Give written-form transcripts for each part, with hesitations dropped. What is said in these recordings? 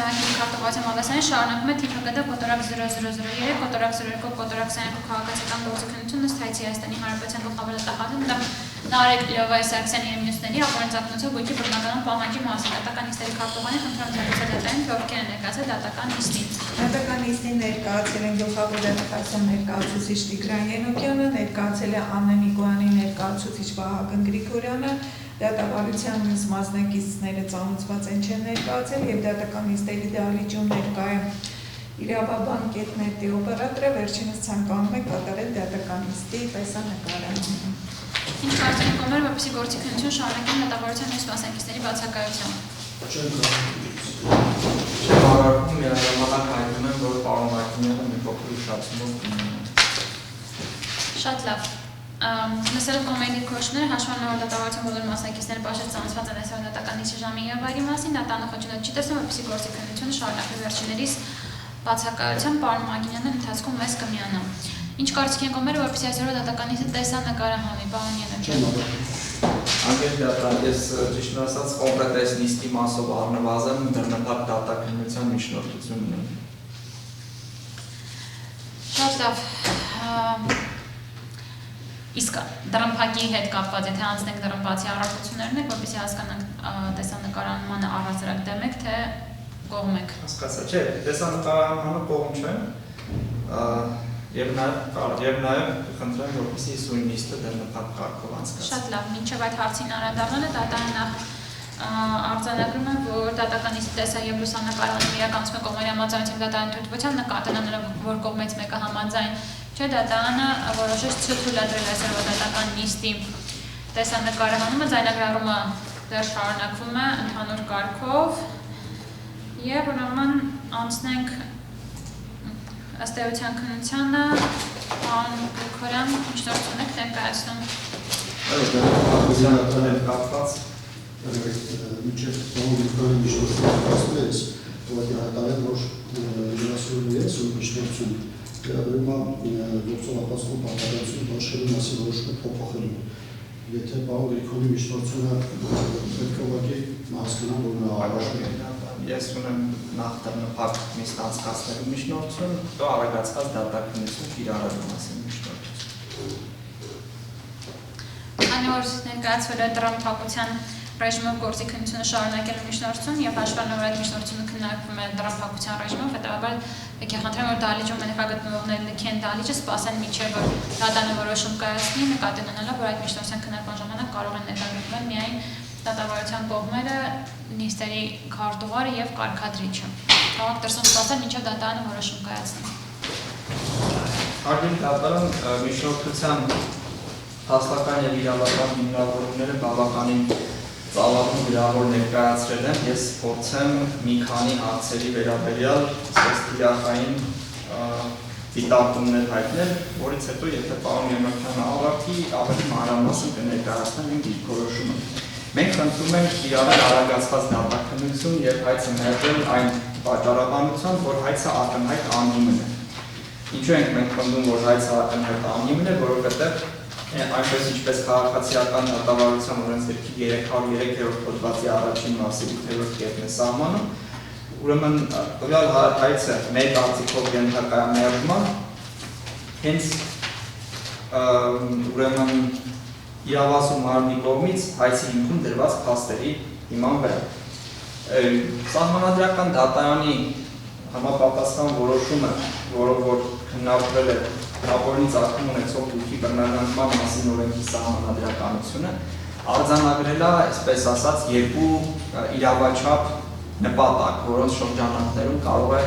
Սահակյանի քարտուղարության մագազինը շարունակում է թիվՀԿԴ կոտորակ 0003, կոտորակ 02, կոտորակ 22 քաղաքացիական գործունեություն ըստ Հայցի Հայաստանի Հանրապետության գլխավոր դատախազում Նարեկ Լիովայի Սարգսյանի եւ մյուսների ապօրինացնոցով գույքի բռնականon պահանջի մասին դատական նիստերի քարտուղարին խնդրում դատային թե ովքեր են ներկայացել դատական նիստին։ Դատական նիստին ներկայացել են գլխավոր դատախազության ներկայացուցիչ Տիգրան Ենոկյանը, ներկայացել է Աննա Նիկոյանի ներկայացուցիչ Վահագն Գրիգորյանը, դատավարության մյուս մասնակիցները ծանոթված են չեն ներկայացել եւ դատական նիստերի դահլիճում ներկա է իրավաբան Կետնետի օպերատորը վերջինս ցանկանում է կատարել դատական նիստի տեսանկարը։ Ինչ կարծիք կոմեր, որպեսզի գործի քննություն շարունակեն դատավարության մյուս մասնակիցների բացակայությամբ։ Շարունակում միաժամանակ հայտնում եմ, որ պարոն Մարտինյանը մի փոքր ուշացումով Շատ լավ։ Լսելով կոմերի քոշները հաշվառնելով դատավարության բոլոր մասնակիցները բաժան ծանոթված են այսօր դատական նիստի ժամի եւ վայրի մասին, դատանախոչությունը չի տեսնում, որպեսզի գործի քննությունը շարունակվի վերջիններիս բացակայությամբ պարոն Մագինյանը ընթացքում մեզ կմիանա։ Ինչ կարծիք են կոմերը, որպեսզի այսօր դատական նիստը տեսանկարը համի, պարոն Յանոկյան։ Անգեր դատարան, ես ճիշտն ասած կոնկրետ նիստի մասով առնվազն դրնապատ դատաքննության միջնորդություն ունեմ։ Շատ լավ։ Իսկ դրամփակի հետ կապված, եթե անցնենք դրամփացի առարկություններն եք, որպեսզի հասկանանք տեսանկարահանմանը առհասարակ դեմ եք, թե կողմ եք։ Հասկացա, չէ, տեսանկարահանմանը կողմ չեմ, եւ նաեւ խնդրեմ, որպեսզի սույն նիստը դրնապատ կարգով անցկացվի։ Շատ լավ, մինչև այդ հարցին անդրադառնալը դատարանը նախ արձանագրում է, որ դատական նիստի տեսա եւ լուսանկարահանում իրականացում է կողմերի համաձայնությամբ դատարանի թույլտվությամբ նկատելով, որ կողմից մեկը համաձայն չէ, դատարանը որոշեց չթույլատրել այսօրվա դատական նիստի տեսանկարահանումը, ձայնագրառումը դեռ շարունակվում է ընդհանուր կարգով եւ ուրեմն անցնենք ըստ էության քննությանը, պարոն Գրիգորյան, միջնորդություն եք ներկայացնում։ Այո, դեռ կապված մինչև պարոն միջնորդությունը կասնեց, ուղղակի հայտարարել, որ 96 ու միջնորդություն վերաբերում է գործողապատում պատահական բաշխելու մասին որոշումը փոփոխելու։ Եթե պարոն Գրիգորյանի միջնորդությունը պետք է ուղղակի հասկանան, որ նա առաջ ես ունեմ նախ դրնապատ նիստ անցկացնելու միջնորդություն, հետո արագացված դատաքննություն կիրառելու մասին միջնորդություն։ Քանի որ ներկայացվել է դրամփակության ռեժիմով գործի քննությունը շարունակելու միջնորդություն եւ հաշվառնելով այդ միջնորդությունը քննարկվում է դրամփակության ռեժիմով, հետեւաբար եկեք խնդրեմ, որ դահլիճում ներկայացնողները լքեն դահլիճը, սպասեն մինչեւ որ դատանը որոշում կայացնի, նկատի ունենալով, որ այդ միջնորդության քննարկման ժամանակ կարող են ներկայացնել միայն դատավարության կողմերը, նիստերի քարտուղարը եւ կարգադրիչը։ Կարող դրսում սպասել մինչեւ դատարանը որոշում կայացնի։ Արդեն դատարան միջնորդության հաստատական եւ իրավական հիմնավորումները բավականին ծավալուն գրավոր ներկայացրել եմ, ես փորձեմ մի քանի հարցերի վերաբերյալ ստիլախային դիտարկումներ հայտնել, որից հետո եթե պարոն Յանոկյանը ավարտի, ավելի մանրամասն կներկայացնեմ իմ դիրքորոշումը։ Մենք խնդրում ենք կիրառել արագացված դատաքննություն եւ հայցը մերժել այն պատճառաբանությամբ, որ հայցը ակնհայտ անհիմն է։ Ինչու ենք մենք խնդրում, որ հայցը ակնհայտ անհիմն է, որովհետեւ այնպես ինչպես քաղաքացիական դատավարության օրենսգրքի 303-րդ հոդվածի առաջին մասի 8-րդ կետն է սահմանում, ուրեմն տվյալ հայցը մեր կարծիքով ենթակա է մերժման, հենց ուրեմն իրավասու մարմնի կողմից հայցի հիմքում դրված փաստերի հիման վրա։ Սահմանադրական դատարանի համապատասխան որոշումը, որով որ քննարկվել է ապօրինի ծագում ունեցող գույքի բռնականման մասին օրենքի սահմանադրականությունը, արձանագրել է, այսպես ասած, երկու իրավաչափ նպատակ, որոնց շրջանակներում կարող է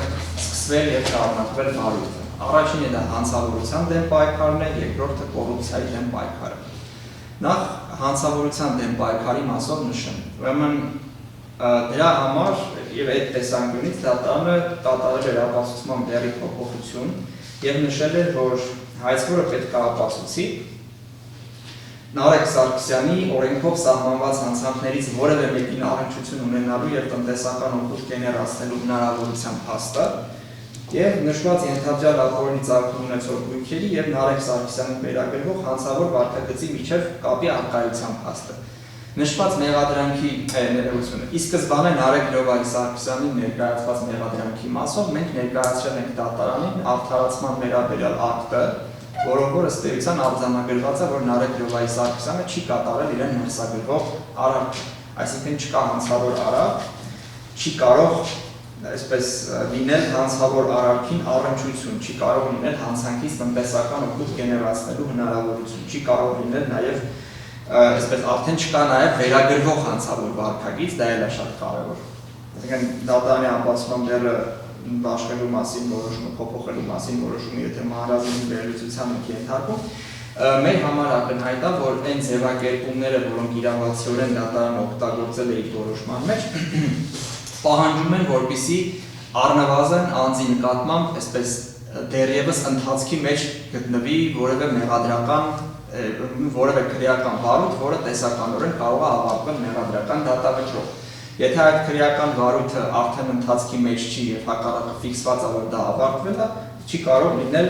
սկսվել եւ շարունակվել բարույթը։ Առաջինը դա հանցավորության դեմ պայքարն է, երկրորդը կոռուպցիայի դեմ պայքարը։ Նախ հանցավորության դեմ պայքարի մասով նշեմ։ Ուրեմն դրա համար եւ այդ տեսանկյունից դատարանը կատարել էր ապացուցման դերի փոփոխություն եւ նշել էր, որ հայցվորը պետք է ապացուցի Նարեկ Սարգսյանի օրենքով սահմանված հանցանքներից որևէ մեկին առնչություն ունենալու եւ տնտեսական օգուտ գեներացնելու հնարավորության փաստը եւ նշված ենթադրյալ ապօրինի ծագում ունեցող գույքերի եւ Նարեկ Սարգսյանին վերագրվող հանցավոր վարքագծի միջև կապի արկայության փաստը։ Նշված մեղադրանքի ներողությունը։ Ի սկզբանե Նարեկ Լյովայի Սարգսյանի ներկայացված մեղադրանքի մասով մենք ներկայացրել ենք դատարանին արդարացման վերաբերյալ ակտը, որով որ ըստ էության արձանագրված է, որ Նարեկ Լյովայի Սարգսյանը չի կատարել իրեն ներսագրվող արարքը, այսինքն չկա հանցավոր արարք, չի կարող այսպես լինել հանցավոր արարքին առնչություն, չի կարող լինել հանցանքից տնտեսական օգուտ գեներացնելու հնարավորություն, չի կարող լինել նաև այսպես արդեն չկա նաև վերագրվող հանցավոր վարքագիծ, դա էլ է շատ կարևոր։ Այսինքն դատարանի ամբողջական դերը դաշնելու մասին որոշումը, փոփոխելու մասին որոշումը, եթե մանրազնի վերլուծության եք ենթարկում, մեր համար ակնհայտ է, որ այն ձևակերպումները, որոնք իրավացիորեն դատարանը օգտագործել է իր որոշման մեջ, պահանջում են, որպեսզի առնվազն անձի նկատմամբ այսպես դեռևս ընթացքի մեջ գտնվի որևէ մեղադրական, որևէ քրեական վարույթ, որը տեսականորեն կարող է ավարտվել մեղադրական դատավճռով։ Եթե այդ քրեական վարույթը արդեն ընթացքի մեջ չի եւ հակառակը ֆիքսված է, որ դա ավարտվել է, չի կարող լինել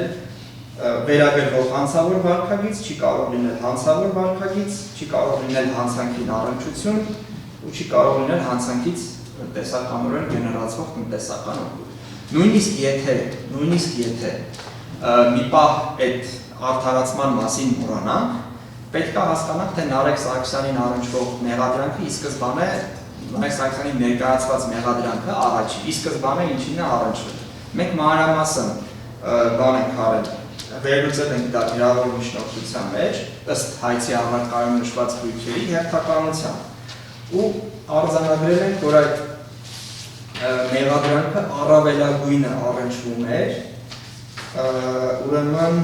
վերագրվող հանցավոր վարքագիծ, չի կարող լինել հանցավոր վարքագիծ, չի կարող լինել հանցանքին առնչություն ու չի կարող լինել հանցանքից տեսականորեն գեներացվող տնտեսական օգուտ։ Նույնիսկ եթե մի պահ այդ արդարացման մասին մոռանանք, պետք է հասկանանք, թե Նարեկ Սարգսյանին առնչվող մեղադրանքը ի սկզբանե Նարեկ Սարգսյանի ներկայացված մեղադրանքը առաջի, ի սկզբանե ինչին է առնչվել։ Մենք մանրամասն բան ենք արել, վերլուծել ենք դա իրավավոր միջնորդության մեջ, ըստ Հայցի առարկայում նշված գույքերի հերթականությամբ ու արձանագրել ենք, որ այդ մեղադրանքը առավելագույնը առնչվում էր, ուրեմն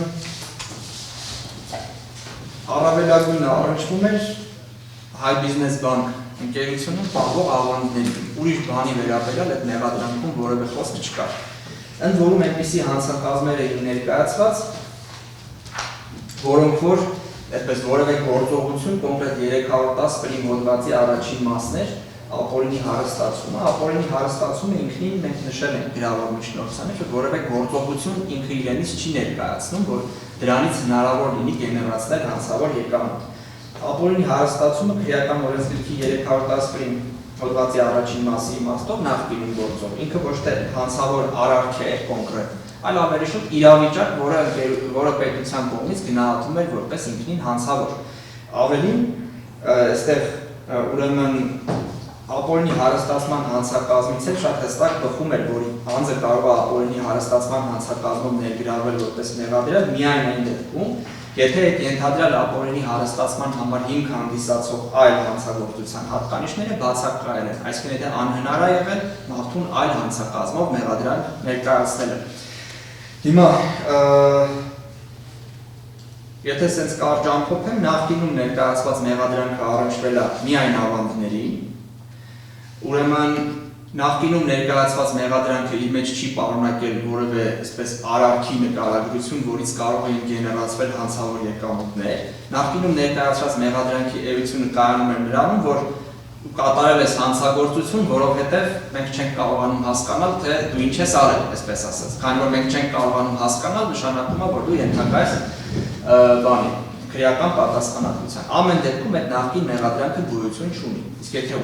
առավելագույնը առնչվում էր Հայ բիզնես բանկ ընկերությունում պահվող ավանդներին, ուրիշ բանի վերաբերյալ այդ մեղադրանքում որևէ խոսք չկար։ Ընդ որում այնպիսի հանցակազմեր էին ներկայացված, որոնք որ այդպես որևէ գործողություն կոնկրետ 310 պրիմ հոդվածի առաջին մասն էր ապօրինի հարստացումը, ապօրինի հարստացումը ինքնին մենք նշել ենք գրավոր միջնորդության մեջ, որ որևէ գործողություն ինքը իրենից չի ներկայացնում, որ դրանից հնարավոր լինի գեներացնել հանցավոր եկամուտ։ Ապօրինի հարստացումը քրեական օրենսգրքի 310 պրիմ հոդվածի առաջին մասի իմաստով նախկինում գործող, ինքը ոչ թե հանցավոր արարք է կոնկրետ, այլ ավելի շուտ իրավիճակ, որը պետության կողմից գնահատվում էր որպես ինքնին հանցավոր։ Ավելին, այստեղ ուրեմն ապօրինի հարստացման հանցակազմից էլ շատ հստակ բխում էր, որ անձը կարող է ապօրինի հարստացման հանցակազմով ներգրավել որպես մեղադրյալ միայն այն դեպքում, եթե այդ ենթադրյալ ապօրինի հարստացման համար հիմք հանդիսացող այլ հանցագործության հատկանիշները բացակայել են, այսինքն եթե անհնար է եղել մարդուն այլ հանցակազմով մեղադրյալ ներկայացնելը։ Հիմա եթե սենց կարճ ամփոփեմ, նախկինում ներկայացված մեղադրանքը առնչվել է միայն ավանդների, ուրեմն նախկինում ներկայացված մեղադրանքը իր մեջ չի պարունակել որևէ այսպես արարքի նկարագրություն, որից կարող էին գեներացվել հանցավոր եկամուտներ։ Նախկինում ներկայացված մեղադրանքի էությունը կայանում էր նրանում, որ կատարել ես հանցագործություն, որովհետև մենք չենք կարողանում հասկանալ, թե դու ինչ ես արել, այսպես ասած։ Քանի որ մենք չենք կարողանում հասկանալ, նշանակում է, որ դու ենթակա ես բանի քրեական պատասխանատվության։ Ամեն դեպքում այդ նախկին մեղադրանքը գոյություն չունի։ Իսկ եթե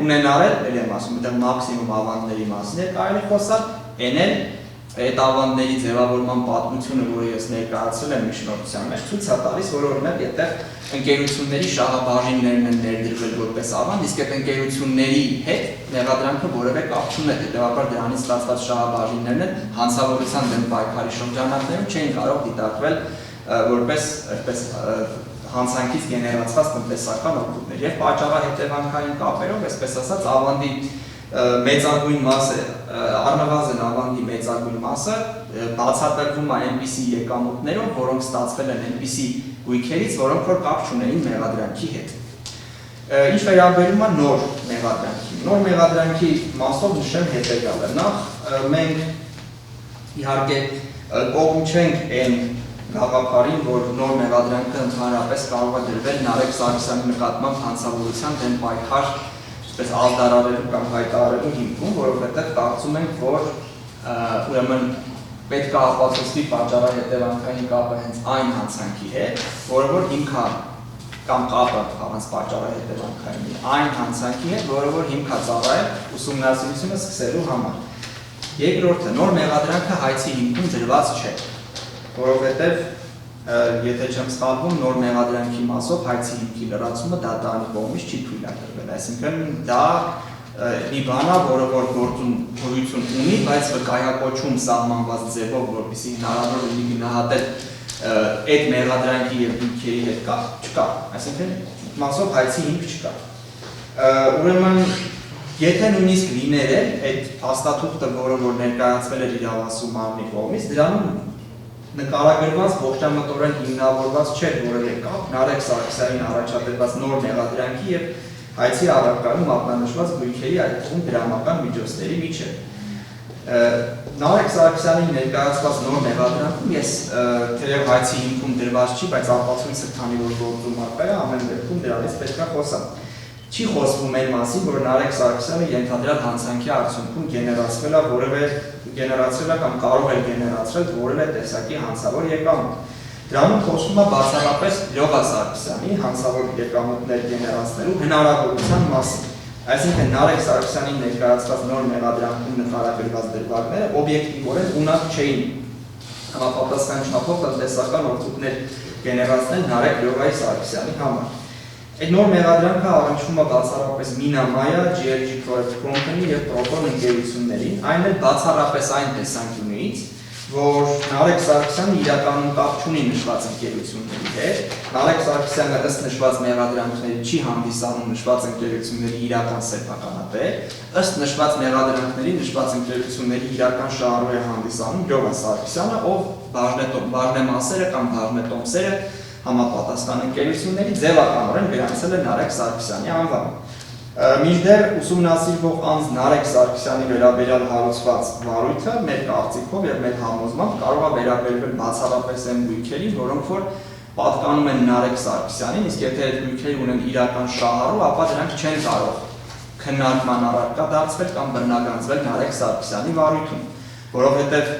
ունենալ էլ եմ ասում, դա մաքսիմում ավանդների մասին է կարելի խոսալ, այն էլ այդ ավանդների ձևավորման պատմությունը, որը ես ներկայացրել եմ միջնորդության մեջ, ցույց է տալիս, որ օրինակ այդտեղ ընկերությունների շահաբաժիններն են ներդրվել որպես ավանդ, իսկ այդ ընկերությունների հետ մեղադրանքը որևէ կապ չուներ, հետևաբար դրանից ստացված շահաբաժիններն են հանցավորության դեմ պայքարի շրջանակներում չէին կարող դիտարկվել որպես այդպես հանցանքից գեներացված տնտեսական օգուտներ եւ պատճառահետևանքային կապերով, այսպես ասած, ավանդի մեծագույն մասը, առնվազն ավանդի մեծագույն մասը բացատրվում է այնպիսի եկամուտներով, որոնք ստացվել են այնպիսի գույքերից, որոնք որ կապ չունեին մեղադրանքի հետ։ Ինչ վերաբերում է նոր մեղադրանքի։ Նոր մեղադրանքի մասով նշեմ հետեւյալը։ Նախ մենք իհարկե կողմ չենք այն գաղափարին, որ նոր մեղադրանքը ընդհանրապես կարող է դրվել Նարեկ Սարգսյանի նկատմամբ հանցավորության դեմ պայքար այսպես ալդարարելու կամ հայտարարելու հիմքում, որովհետև կարծում ենք, որ ուրեմն պետք է ապացուցվի պատճառահետևանքային կապը հենց այն հանցանքի հետ, որը որ հիմք է կամ կապը առանց պատճառը հետևանքային այն հանցանքի հետ, որը որ հիմք է ծառայել ուսումնասիրությունը սկսելու համար։ Երկրորդը նոր մեղադրանքը հայցի հիմքում դրված չէ, որովհետև եթե չեմ սխալվում, նոր մեղադրանքի մասով հայցի հիմքի լրացումը դատարանի կողմից չի թույլատրվել, այսինքն դա մի բան է, որը որ գոյություն ունի, բայց վկայակոչում սահմանված ձևով, որպեսզի հնարավոր լինի գնահատել այդ մեղադրանքի եւ հիմքերի հետ չկա, այսինքն մասով հայցի հիմք չկա։ Ուրեմն եթե նույնիսկ լիներ այդ փաստաթուղթը, որը որ ներկայացվել էր իրավասու մարմնի կողմից, դրանում նկարագրված ողջամտորեն հիմնավորված չէր որևէ կապ Նարեկ Սարգսյանին առաջադրված նոր մեղադրանքի եւ հայցի առարկայում մատնանշված գույքերի, այդ թվում դրամական միջոցների միջեւ։ Նարեկ Սարգսյանին ներկայացված նոր մեղադրանքում ես թեև հայցի հիմքում դրված չի, բայց ապացույցը քանի որ գործում է, ամեն դեպքում դրանից պետք է խոսալ։ Չի խոսվում այն մասին, որ Նարեկ Սարգսյանը ենթադրյալ հանցանքի արդյունքում գեներացրել է կամ կարող է գեներացրել որևէ տեսակի հանցավոր եկամուտ։ Դրանում խոսվում է բացառապես Լյովա Սարգսյանի հանցավոր եկամուտներ գեներացնելու հնարավորության մասին։ Այսինքն Նարեկ Սարգսյանին ներկայացված նոր մեղադրանքում նկարագրված դրվագները օբյեկտիվորեն ունակ չէին համապատասխան չափով տնտեսական օգուտներ գեներացնել Նարեկ Լյովայի Սարգսյանի համար։ Այդ նոր մեղադրանքը առնչվում է բացառապես Մինամայա, GLG Project Company եւ Proton ընկերություններին, այն էլ բացառապես այն տեսանկյունից, որ Նարեկ Սարգսյանը իրականում կապ չունի նշված ընկերությունների հետ, Նարեկ Սարգսյանը ըստ նշված մեղադրանքների չի հանդիսանում նշված ընկերությունների իրական սեփականատեր, ըստ նշված մեղադրանքների նշված ընկերությունների իրական շահառու է հանդիսանում Լյովա Սարգսյանը, ով բաժնեմասերը կամ բաժնետոմսերը համապատասխան ընկերությունների ձևականորեն գրանցել է Նարեկ Սարգսյանի անվանը։ Մինչդեռ ուսումնասիրվող անձ Նարեկ Սարգսյանի վերաբերյալ հարուցված վարույթը մեր կարծիքով եւ մեր համոզմամբ կարող է վերաբերվել բացառապես այն գույքերին, որոնք որ պատկանում են Նարեկ Սարգսյանին, իսկ եթե այդ գույքերը ունեն իրական շահառու, ապա դրանք չեն կարող քննարկման առարկա դարձվել կամ բռնագանձվել Նարեկ Սարգսյանի վարույթում, որովհետեւ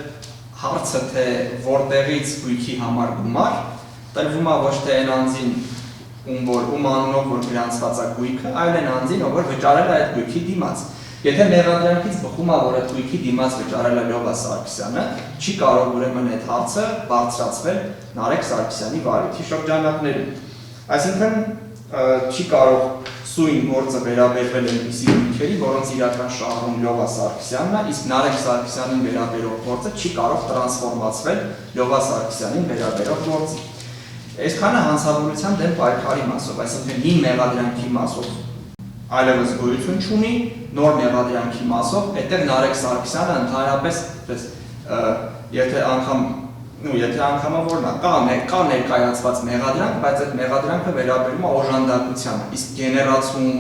հարցը թե որտեղից գույքի համար գումար տրվում է ոչ թե այն անձին, ում անունով որ գրանցված է գույքը, այլ այն անձին, ով որ վճարել է այդ գույքի դիմաց։ Եթե մեղադրանքից բխում է, որ այդ գույքի դիմաց վճարել է Լյովա Սարգսյանը, չի կարող ուրեմն այդ հարցը բարձրացվել Նարեկ Սարգսյանի վարույթի շրջանակներում։ Այսինքն չի կարող սույն գործը վերաբերվել այնպիսի գույքերի, որոնց իրական շահառուն Լյովա Սարգսյանն է, իսկ Նարեկ Սարգսյանին վերաբերող գործը չի կարող տրանսֆորմացվել Լյովա Սարգսյանին վերաբերող գործի։ Այսքանը հանցավորության դեմ պայքարի մասով, այսինքն հին մեղադրանքի մասով այլևս գոյություն չունի, նոր մեղադրանքի մասով, այդտեղ Նարեկ Սարգսյանը ընդհանրապես եթե անգամը որն է, կա ներկայացված մեղադրանք, բայց այդ մեղադրանքը վերաբերում է օժանդակությանը, իսկ գեներացում,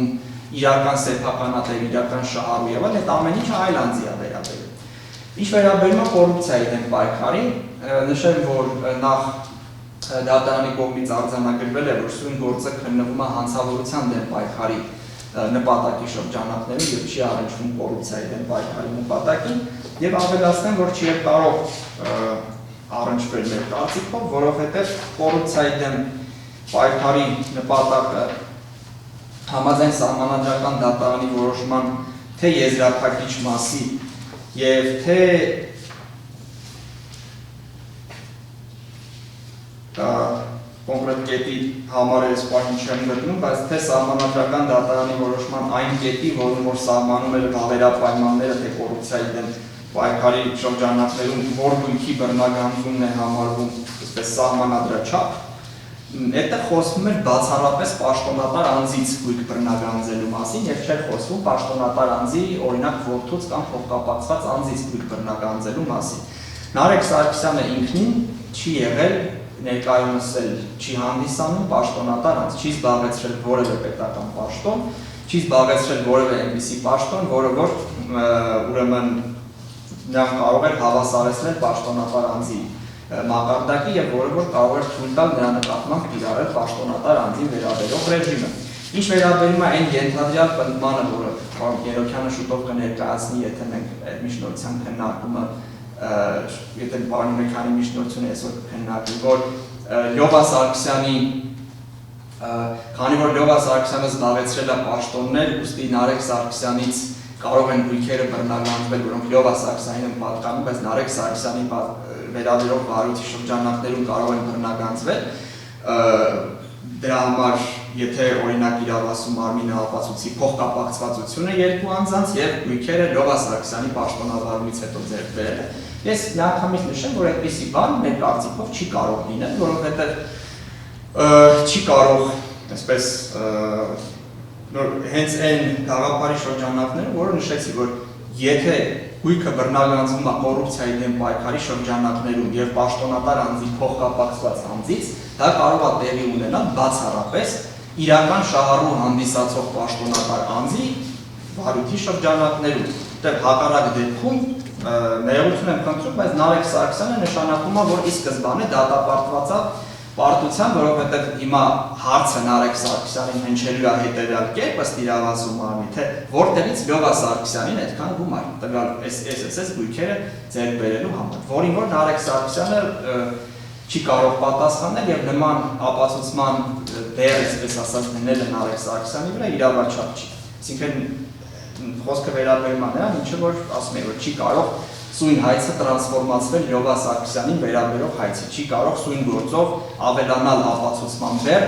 իրական սեփականատեր, իրական շահառու եւ այլն, այդ ամեն ինչը այլ անձի է վերաբերում։ Ինչ վերաբերում է կոռուպցիայի դեմ պայքարին, նշեմ, որ նախ դատարանի կողմից արձանագրվել է, որ սույն գործը քննվում է հանցավորության դեմ պայքարի նպատակի շրջանակներում եւ չի առնչվում կոռուպցիայի դեմ պայքարի նպատակին եւ ավելացնեմ, որ չի կարող առնչվել մեր կարծիքով, որովհետեւ կոռուպցիայի դեմ պայքարի նպատակը համաձայն սահմանադրական դատարանի որոշման թե եզրափակիչ մասի եւ թե կոնկրետ կետի համար ես պահին չեմ գտնում, բայց թե սահմանադրական դատարանի որոշման այն կետի, որում որ սահմանում էր վավերապայմանները, թե կոռուպցիայի դեմ պայքարի շրջանակներում որ գույքի բռնագանձումն է համարվում, այսպես սահմանադրաչափ, այդտեղ խոսվում էր բացառապես պաշտոնատար անձից գույք բռնագանձելու մասին եւ չէր խոսվում պաշտոնատար անձի, օրինակ որդուց կամ փոխկապակցված անձից գույք բռնագանձելու մասին։ Նարեկ Սարգսյանը ինքնին չի եղել ներկայումս էլ չի հանդիսանում պաշտոնատար անձ, չի զբաղեցրել որևէ պետական պաշտոն, չի զբաղեցրել որևէ այնպիսի պաշտոն, որը որ ուրեմն նրան կարող էր հավասարեցնել պաշտոնատար անձի մակարդակի եւ որը որ կարող էր թույլ տալ նրա նկատմամբ կիրառել պաշտոնատար անձին վերաբերող ռեժիմը։ Ինչ վերաբերում է այն ենթադրյալ պնդմանը, որը պարոն Երոքյանը շուտով կներկայացնի, եթե մենք այդ միջնորդության քննարկումը եթե պարոն Երոքյանի միջնորդությունը այսօր քննարկվի, որ Լյովա Սարգսյանի Քանի որ Լյովա Սարգսյանը զբաղեցրել է պաշտոններ, ուստի Նարեկ Սարգսյանից կարող են գույքերը բռնագանձվել, որոնք Լյովա Սարգսյանին են պատկանում, բայց Նարեկ Սարգսյանի վերաբերող վարույթի շրջանակներում կարող են բռնագանձվել։ Դրա համար, եթե օրինակ իրավասու մարմինը ապացուցի փոխկապակցվածությունը երկու անձանց եւ գույքերը Լյովա Սարգսյանի պաշտոնավարումից հետո ձեռք բերել է։ Ես միանգամից նշեմ, որ այդպիսի բան մեր կարծիքով չի կարող լինել, որովհետեւ չի կարող, այսպես հենց այն գաղափարի շրջանակները, որը նշեցի, որ եթե գույքը բռնագանձվում է կոռուպցիայի դեմ պայքարի շրջանակներում եւ պաշտոնատար անձի փոխկապակցված անձից, դա կարող է տեղի ունենալ բացառապես իրական շահառու հանդիսացող պաշտոնատար անձի վարույթի շրջանակներում։ Դե հակառակ դեպքում ներողություն եմ խնդրում, բայց Նարեկ Սարգսյանը նշանակում է, որ ի սկզբանե դատապարտված է պարտության, որովհետև հիմա հարցը Նարեկ Սարգսյանին հնչելու է հետևյալ կերպ ըստ իրավասու մարմնի, թե որտեղից Լյովա Սարգսյանին այդքան գումար տվյալ SSS գույքերը ձեռք բերելու համար, որին որ Նարեկ Սարգսյանը չի կարող պատասխանել եւ նման ապացուցման դեր, այսպես ասած, դնելը Նարեկ Սարգսյանի վրա իրավաչափ չի։ Այսինքն խոսքը վերաբերում է նրան, ինչը որ ասում է, որ չի կարող սույն հայցը տրանսֆորմացվել Լյովա Սարգսյանին վերաբերող հայցի, չի կարող սույն գործով ավելանալ ապացուցման բեռ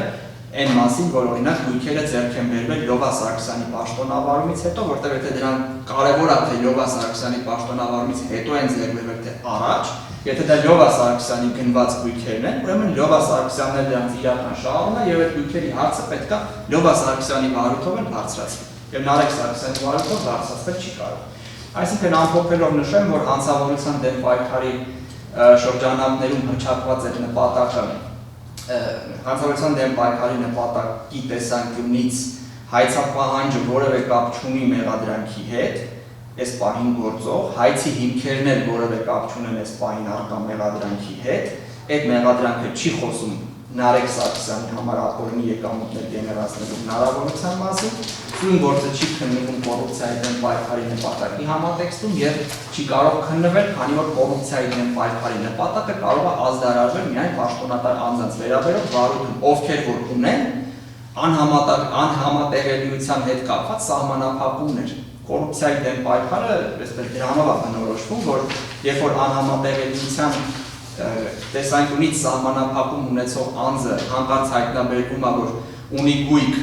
այն մասին, որ օրինակ գույքերը ձեռք են բերվել Լյովա Սարգսյանի պաշտոնավարումից հետո, որտեղ եթե դրան կարևոր է թե Լյովա Սարգսյանի պաշտոնավարումից հետո են ձեռք բերվել թե առաջ, եթե դա Լյովա Սարգսյանի գնված գույքերն են, ուրեմն Լյովա Սարգսյանն է դրանց իրական շահառուն է եւ այդ գույքերի հարցը պետք է Լյովա Սարգսյանի վարույթով էլ բարձրացվի։ Եվ Նարեկ Սարգսյանի վարույթով բարձրացվել չի կարող։ Այսինքն ամփոփելով նշեմ, որ հանցավորության դեմ պայքարի շրջանակներում հռչակված այդ նպատակը հանցավորության դեմ պայքարի նպատակի տեսանկյունից հայցապահանջը որևէ կապ չունի մեղադրանքի հետ, այս պահին գործող, հայցի հիմքերն էլ որևէ կապ չունեն այս պահին առկա մեղադրանքի հետ, այդ մեղադրանքը չի խոսում Նարեկ Սարգսյանի համար ապօրինի եկամուտներ գեներացնելու հնարավորության մասին, սույն գործը չի քննվում կոռուպցիայի դեմ պայքարի նպատակի համատեքստում եւ չի կարող քննվել, քանի որ կոռուպցիայի դեմ պայքարի նպատակը կարող է ազդարարվել միայն պաշտոնատար անձանց վերաբերող վարույթում, ովքեր որ ունեն անհամատեղելիության հետ կապված սահմանափակումներ։ Կոռուպցիայի դեմ պայքարը այսպես դրանով է բնորոշվում, որ երբ որ անհամատեղելիության տեսանկյունից սահմանափակում ունեցող անձը հանկարծ հայտնաբերվում է, որ ունի գույք,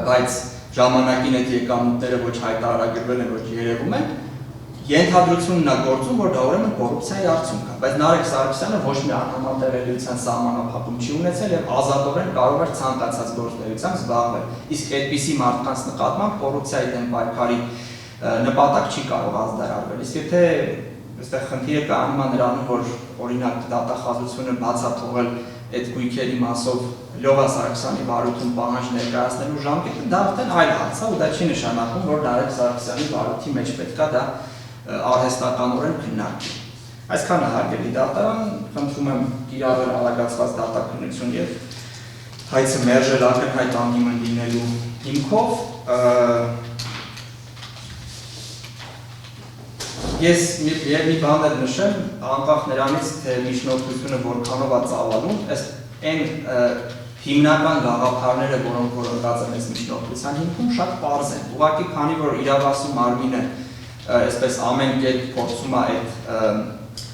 բայց ժամանակին այդ եկամուտները ոչ հայտարարագրվել են, ոչ երևում են, ենթադրությունն է գործում, որ դա ուրեմն կոռուպցիայի արդյունք է, բայց Նարեկ Սարգսյանը ոչ մի անհամատեղելիության սահմանափակում չի ունեցել եւ ազատորեն կարող էր ցանկացած գործունեությամբ զբաղվել։ Իսկ այդպիսի մարդկանց նկատմամբ կոռուպցիայի դեմ պայքարի նպատակ չի կարող ազդարարվել։ Իսկ եթե այստեղ խնդիրը կանգնում է նրանում, որ օրինակ դատախազությունը բացատրել այդ գույքերի մասով Լյովա Սարգսյանի վարույթում պահանջ ներկայացնելու ժամկետը, դա արդեն այլ հարց է ու դա չի նշանակում, որ Նարեկ Սարգսյանի վարույթի մեջ պետք է դա արհեստականորեն քննարկվի։ Այսքանը հարգելի դատարան, խնդրում եմ կիրառել արագացված դատաքննություն եւ հայցը մերժել ակնհայտ անդիմն լինելու հիմքով։ Ես մի բան էլ նշեմ, անկախ նրանից, թե միջնորդությունը որքանով է ծավալում, այն հիմնական գաղափարները, որոնք որ ընկած են այս միջնորդության հիմքում, շատ պարզ են։ Ուղղակի քանի որ իրավասու մարմինը այսպես ամեն կերպ փորձում է այդ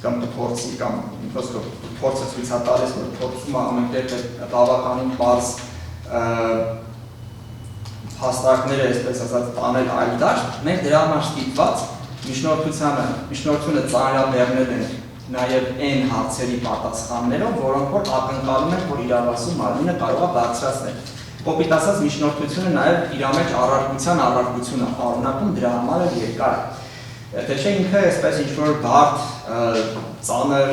կամ փորձի կամ փորձը ցույց է տալիս, որ փորձում է ամեն կերպ բավականին պարզ փաստարկները, այսպես ասած, տանել այլ դաշտ, մենք դրա համար ստիպված միջնորդությունը ծանրաբեռնել են նաև այն հարցերի պատասխաններով, որոնք որ ակնկալում են, որ իրավասու մարմինը կարող է բարձրացնել։ Կոպիտ ասած, միջնորդությունը նաև իր մեջ առարկություն է պարունակում, դրա համար էլ երկար է։ Թե չէ ինքը այսպես ինչ-որ բարդ, ծանր,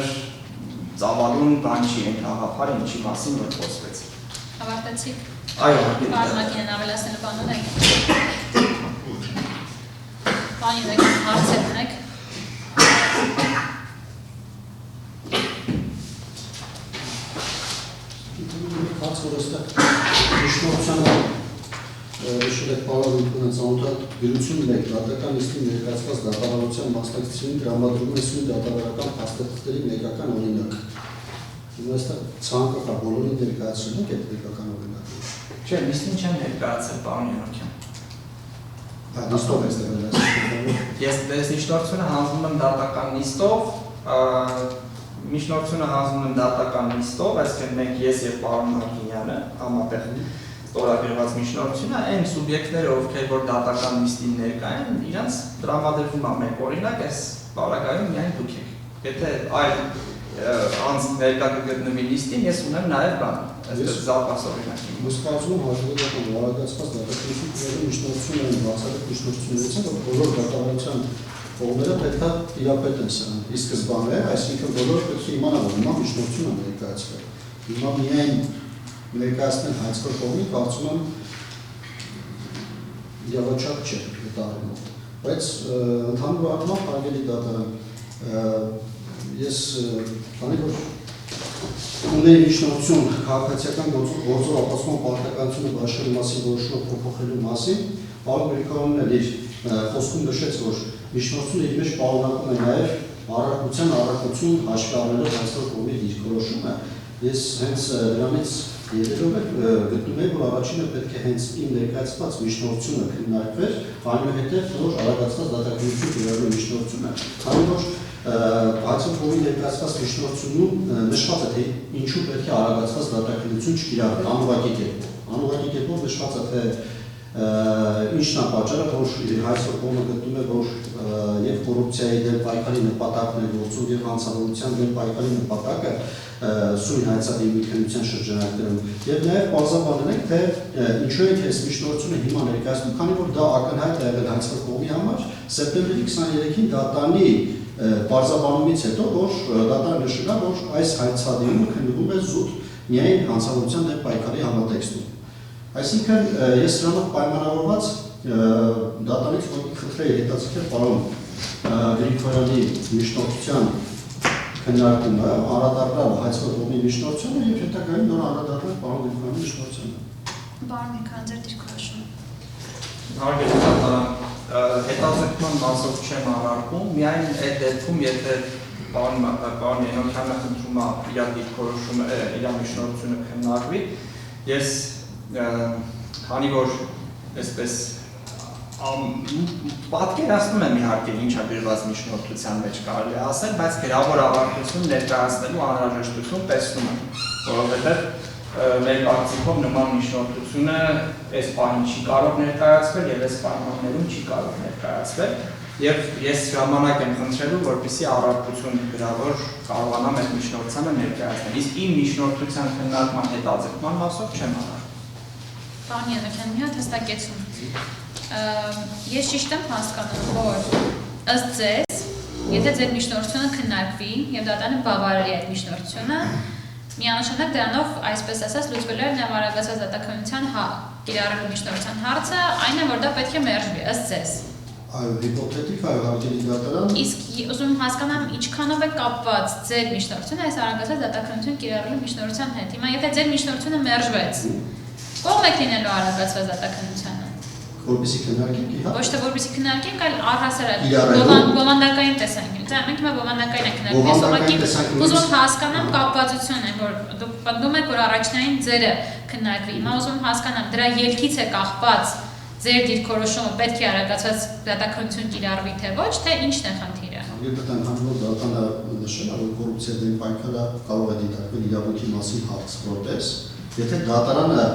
ծավալուն բան չի այն գաղափարը, ինչի մասին որ խոսվեց։ Ավարտեցիք։ Այո, հարգելի Պարունակին ավելացնելու բան ունեք։ Բանի ունեք, հարցեր ունեք։ Հարց որ այստեղ միջնորդությանը նշել եք պարոն ծանոթ գրություն մեկ դատական իսկի ներկայացված դատավարության մասնակցությունին տրամադրում է սույն դատավարական փաստաթղթերի մեկական օրինակ։ Այստեղ ցանկը կա բոլորին ներկայացնել եք այդ վեկական օրինակը։ Չէ, նիստին չեմ ներկայացել, պարոն Յանոքյան։ Նիստով ես ներկայացնել։ Ես միջնորդությունը հանձնում եմ դատական նիստով, միջնորդությունը հանձնում եմ դատական նիստով, այսինքն մենք ես եւ պարոն Մարգինյանը համատեղ ստորագրված միջնորդությունը, այն սուբյեկտները, ովքեր որ դատական նիստին ներկա են, իրանց տրամադրվում է մեկ օրինակ, այս բaragայում միայն դուք եք։ Եթե այլ անձ ներկա կգտնվի նիստին, ես ունեմ նաև բան, այսպես զապաս օրինակի։ Մուսկացում հաշվետվական վարակացված դատականություն միջնորդություն են բացառիկ միջնորդություններից են, որ բոլոր դատավարության կողմերը պետք է տիրապետեն սրան։ Ի սկզբանե, այսինքն բոլորը պետք է իմանան, որ հիմա միջնորդությունը ներկայացվել։ Հիմա միայն ներկայացնել հայցքոր կողմի, կարծում եմ իրավաչափ չէ այդ առումով։ Բայց ընդհանուր առմամբ հարգելի դատարան, ես քանի որ ունեի միջնորդություն քաղաքացիական գործով ապացուցման պարտականությունը բաշխելու մասին որոշումը փոփոխելու մասին, պարոն Գրիգորյանն էլ իր խոսքում նշեց, որ միջնորդությունը իր մեջ պարունակում է նաև առարկություն հաշվի առնելով հայցքոր կողմի դիրքորոշումը։ Ես հենց դրանից ելնելով գտնում եմ, որ առաջինը պետք է հենց իմ ներկայացված միջնորդությունը քննարկվեր, այնուհետև որ արագացված դատականություն կիրառելու միջնորդությունը, քանի որ հայցքոր կողմի ներկայացված միջնորդությունում նշված է, թե ինչու պետք է արագացված դատականություն չկիրառել, անուղղակի կերպով։ Անուղղակի կերպով նշված է, թե ինչն է պատճառը, որ հայցքոր կողմը գտնում է, որ եւ կոռուպցիայի դեմ պայքարի նպատակն է գործում եւ հանցավորության դեմ պայքարի նպատակը սույն հայցադիմի քննության շրջանակներում եւ նաեւ բացաբանել ենք, թե ինչու է այս միջնորդությունը հիմա ներկայացնում, քանի որ դա ակնհայտ է եղել հայցքոր կողմի համար սեպտեմբերի 23-ին դատանի բարձաբանումից հետո, որ դատարանը նշել է, որ այս հայցադիմը քննվում է զուտ միայն հանցավորության դեմ պայքարի համատեքստում։ Այսինքն ես սրանով պայմանավորված դատարանից խնդրեի հետաձգել պարոն Գրիգորյանի միջնորդության քննարկումը, անդրադառնալ հայցքոր կողմի միջնորդությանը եւ հետագայում նոր անդրադառնալ պարոն Գրիգորյանի միջնորդությանը։ Պարոն Միքայել, ձեր դիրքորոշումը։ Հարգելի դատարան, հետաձգման մասով չեմ առարկում, միայն այդ դեպքում, եթե պարոն Յանոքյանը խնդրում է իր դիրքորոշումը, իր միջնորդությունը քննարկվի, ես քանի որ այսպես պատկերացնում եմ իհարկե ինչա գրված միջնորդության մեջ կարելի է ասել, բայց գրավոր ավարտություն ներկայացնելու անհրաժեշտություն տեսնում եմ, որովհետև մեր կարծիքով նման միջնորդությունը այս պահին չի կարող ներկայացվել եւ այս պայմաններում չի կարող ներկայացվել եւ ես ժամանակ եմ խնդրելու, որպեսզի առարկություն գրավոր կարողանամ այդ միջնորդությունը ներկայացնել։ Իսկ իմ միջնորդության քննարկման հետաձգման մասով չեմ առարկում։ Պարոն Յանոքյան, մի հատ հստակեցում։ Ես ճիշտ եմ հասկանում, որ ըստ ձեզ, եթե ձեր միջնորդությունը քննարկվի եւ դատարանը բավարարի այդ միջնորդությունը, միանշանակ դրանով, այսպես ասած, լուծվել է նավարագացված դատականության կիրառելու միջնորդության հարցը, այն է, որ դա պետք է մերժվի, ըստ ձեզ։ Այո, հիպոթետիկ այո, հարգելի դատարան։ Իսկ ուզում եմ հասկանամ, ինչքանով է կապված ձեր միջնորդությունը այս արագացված դատականություն կիրառելու միջնորդության հետ։ Հիմա եթե ձեր միջնորդությունը մերժվեց, կողմ եք լինելու արագացված դատականությանը։ Որպեսզի քննարկենք, իհարկե։ Ոչ թե որպեսզի քննարկենք, այլ առհասարակ բովանդակային տեսանկյունից։ Դա մենք հիմա բովանդակային ենք քննարկում։ Ես ուղղակի ուզում եմ հասկանամ կապվածությունը, որ դուք պատմում եք, որ առաջնային ձերը քննարկվի։ Հիմա ուզում եմ հասկանամ, դրա ելքից է կախված ձեր դիրքորոշումը պետք է արագացված դատականություն կիրառվի թե ոչ, թե ինչն է խնդիրը։ Եթե ընդհանուր դատանը նշել է, որ կոռուպցիայի դեմ պայքարը կարող է դիտարկվել իրավունքի մասին հարց որպես, եթե դատարանը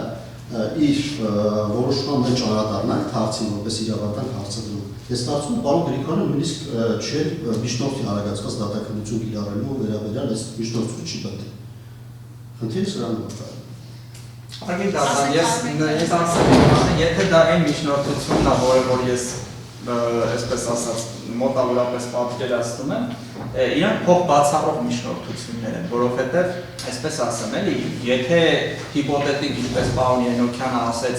իր որոշման մեջ անդրադառնալ հարցին որպես իրավական հարցադրում։ Ես կարծում եմ, պարոն Գրիգորյանը նույնիսկ չէ միջնորդի արագացված դատականություն կիրառելու վերաբերյալ այս միջնորդությունը չի պետք։ Խնդիրը սրանով է։ Արգել դատարան, ես ասեմ եմ, եթե դա այն միջնորդությունն է, որը որ ես այսպես ասած մոտավորապես պատկերացնում եմ, իրանք փոխբացառող միջնորդություններ են, որովհետև այսպես ասեմ էլի, եթե հիպոթետիկ ինչպես պարոն Յանոքյանը ասեց,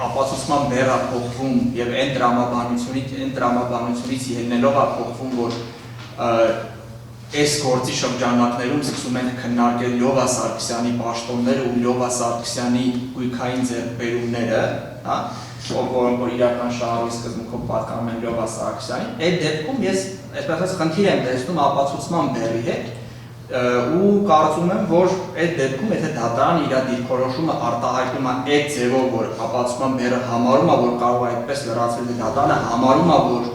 ապացուցման բեռը փոխվում եւ այն տրամաբանությունից ելնելով է փոխվում, որ այս գործի շրջանակներում սկսում են քննարկել Լյովա Սարգսյանի պաշտոնները ու Լյովա Սարգսյանի գույքային ձեռքբերումները, հա, որ իրական շահառու սկզբունքով պատկանում են Լյովա Սարգսյանին, այդ դեպքում ես այսպես խնդիր եմ տեսնում ապացուցման բեռի հետ, ու կարծում եմ, որ այդ դեպքում, եթե դատարանը իր դիրքորոշումը արտահայտում է այդ ձևով, որ ապացուցման բեռը համարում է, որ կարող է այդպես լրացվել, դատարանը համարում է, որ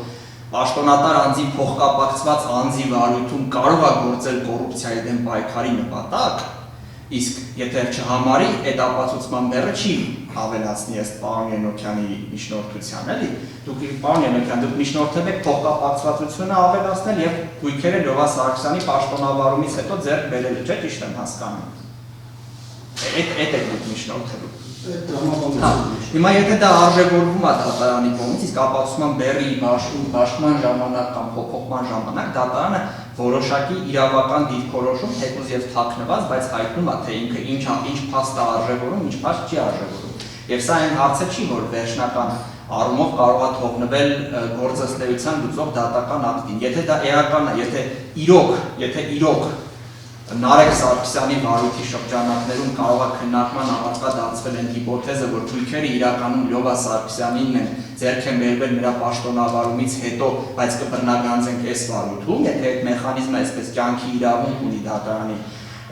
պաշտոնատար անձի փոխկապակցված անձի վարույթում կարող է գործել կոռուպցիայի դեմ պայքարի նպատակ, իսկ եթե չհամարի, այդ ապացուցման բեռը չի ավելացնի ըստ պարոն Ենոքյանի միջնորդության, էլի։ Դուք պարոն Ենոքյան, դուք միջնորդել եք փոխկապակցվածությունը ավելացնել եւ գույքերը Լովա Սարգսյանի պաշտոնավարումից հետո ձեռք բերել, չէ՞, ճիշտ եմ հասկանում։ Այդ եք դուք միջնորդելու։ Հիմա եթե դա արժևորվում է դատարանի կողմից, իսկ ապացուցման բեռի բաշխման ժամանակ կամ փոփոխման ժամանակ դատարանը որոշակի իրավական դիրքորոշում թեկուզ եւ թաքնված, բայց հայտնում է, թե ինքը ինչ փաստ է արժևորում, ինչ փաստ չի արժևորում։ Եվ սա այն հարցը չի, որ վերջնական առումով կարող է թողնվել գործընկերության լուծող դատական ակտին։ Եթե դա էական է, եթե իրոք Նարեկ Սարգսյանի վարույթի շրջանակներում կարող է քննարկման առարկա դարձվել այն հիպոթեզը, որ թույքերը իրականում Լովա Սարգսյանին են ձեռք են բերվել նրա պաշտոնավարումից հետո, բայց կբռնագանձենք այս վարույթում, եթե այդ մեխանիզմը այսպես կյանքի իրավունք ունի դատարանի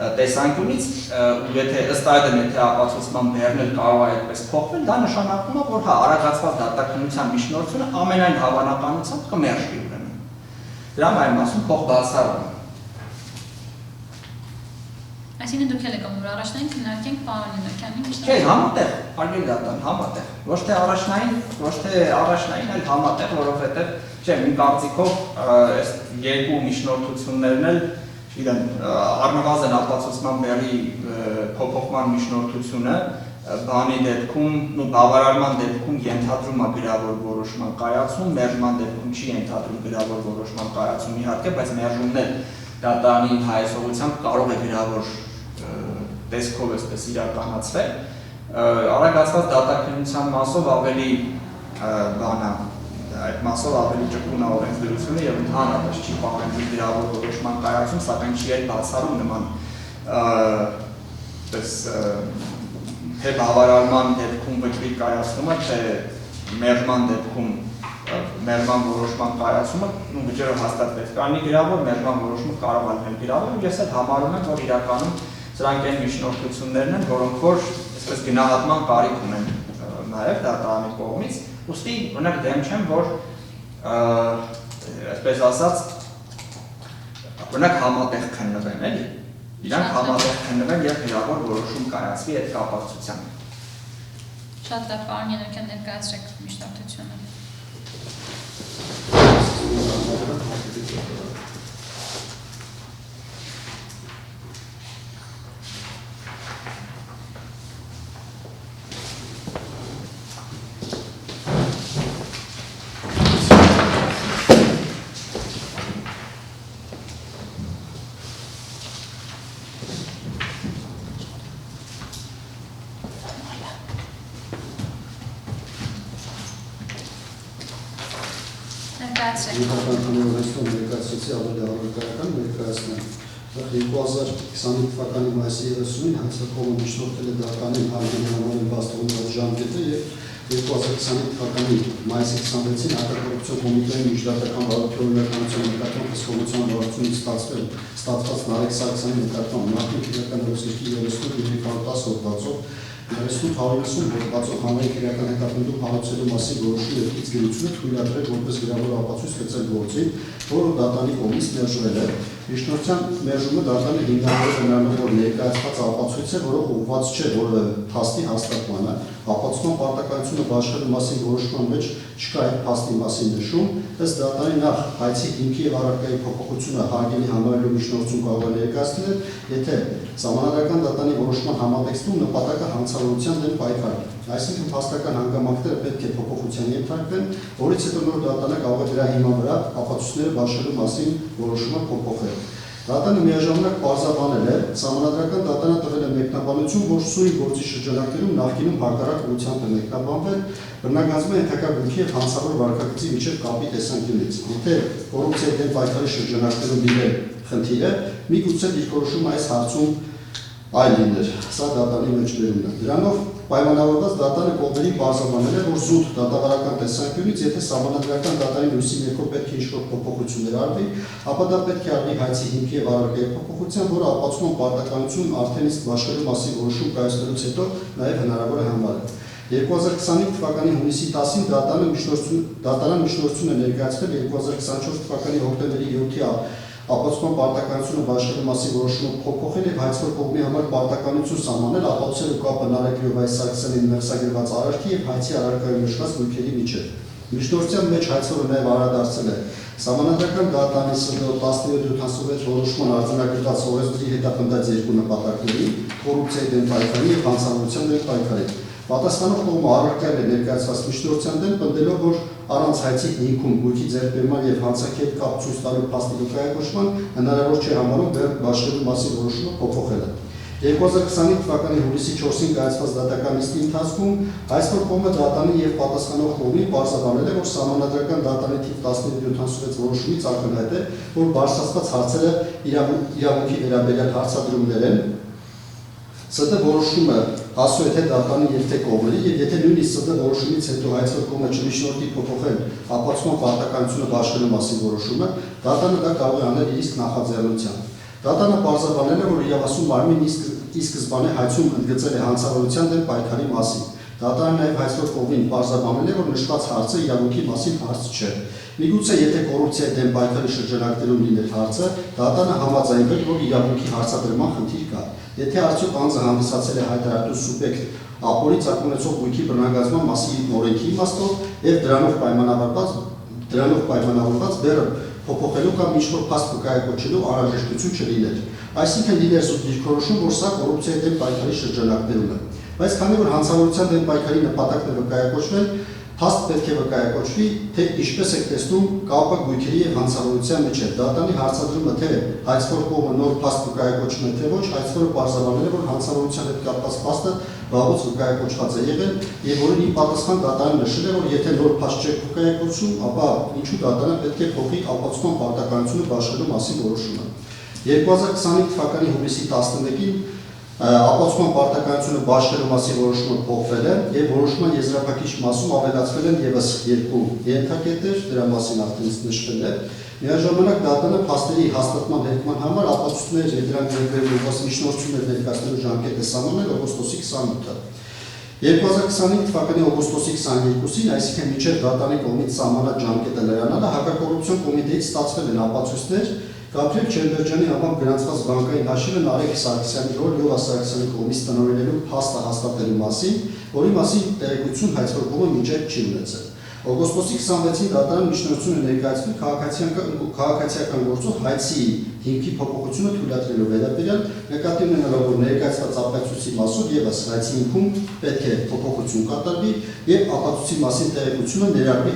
տեսանկյունից, ու եթե ըստ այդմ եթե ապացուցման բեռն էլ կարող է այդպես փոխվել, դա նշանակում է, որ հա արագացված դատաքննության միջնորդությունը ամենայն հավանականությամբ կմերժվի ուրեմն։ Դրա այն մասում փող բացառում։ Այսինքն դուք եք ում առաջնային քննարկենք պարոն Ենոքյանի միջնորդությունը։ Չէ, համատեղ, Արգել դատան, համատեղ։ Ոչ թե առաջնային, այլ համատեղ, որովհետև չէ, իմ կարծիքով այս երկու միջնորդություններն էլ իրեն առնվազն ապացուցման բեռի փոփոխման միջնորդությունը բանի դեպքում, բավարարման դեպքում ենթադրում է գրավոր որոշման կայացում, մերժման դեպքում չի ենթադրում գրավոր որոշման կայացում իհարկե, բայց մերժումն էլ դատարանի հայեցողությամբ կարող է գրավոր տեսքով էսպես իրականացվել, արագացված դատաքննության մասով ավելի այդ մասով ավելի ճկուն է օրենսդրությունը եւ ընդհանրապես չի պահանջում գրավոր որոշման կայացում, սակայն չի էլ բացառում նման թե բավարարման դեպքում վճռի կայացումը, թե մերժման դեպքում մերժման որոշման կայացումը վճիռը հաստատ պետք է լինի գրավոր, մերժման որոշումը կարող է լինել գրավոր, ու ես էլ համարում եմ, որ իրականում սրանք այն միջնորդություններն են, որոնք որ այսպես գնահատման կարիք ունեն նաև դատարանի կողմից, ուստի օրինակ դեմ չեմ, որ այսպես ասած օրինակ համատեղ քննվեն, էլի։ Իրանք համատեղ քննվեն եւ գրավոր որոշում կայացվի այդ կապակցությամբ։ Շատ լավ, պարոն Ենոքյան, ներկայացրեք միջնորդությունը։ Ներկայացրեցի ավելի առարկայական ներկայացնեմ։ 2020 թվականի մայիսի 30-ին հանձնախոհը միջնորդել է դատարանին հարգանքի բաց թողնված ժամկետը եւ 2020 թվականի մայիսի 26-ին արտակարգության կոմիտեի միջդատական վարույթի օրինականության նկատմամբ հսկողության վարությունից ստացված Նարեկ Սարգսյանի նկատմամբ նախնի քրեական գործիքի 38-10 հոդվածով 38-190 հոդվածով հանրային քրեական հետապնդում հարուցելու մասին որոշում երկից գրությունը թույլատրել որպես գրավոր ապացույց գծել գործին, որը դատարանի կողմից մերժվել է։ Միջնորդության մերժումը դատարանի հիմնավորել է նրանով, որ ներկայացված ապացույց է, որը ուղղված չէ որևէ փաստի հաստատմանը, ապացուցման պարտականությունը բաշխելու մասին որոշման մեջ չկա այդ փաստի մասին նշում, ըստ դատարանի նախ հայցի հիմքի եւ առարկայի փոփոխությունը հարգելի համարելու միջնորդություն կարող է ներկայացնել, եթե Սահմանադրական դատարանի որոշման համատեքստում նպատակը հանցավորության դեմ պայքարն է։ Այսինքն փաստական հանգամանքները պետք է փոփոխության ենթարկվեն, որից հետո նոր դատարանը կարող է դրա հիման վրա ապացույցները բաշխելու մասին որոշումը փոփոխել։ Դատարանը միաժամանակ պարզաբանել է, Սահմանադրական դատարանը տվել է մեկնաբանություն, որ սույն գործի շրջանակներում նախկինում հակառակ ուղղությամբ է մեկնաբանվել, բռնագանձման ենթակա գույքի եւ հանցավոր վարքագծի միջև կապի տեսանկյունից։ Եթե կոռուպցիայի դեմ պայքարի շրջանակներում լինել խնդիրը, միգուցե դիրքորոշումը այս հարցում այլ լիներ, սա դատարանի մեջ բերումն է։ Դրանով պայմանավորված դատանը կողմերին պարզաբանել է, որ զուտ դատավարական տեսանկյունից, եթե սահմանադրական դատարանի լույսի ներքո պետք է ինչ-որ փոփոխություններ արվի, ապա դա պետք է արվի հայցի հիմքի եւ արարքայի փոփոխության, որը ապացուցում պարտականություն արդեն իսկ բաշխելու մասին որոշում կայացնելուց հետո նաեւ հնարավոր է համարել։ 2025 թվականի հունիսի 10-ին դատարան միջնորդություն է ներկայացվել 2024 թվականի հոկտեմբերի 7-ի ապացուցման պարտականությունը բաշխելու մասին որոշումը փոփոխել եւ հայցվոր կողմի համար պարտականություն սահմանել ապացուցելու կապը Նարեկ Լիովայի Սարգսյանին մեղսագրված արարքի եւ հայցի արարքայում նշված գույքերի միջեւ։ Միջնորդության մեջ հայցվորը նաեւ անդրադարձել է Սահմանադրական դատարանի ՍԴՕ 1776 որոշման արձանագրված օրենսդրի հետապնդած երկու նպատակների՝ կոռուպցիայի դեմ պայքարի եւ հանցավորության դեմ պայքարի։ Պատասխանող կողմը առարկայել է ներկայացված միջնորդության դեմ, պնդելով, որ առանց հայցի հիմքում գույքի ձեռքբերման եւ հանցակետ կապ ցույց տալու փաստի վկայակոչման հնարավոր չէ համարում բեռ բաշխելու մասին որոշումը փոփոխելը։ 2025 թվականի հուլիսի 4-ին կայացված դատական նիստի ընթացքում այսօր կողմը դատանի եւ պատասխանող կողմի պարզաբանել է, որ սահմանադրական դատարանի թիվ 1776 որոշումից ակնհայտ է, որ բարձրացված հարցերը իրավունքի վերաբերյալ հարցադրումներ են։ ՍԴ որոշումը հասու է թե դատարանի եւ թե կողմերի, եւ եթե նույնիսկ ՍԴ որոշումից հետո հայցվոր կողմը չմիջնորդի փոփոխել ապացուցման պարտականությունը բաշխելու մասին որոշումը, դատարանը դա կարող է անել իր իսկ նախաձեռնությամբ։ Դատարանը պարզաբանել է, որ իրավասու մարմինն ի սկզբանե հայցում ընդգծել է հանցավորության դեմ պայքարի մասին։ Դատարանը նաև հայցվոր կողմին պարզաբանել է, որ նշված հարցը իրավունքի մասին հարց չէ։ Միգուցե եթե կոռուպցիայի դեմ պայքարի շրջանակներում լիներ հարցը, դատարանը համաձայնվել, որ իրավունքի հարցադրման խնդիր կա։ Եթե արդյոք անձը հանդիսացել է հայտարարություն սուբյեկտ ապօրինց ակնունեցող գույքի բռնագազման մասի օրենքի իմաստով եւ դրանով պայմանավորված բեռը փոփոխելու կամ ինչ-որ փաստ վկայակոչելու անհրաժեշտություն չլիներ։ Այսինքն լիներ զուտ դիրքորոշում, որ սա կոռուպցիայի դեմ պայքարի շրջանակներում է։ Բայց քանի որ հանցավորության դեմ պայքարի նպատակն է վկայակոչվել, փաստ պետք է վկայակոչվի, թե ինչպես եք տեսնում կապը գույքերի եւ հանցավորության միջեւ։ Դատարանի հարցադրումը թե հայցվոր կողմը նոր փաստ վկայակոչում է, թե ոչ, հայցվորը պարզաբանել է, որ հանցավորության հետ կապված փաստը վաղուց վկայակոչված է եղել եւ որին ի պատասխան դատարանը նշել է, որ եթե նոր փաստ չեք վկայակոչում, ապա ինչու դատարանը պետք է փոխի ապացուցման պարտականությունը բաշխելու մասին որոշումը։ 2025 թվականի հուլիսի 11-ին ապացուցման պարտականությունը բաշխելու մասին որոշումը փոխվել է եւ որոշման եզրափակիչ մասում ավելացվել են եւս երկու ենթակետեր, դրա մասին արդեն նշվել է։ Միաժամանակ դատարանը փաստերի հաստատման հետման համար ապացույցներ եւ դրանք ներկայացնող միջնորդություններ ներկայացնելու ժամկետը սահմանել օգոստոսի 28-ը։ 2025 թվականի օգոստոսի 22-ին, այսինքն մինչև դատարանի կողմից սահմանած ժամկետը լրանալը, հակակոռուպցիոն կոմիտեից ստացվել են ապացույցներ Գաբրիել Չեմբերջյանի համամբ գրանցված բանկային հաշիվը Նարեկ Սարգսյանի հոր Լյովա Սարգսյանի կողմից տնօրինելու փաստը հաստատելու մասին, որի մասին տեղեկություն հայցվոր կողմը մինչև չի ունեցել։ Օգոստոսի 26-ին դատարան միջնորդություն է ներկայացվել քաղաքացիական գործով հայցի հիմքի փոփոխությունը թույլատրելու վերաբերյալ, նկատի ունենալով, որ ներկայացված ապացույցի մասով եւս հայցի հիմքում պետք է փոփոխություն կատարվի եւ ապացույցի մասին տեղեկությունը ներառվի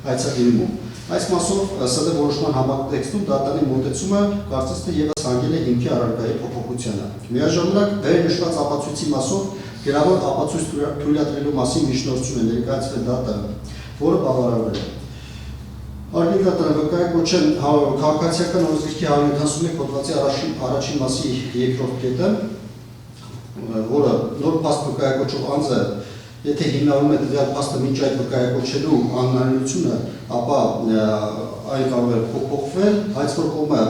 հայցադիմում։ Այս մասով ՍԴ որոշման համատեքստում դատարանի մոտեցումը կարծես թե եւս հանգել է հիմքի առարկայի փոփոխությանը։ Միաժամանակ վեր նշված ապացույցի մասով գրավոր ապացույց թույլատրելու մասին միջնորդություն է ներկայացվել դատարանը, որը բավարարվել է։ Արգելք դատարանը վկայակոչել քաղաքացիական օրենսգրքի 171 հոդվածի առաջին մասի երկրորդ կետը, որը նոր փաստ վկայակոչող անձը եթե հիմնավորում է տվյալ փաստը մինչ այդ վկայակոչելու անհնարինությունը, ապա այն կարող է փոփոխվել, հայցվոր կողմը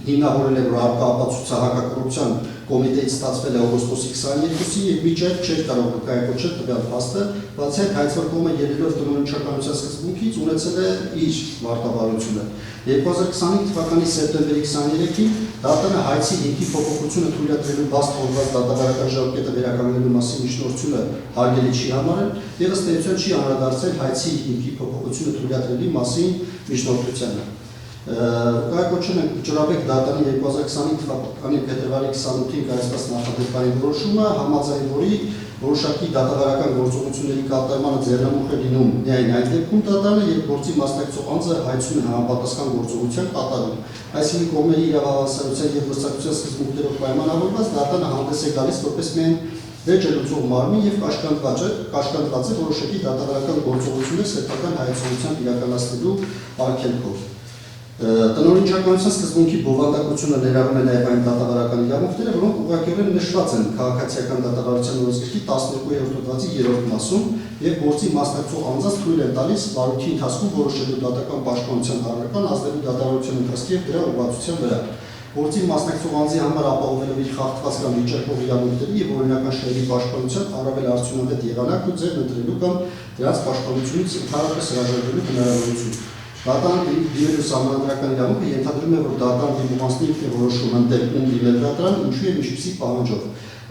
հիմնավորել է, որ առկա ապացույցը հակակոռուպցիոն կոմիտեից ստացվել է օգոստոսի 22-ին եւ մինչ այդ չէր կարող վկայակոչել տվյալ փաստը, բացի այդ հայցվոր կողմը ելնելով տնօրինչականության սկզբունքից ունեցել է իր մարտավարությունը։ 2025 թվականի սեպտեմբերի 23-ին դատարանը հայցի հիմքի փոփոխությունը թույլատրելու բաց թողնված դատավարական ժամկետը վերականգնելու մասին միջնորդությունը հարգելի չի համարել եւ ըստ էության չի անդրադարձել հայցի հիմքի փոփոխությունը թույլատրելու մասին միջնորդությանը։ Վկայակոչում են Ջրաբեկ դատարանի 2025 թվականի փետրվարի 28-ին կայացված նախադեպային որոշումը, համաձայն որի որոշակի դատավարական գործողությունների կատարմանը ձեռնամուխ է լինում միայն այդ դեպքում դատարանը, երբ գործի մասնակցող անձը հայցում է համապատասխան գործողության կատարում։ Այսինքն կողմերի իրավահավասարության եւ վստահության սկզբունքներով պայմանավորված դատարանը հանդես է գալիս որպես միայն վեճ լուծող մարմին եւ կաշկանդված է որոշակի դատավարական գործողություններ սեփական հայցողությամբ իրականացնելու արգելքով։ Տնօրինի Անմիջականության սկզբունքի բովանդակությունը ներառում է նաև այն դատավարական իրավունքները, որոնք ուղղակիորեն նշված են քաղաքացիական դատավարության օրենսգրքի 12-րդ հոդվածի 3-րդ մասում եւ գործի մասնակցող անձանց թույլ են տալիս վարույթի ընթացքում որոշելու դատական պաշտպանության առարկան ազդելու դատավարության ընթացքի եւ դրա ուղղվածության վրա։ Գործի մասնակցող անձի համար ապահովելով իր խախտված կամ վիճակող իրավունքների եւ օրինական շահերի պաշտպանության առավել արդյունավետ եղանակ ու ձեռ ընտրելու կամ դրանց պաշտպանությունից ընդհանրապես հրաժարվելու հնարավորություն։ Դատան դիմելու սահմանադրական իրավունքը ենթադրում է, որ դատան դիմումացնի ինքն է որոշում ընդդեմ ում դիմել դատարան, ինչու եւ ինչպիսի պահանջով։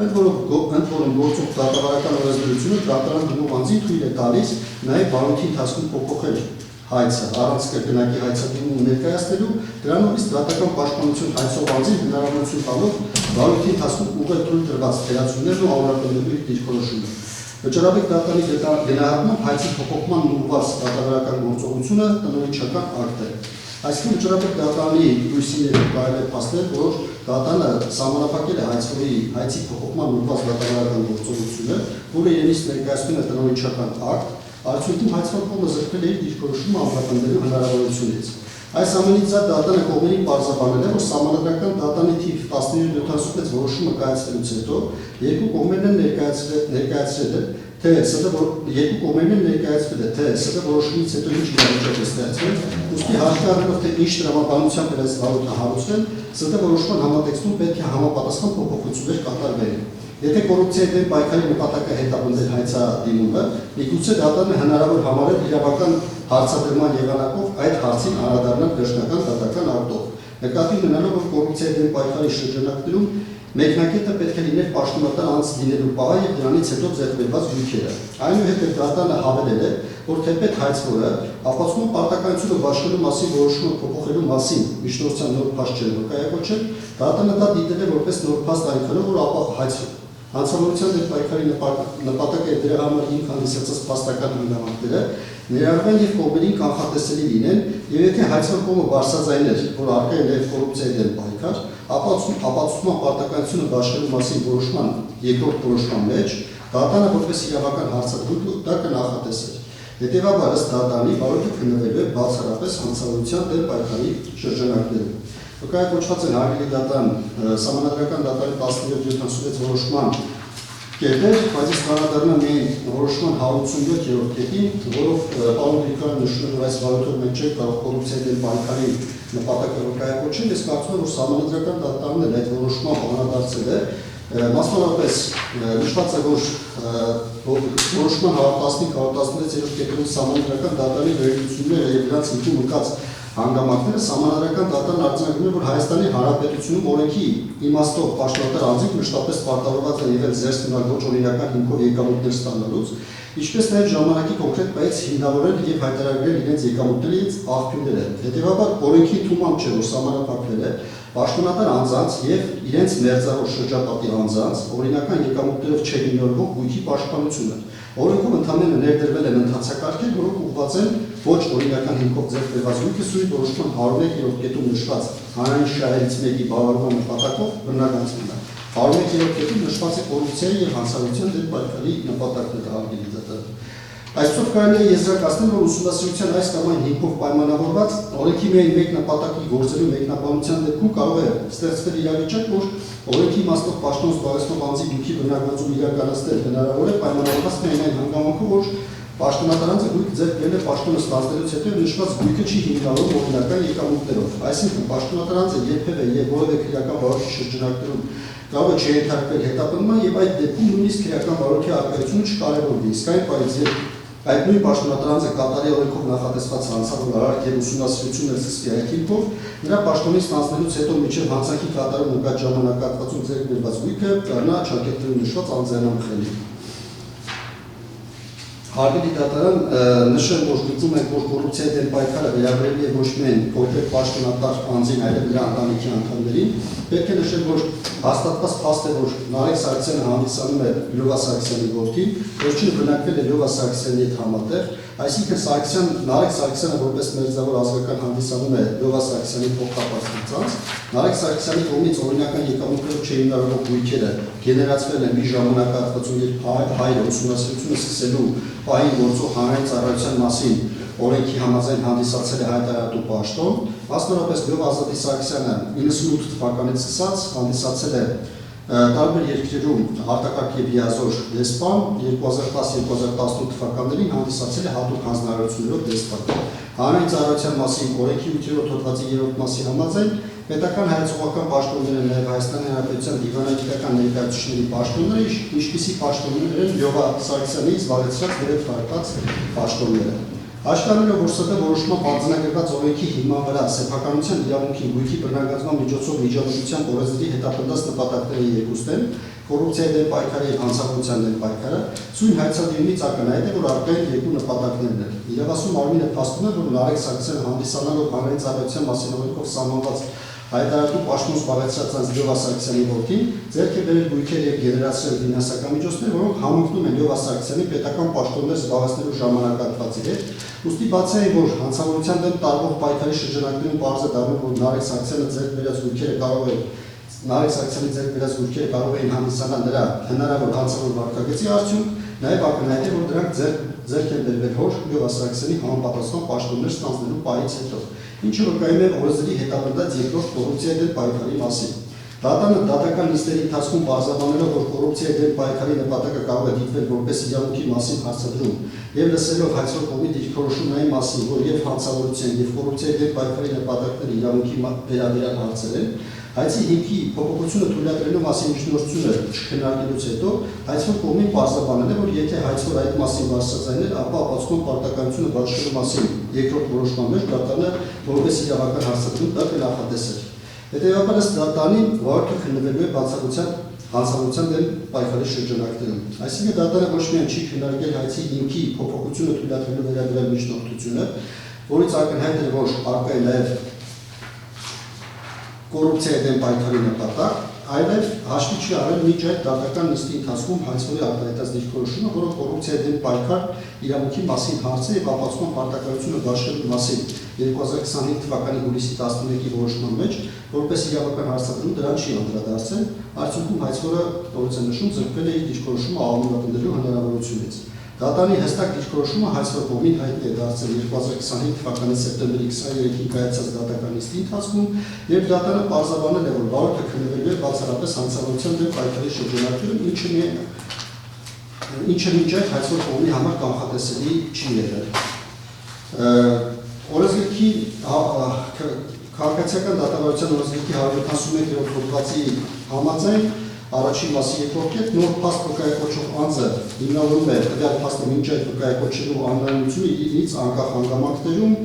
Ընդ որում գործող դատավարական օրենսդրությունը դատարան դիմող անձին թույլ է տալիս նաեւ վարույթի ընթացքում փոփոխել հայցը, առանց կրկնակի հայցադիմում ներկայացնելու, դրանով դատական պաշտպանություն հայցող անձին հնարավորություն տալով վարույթի ընթացքում ուղղել թույլ տրված թերացումներն ու ամրապնդելու իր դիրքորոշումը։ Վճարաբեկ դատարանի գնահատմամբ հայցի փոփոխման ուղղված դատավարական գործողությունը տնօրինչական ակտ է։ Այսինքն վճարաբեկ դատարանի լույսիները կարելի է փաստել, որ դատարանը սահմանափակել է հայցի փոփոխման ուղղված դատավարական գործողությունը, որը իրենից ներկայացնում է տնօրինչական ակտ, արդյունքում հայցվող կողմը զրկվել է իր դիրքորոշումը ամրապնդելու հնարավորությունից։ Այս ամենից զատ դատանը կողմերին պարզաբանել է, որ սահմանադրական դատանի թիվ 1776 որոշումը կայացվելուց հետո երկու կողմերն են ներկայացրել, թե ՍԴ որոշումից հետո ինչ իրավիճակ է ստեղծվել, ուստի հաշվի առնելով թե ինչ տրամաբանությամբ էր այս վարույթը հարուցվել, ՍԴ որոշման համատեքստում պետք է համապատասխան փոփոխություններ կատարվեն։ Եթե կոռուպցիայի դեմ պայքարի նպատակը հետապնդել հայցադիմումը, միգուցե դատարանը հնարավոր համարել իրավական հարցադրման եղանակով այդ հարցին անդրադառնալ վերջնական դատական ակտով։ Նկատի ունենալով, որ կոռուպցիայի դեմ պայքարի շրջանակներում մեկնակետը պետք է լիներ պաշտոնատար անձ լինելու պահը եւ դրանից հետո ձեռքբերված զույգերը։ Այնուհետեւ դատարանը հավելել է, որ թեպետ հայցվորը ապացուցում պարտականությունը բաշխելու մասին որոշումը փոփոխելու մասին միջնորդության նոր փաստ չէ վկայակոչել, դատարանը դա դիտել է որպես նոր փաստ այնքանով, որ ապա հանցավորության դեմ պայքարի նպատակը է դրա համար ինք հանդիսացած փաստական հանգամանքները ներառվեն եւ կողմերին կանխատեսելի լինեն, եւ եթե հայցվող կողմը բարձրաձայներ, որ առկա է նաեւ կոռուպցիայի դեմ պայքար, ապացուցման պարտականությունը բաշխելու մասին որոշման երկրորդ որոշման մեջ դատարանը որպես իրավական հարցադրույթ դա կնախատեսեր։ Հետևաբար ըստ դատարանի վարույթը քննվելու է բացառապես հանցավորության դեմ պայքարի շրջանակներում։ Վկայակոչված են հարգելի դատարան սահմանադրական դատարանի 1776 որոշման կետեր, բայց ես անդրադառնամ միայն որոշման 187-րդ կետին, որով պարոն Գրիգորյանը նշում է, որ այս վարույթով մենք չենք կարող կոռուպցիայի դեմ պայքարի նպատակը վկայակոչել, ես կարծում եմ, որ սահմանադրական դատարանն էլ այդ որոշմամբ անդրադարձել է, մասնավորապես նշված է, որ որոշման 115-116-րդ կետերում սահմանադրական դատարանի վերլուծությունները եւ դրանց հիմքում ընկած հանգամանքները սահմանադրական դատարանն արձանագրում է, որ Հայաստանի Հանրապետությունում օրենքի իմաստով պաշտոնատար անձինք մշտապես պարտավորված են եղել զերծ մնալ ոչ օրինական հիմքով եկամուտներ ստանալուց, ինչպես նաև ժամանակի կոնկրետ պայից հիմնավորել եւ հայտարարել իրենց եկամուտներից աղբյուրները։ Հետևաբար օրենքի թումամբ չէ, որ սահմանափակվել է պաշտոնատար անձանց եւ իրենց մերձավոր շրջապատի անձանց օրինական եկամուտներով չհիմնավորվող գույքի պաշտպանությունը։ Օրենքում ընդհանրապես ներդրվել են ընթացակարգեր, որոնք ուղղված են ոչ օրինական հիմքով ձեռքբերված գույքը սույն որոշման 101-րդ կետում նշված հանրային շահերից մեկի բավարարման նպատակով բռնականացնելը։ 101-րդ կետում նշված է կոռուպցիայի եւ հանցավորության դեմ պայքարի նպատակները արգելի դատարան։ Այսօր կարելի է եզրակացնել, որ ուսումնասիրության այս կամ այն հիմքով պայմանավորված օրենքի միայն մեկ նպատակի գործելու մեկնաբանության դեպքում կարող է ստեղծվել իրավիճակ, որ օրենքի իմաստով պաշտոն զբաղեցնող անձի գույքի բռնագործում իրականացնել հնարավոր է պայմանավորված միայն այն հանգամանքով, որ պաշտոնատար անձը գույք ձեռք բերել է պաշտոնը ստանձնելուց հետո նշված գույքը չի հիմնավորվում օրինական եկամուտներով։ Այսինքն պաշտոնատար անձը երբևէ եւ որևէ քրեական վարորդի շրջանակներում կարող է չհետաքրքրել հետապնդման եւ այդ դեպքում նույնիսկ քրեական վարորդի արկայությունը չկարևորվի։ Իսկ այն պարից այդ նույն պաշտոնատար անձը կատարի օրենքով նախատեսված հանցավոր եւ ուսումնասիրություններ սկսվի այդ հիմքով, նրա պաշտոնից ստանձնելուց հետո մինչեւ հանցանքի կատարում նկատ ժամանակահատվածում ձեռք բերված գույքը դառնա ճակատներում նշված անձնամխելի։ Հարգելի դատարան, նշեմ, որ գծում ենք, որ կոռուպցիայի դեմ պայքարը վերաբերելի է ոչ միայն կոնկրետ պաշտոնատար անձին, այլև նրա ընտանիքի անդամներին։ Պետք է նշել, որ հաստատված փաստ է, որ Նարեկ Սարգսյանը հանդիսանում է Լյովա Սարգսյանի որդին, վերջինը բնակվել է Լյովա Սարգսյանի հետ համատեղ, այսինքն Նարեկ Սարգսյանը որպես մերձավոր ազգական հանդիսանում է Լյովա Սարգսյանի փոխկապակցված անձ, Նարեկ Սարգսյանի կողմից օրինական եկամուտներով չհիմնավորվող գույքերը գեներացվել են մի ժամանակահատվածում, երբ հայրը ուսումնասիրությունը սկսելու պահին գործող հանրային ծառայության մասին օրենքի համաձայն հանդիսացել է հայտարարատու պաշտոն, մասնավորապես Լյով Ազատի Սարգսյանը 98 թվականից սկսած հանդիսացել է տարբեր երկրերում արտակարգ եւ լիազոր դեսպան, 2010-2018 թվականներին հանդիսացել է հատուկ հանձնարարություններով դեսպան։ Հանրային ծառայության մասին օրենքի 8-րդ հոդվածի 3-րդ մասի համաձայն պետական հայեցողական պաշտոնները նաև Հայաստանի Հանրապետության դիվանագիտական ներկայացուցիչների պաշտոնները, ինչպիսի պաշտոններ են Լյովա Սարգսյանի զբաղեցրած գրեթե վարկած պաշտոնները։ Աշխարհներով որ ՍՏ որոշմամբ արձանագրված օրենքի հիման վրա սեփականության իրավունքի գույքի բռնագծման միջոցով միջամտության օրենսդրի հետապնդած նպատակների երկուսն են կոռուպցիայի դեմ պայքարը եւ հանցավորության դեմ պայքարը, սույն հայցադիրումից ակնհայտ է, որ առկա են երկու նպատակներն են։ Իրավասու մարմինը փաստում է, որ Նարեկ Սարգսյանը հանդիսանալով հանրային ծառայության մասին օրենքով սահմանված հայտարարատու պաշտոն զբաղեցրած Լյովա Սարգսյանի որդին ձեռք է բերել գույքեր եւ գեներացիոն ֆինանսական միջոցներ, որոնք համընկնում են Լյովա Սարգսյանի պետական պաշտոններ զբաղեցնելու ժամանակահատվածի հետ։ Ուստի բացի այն, որ հանցավորության դեմ տարվող պայքարի շրջանակներում պարզ է դառնում, որ Նարեկ Սարգսյանի ձեռք բերած գույքերը կարող էին հանդիսանալ նրա հնարավոր հանցավոր վարկագծի արդյունք, նաև ակնհայտ է, որ դրանք ձեռք են բերվել հոր Լյովա Սարգսյանի համապատասխան պաշտոններ ստանձնելու պահից հետո, ինչը վկայում է օրենսդրի հետապնդած երկրորդ կոռուպցիայի դեմ պայքարի մասին։ Դատանը դատական նիստերի ընթացքում բարձրաբանելով, որ կոռուպցիայի դեմ պայքարի նպատակը կարող է դիտվել որպես իրավունքի մասին հարցադրում եւ լսելով հայցող կողմի դիրքորոշումների մասին, որ եւ հանցավորության եւ կոռուպցիայի դեմ պայքարի նպատակները իրավունքի վերաբերյալ հարցեր են, հայցի հիմքի փոփոխությունը թույլատրելու մասին միջնորդությունը չքննարկելուց հետո հայցող կողմին բարձրաբանել է, որ եթե հայցող այդ մասին բարձրաձայներ, ապա ապացուցման պարտականությունը բաշխելու մասին երկրորդ որոշման մեջ դատանը որպես իրավական հարցադրում դա կնախատեսել։ Հետևաբար ըստ դատանի վարորդը քննվելու է բացառության հանցավորության դեմ պայքարի շրջանակներում։ Այսինքն դատանը ոչ միայն չի քննարկել հայցի հիմքի փոփոխությունը թույլատրելու վերաբերյալ միջնորդությունը, որից ակնհայտ է, որ առկա է նաև կոռուպցիայի դեմ պայքարի նպատակ, այլև հաշվի չի առել միջ այդ դատական նիստի ընթացքում հայցվորի արտահայտած դիրքորոշումը, որը կոռուպցիայի դեմ պայքար իրավունքի մասին հարցը եւ ապացուցման պարտականությունը բաշխելու մասին 2025 թվականի հուլիսի 11-ի որոշման մեջ, որպես իրավական հարցադրում դրան չի անդրադարձել, արդյունքում հայցվորը որից է նշում ձգվել է իր դիրքորոշումը աղմուկապնդելու հնարավորությունից։ Դատանի հստակ դիրքորոշումը հայցվոր կողմին հայտնի է դարձել 2025 թվականի սեպտեմբերի 23-ին կայացած դատական նիստի ընթացքում, երբ դատանը պարզաբանել է, որ վարորդը քննվելու է բացառապես հանցավորության դեմ պայքարի շրջանակներում, ինչը մինչ այդ հայցվոր կողմի համար կանխատեսելի չի եղել։ Օրենսգրքի քաղաքացիական դատավարության օրենսգրքի 171-րդ հոդվածի համաձայն առաջին մասի երկրորդ կետ նոր փաստ վկայակոչող անձը հիմնավորում է տվյալ փաստը մինչ այդ վկայակոչելու անհնարինությունը իրից անկախ հանգամանքներում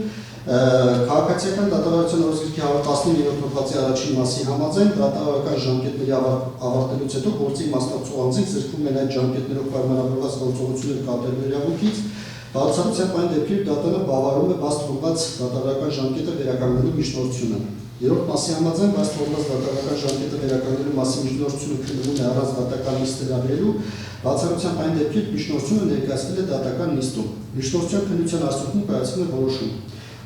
քաղաքացիական դատավարության օրենսգրքի 119-րդ հոդվածի առաջին մասի համաձայն դատավարական ժամկետների ավարտելուց հետո գործի մասնակցող անձին զրկվում են այդ ժամկետներով պայմանավորված գործողություններ կատարելու իրավունքից, բացառությամբ այն դեպքերում դատանը բավարարում է բաց թողնված դատավարական ժամկետը վերականգնելու միջնորդությունը։ Երրորդ մասի համաձայն բաց թողնված դատավարական ժամկետը վերականգնելու մասին միջնորդությունը քննվում է առանց դատական նիստ հրավիրելու, բացառությամբ այն դեպքերում միջնորդությունը ներկայացվել է դատական նիստում։ Միջնորդության քննության արդյունքում կայացվում է որոշում։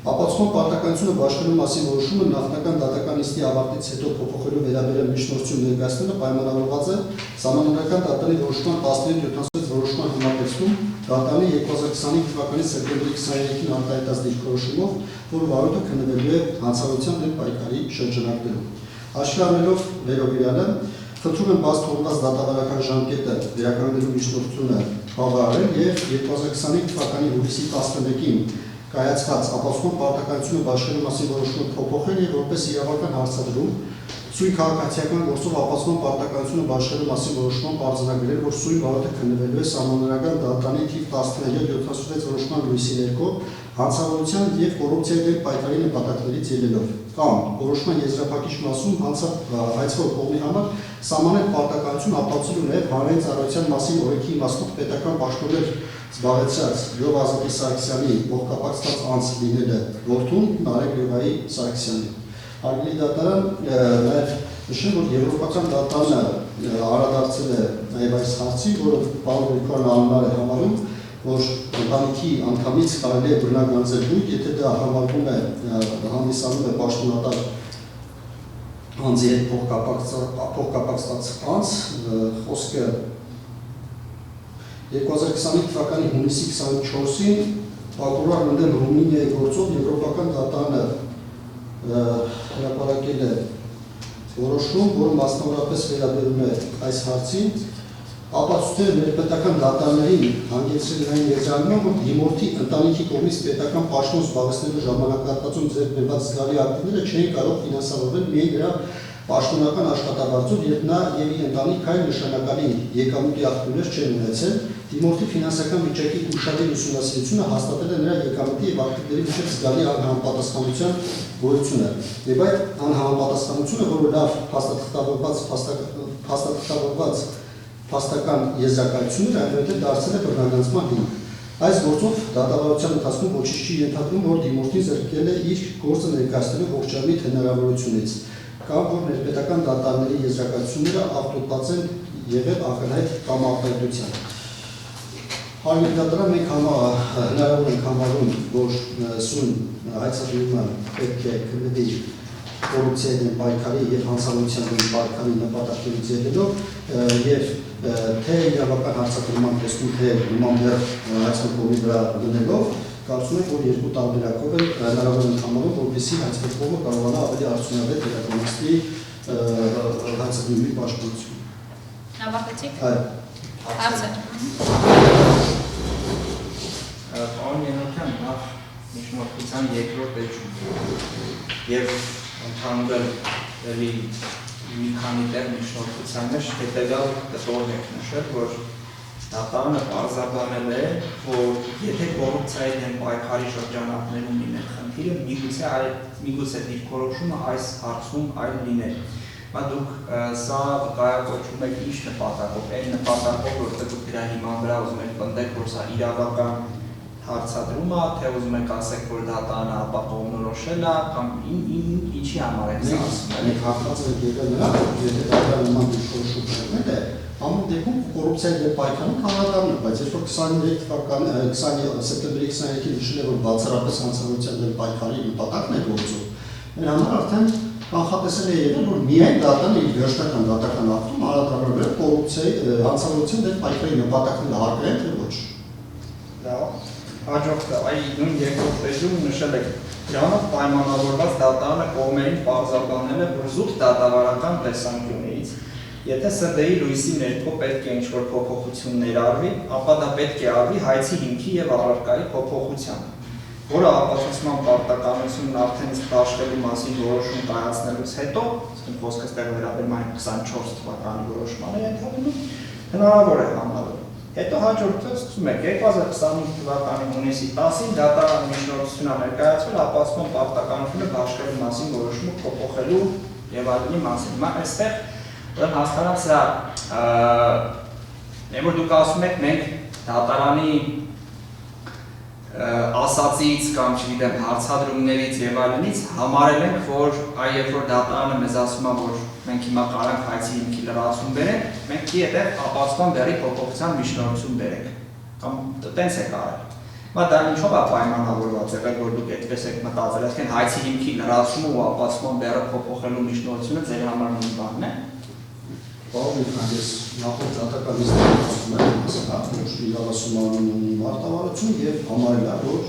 Ապացուցման պարտականությունը բաշխելու մասին որոշումը նախնական դատական նիստի ավարտից հետո փոփոխելու վերաբերյալ միջնորդություն ներկայացնելը պայմանավորված է սահմանադրական դատանի որոշման 1776 որոշման համատեքստում դատանի 2025 թվականի սեպտեմբերի 23-ին արտահայտած դիրքորոշումով, որ վարորդը քննվելու է հանցավորության դեմ պայքարի շրջանակներում։ Հաշվի առնելով վերաբերյալը, խնդրում եմ բաց թողնված դատավարական ժամկետը վերականգնելու միջնորդությունը բավարարել եւ 2025 թվականի հուլիսի 11-ին կայացված ապացուցման պարտականությունը բաշխելու մասին որոշումը փոփոխել եւ որպես իրավական հարցադրում սույն քաղաքացիական գործով ապացուցման պարտականությունը բաշխելու մասին որոշման արձանագրել, որ սույն վարորդը քննվելու է սահմանադրական դատանի թիվ 1376 որոշման լույսի ներքո հանցավորության եւ կոռուպցիայի դեմ պայքարի նպատակներից ելնելով, կամ որոշման եզրափակիչ մասում հայցվող կողմի համար սահմանել պարտականություն ապացուցելու նաեւ հանրային ծառայության մասին օրենքի իմաստով պետական պաշտոններ զբաղեցրած Լյով Ազատի Սարգսյանի ողկապակցված անձ լինելը որդուն Նարեկ Լյովայի Սարգսյանի։ Արգելի դատարան նաև նշեմ, որ եվրոպական դատարանը անդրադարձել է նաև այս հարցին, որը պարոն Գրիգորյան անհնար է համարում, որ ընտանիքի անդամից կարելի է բռնագանձել գույք, եթե դա համարվում է հանդիսանում է պաշտոնատար անձի հետ փոխկապակցված անձ, խոսքը 2025 թվականի հունիսի 24-ին Պրոկուրորն ընդդեմ Ռումինիայի գործով Եվրոպական դատարանը հրապարակել է որոշում, որը մասնավորապես վերաբերում է այս հարցին, ապացուցել ներպետական դատարաններին հանգեցրել այն եզրահանգումը, որ դիմորդի ընտանիքի կողմից պետական պաշտոն զբաղեցնելու ժամանակահատվածում ձեռք բերված զգալի ակտիվները չէին կարող ֆինանսավորվել միայն դրա պաշտոնական աշխատավարձով, երբ նա եւ իր ընտանիքը այլ նշանակալի եկամուտի աղբյուրներ չեն ունեցել, դիմորդի ֆինանսական վիճակի ուշադիր ուսումնասիրությունը հաստատել է նրա եկամուտի եւ ակտիվների միջեւ զգալի անհամապատասխանության գոյությունը։ Եվ այդ անհամապատասխանությունը, որը լավ փաստաթղթավորված փաստական եզրակացությունները այնուհետև դարձել է բռնագանձման հիմք։ Այս գործով դատավարության ընթացքում ոչինչ չի ենթադրում, որ դիմորդին զրկել է իր գործը ներկայացնելու ողջամիտ հնարավորությունից, կամ որ ներպետական դատարանների եզրակացությունները ավտոտված են եղել ակնհայտ կամ արտահայտության։ Հարգելի դատարան, մենք հնարավոր ենք համարում, որ սույն հայցատուրումը պետք է քննվի կոռուպցիայի դեմ պայքարի եւ հանցավորության դեմ պայքարի նպատակներից ելնելով եւ թե իրավական հարձակման տեսքով թե նման հայցատուրի վրա դնելով կարծում եմ, որ երկու տարբերակով է հնարավոր ենք համարում, որպեսզի հայցատուրը կարողանա ավելի արդյունավետ իրականացնել հայցատուրի պաշտպանությունը։ Ավարտեցիք։ Այո։ Հարցը։ Պարոն Ենոքյան, նախ միջնորդության երկրորդ էջում եւ ընդհանուր մի քանի տեղ միջնորդության մեջ հետեւյալ կտորն եք նշել, որ դատարանը պարզաբանել է, որ եթե կոռուպցիայի դեմ պայքարի շրջանակներում լիներ խնդիրը, միգուցե դիրքորոշումը այս հարցում այլ լիներ։ Դուք սա վկայակոչում եք ինչ նպատակով, այն նպատակով, որտեղ դուք դրա հիման վրա ուզում եք պնդեք, որ սա իրավական հարցադրում է, թե ուզում եք ասեք, որ դատարանը ապահովնորոշել է, կամ ինչի համար եք սա ասում։ Մենք հաղթած ենք եկել նրան, որ եթե դատարանը նման դիրքորոշում կրել է, ամեն դեպքում կոռուպցիայի դեմ պայքարը քանադառն է, բայց երբ որ 20 սեպտեմբերի 23-ին նշել է, որ բացառապես հանցավորության դեմ պայքարի նպատակն է գործում, մեր համար արդեն կանխատեսել է եղել, որ միայն դատարանը իր վերջնական դատական ակտում արտադրվել կոռուպցիայի հանցավորության դեմ պայքարի նպատակները հարկային թե ոչ։ Լավ, հաջորդը այ նույն երկրորդ էջում նշել եք դրանով պայմանավորված դատարանը կողմերին պարզաբանել է, որ զուտ դատավարական տեսանկյունից եթե ՍԴ-ի լույսի ներքո պետք է ինչ-որ փոփոխություն ներառվի, ապա դա պետք է արվի հայցի հիմքի եւ առարկայի փոփոխությամբ, որը ապացուցման պարտականությունն արդեն իսկ դաշտելու մասին որոշում կայացնելուց հետո, ասենք խոսքը ստեղ վերաբերում այն 24 թվականի որոշմանը ենթադրում, հնարավոր է համարել։ Հետո հաջորդը սկսում եք 2025 թվականի հունիսի 10-ին դատարան միջնորդություն ներկայացվել ապացուցման պարտականությունը դաշտելու մասին որոշումը փոփոխելու եւ այլնի մասին։ Հիմա այստեղ հասկանալ սա, որ դուք ասում եք մենք դատարանի ասացից կամ չգիտեմ հարցադրումներից եւ այլնից համարել ենք, որ երբ որ դատարանը մեզ ասում է, որ մենք հիմա կարանք հայցի հիմքի լրացում բերենք, մենք ի հետև ապացուցման բեռի փոփոխության միջնորդություն բերենք, կամ տենց եք արել։ Դա ինչով է պայմանավորված եղել, որ դուք այդպես եք մտածել, այսինքն հայցի հիմքի լրացումը ու ապացուցման բեռը փոփոխելու միջնորդությունը ձեր համար նույն բանն է։ Պարոն, ես նախորդ դատական նիստում որ իրավասումանն ունի մարտավարություն եւ համարել է, որ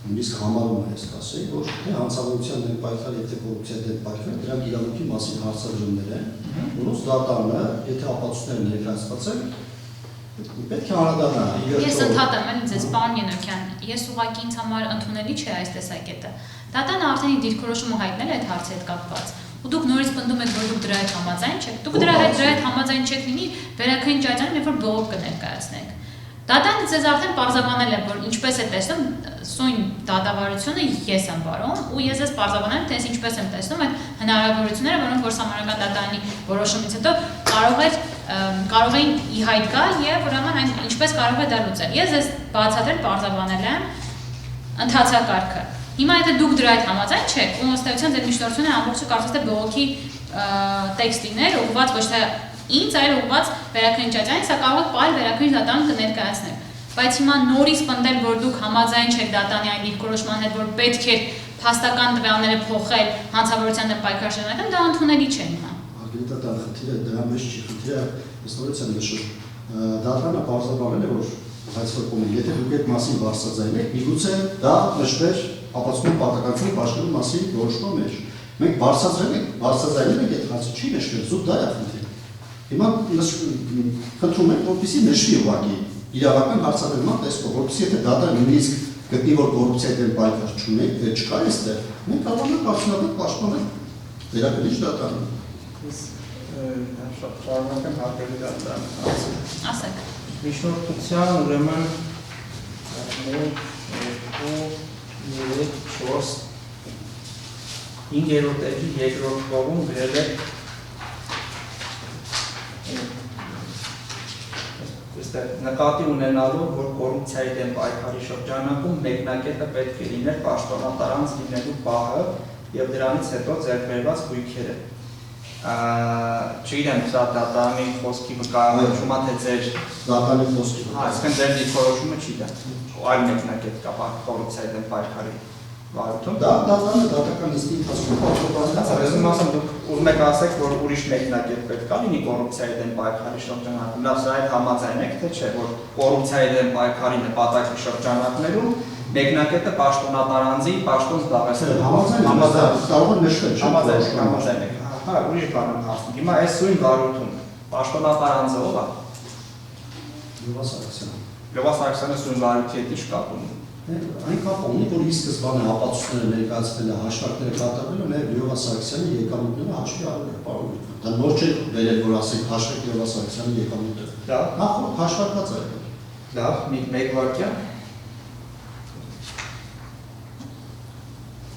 նույնիսկ համարում է, ես կասեի, որ թե հանցավորության դեմ պայքարը, եթե կոռուպցիայի դեմ պայքարը, դրանք իրավունքի մասին հարցադրումներ են, որոնց դատարանը, եթե ապացույցները ներկայացված են, պետք է անդրադառնա։ Ես ընդհատեմ ձեզ, պարոն Ենոքյան, ես ուղղակի ինձ համար ընդունելի չէ այս տեսակետը։ Դատարանը արդեն իր դիրքորոշումը հայտնել է այդ հարցի հետ կապված։ Ու դուք նորից պնդում եք, որ դուք դրա հետ համաձայն չեք։ Դուք դրա հետ համաձայն չեք լինի, վերաքային ճաճանը, երբ որ բողոք կներկայացնեք։ Դատարանը ձեզ արդեն պարզաբանել է, որ ինչպես է տեսնում սույն դատավարությունը ես եմ վարում, ու ես ես պարզաբանել եմ, թե ես ինչպես եմ տեսնում այդ հնարավորությունները, որոնք որ Սահմանադրական դատարանի որոշումից հետո կարող էին ի հայտ գալ եւ ուրեմն այն ինչպես կարող է դա լուծել։ Ես ես բացատրել պարզաբանել եմ ընթացակարգը։ Հիմա եթե դուք դրա հետ համաձայն չեք, ու ըստ էության ձեր միջնորդությունը ամբողջը կարծես թե բողոքի տեքստ լիներ, ուղղված ոչ թե ինձ, այլ ուղղված վերաքային ճաճանին, սա կարող է այլ վերաքային դատարան կներկայացնել։ Բայց հիմա նորից պնդել, որ դուք համաձայն չեք դատարանի այն դիրքորոշման հետ, որ պետք է փաստական տվյալները փոխել հանցավորության դեմ պայքարի շրջանակում, դա ընդունելի չէ հիմա։ Հարգելի դատարան, խնդիրը դրա մեջ չի, խնդիրը ըստ եմ նշում։ Դատարանը պարզաբանել է, որ Բայց որ կոմի, եթե դուք այդ մասին բարձրաձայնեք, միգուցե դա նշվեր ապացուցում պատականություն պաշտպանելու մասին որոշման մեջ։ Մենք բարձրաձայնել ենք այդ հարցը, չի նշվել, զուտ դա է խնդիրը։ Հիմա խնդրում ենք, որպեսզի նշվի ուղղակի իրավական հարցադրման տեսքով, որպեսզի եթե դատարան նույնիսկ գտնի, որ կոռուպցիայի դեմ պայքար չկա այստեղ, մենք կարող ենք արդյունավետ պաշտպանել վերակրիչ դատարանը։ Շատ շարունակեմ հարգելի դատարան։ Ասեք։ Միջնորդության ուրեմն 5-րդ էջի 2-րդ կողում գրել է նկատի ունենալով, որ կոռուպցիայի դեմ պայքարի շրջանակում մեկնակետը պետք է լիներ պաշտոնատար անձ լինելու պահը եւ դրանից հետո ձեռք բերված գույքերը։ Չգիտեմ, սա դատարանի խոսքի վկայությունա թե ձեր դատարանի խոսքի այսինքն ձեր դիրքորոշումը չի դա։ Այլ մեկնակետ կա կոռուպցիայի դեմ պայքարի վարույթում։ Դա դատարանը դատական նիստի ընթացքում Ուզում ասեմ, դուք ուզում եք ասեք, որ ուրիշ մեկնակետ պետք է լինի կոռուպցիայի դեմ պայքարի շրջանակում։ Լավ, սա այդ համաձայն եք, թե չէ, որ կոռուպցիայի դեմ պայքարի նպատակի շրջանակներում մեկնակետը պաշտոնատար անձի պաշտոն զբաղեցնել։ Համաձայն կարող է նշվել, չէ՞։ Համաձայն եք։ Հա, ուրիշ բան եմ հասնում։ Հիմա այս սույն վարույթում պաշտոնատար անձը ով է։ Լևա Սարգսյանը։ Լևա Սարգսյանը սույն վարույթի հետ ի՞նչ կապ ունի։ Այն կապ ունի, որ ի սկզբանե ապացույցները ներկայացվել է, հաշվարկները կատարվել են, նաև Լևա Սարգսյանի եկամուտները հաշվի առել են պարոն։ Դա նոր չէ վերել, որ ասենք հաշվեք Լևա Սարգսյանի եկամուտները։ Դա նախորդ հաշվարկված է։ լավ, մեկ վարքյան։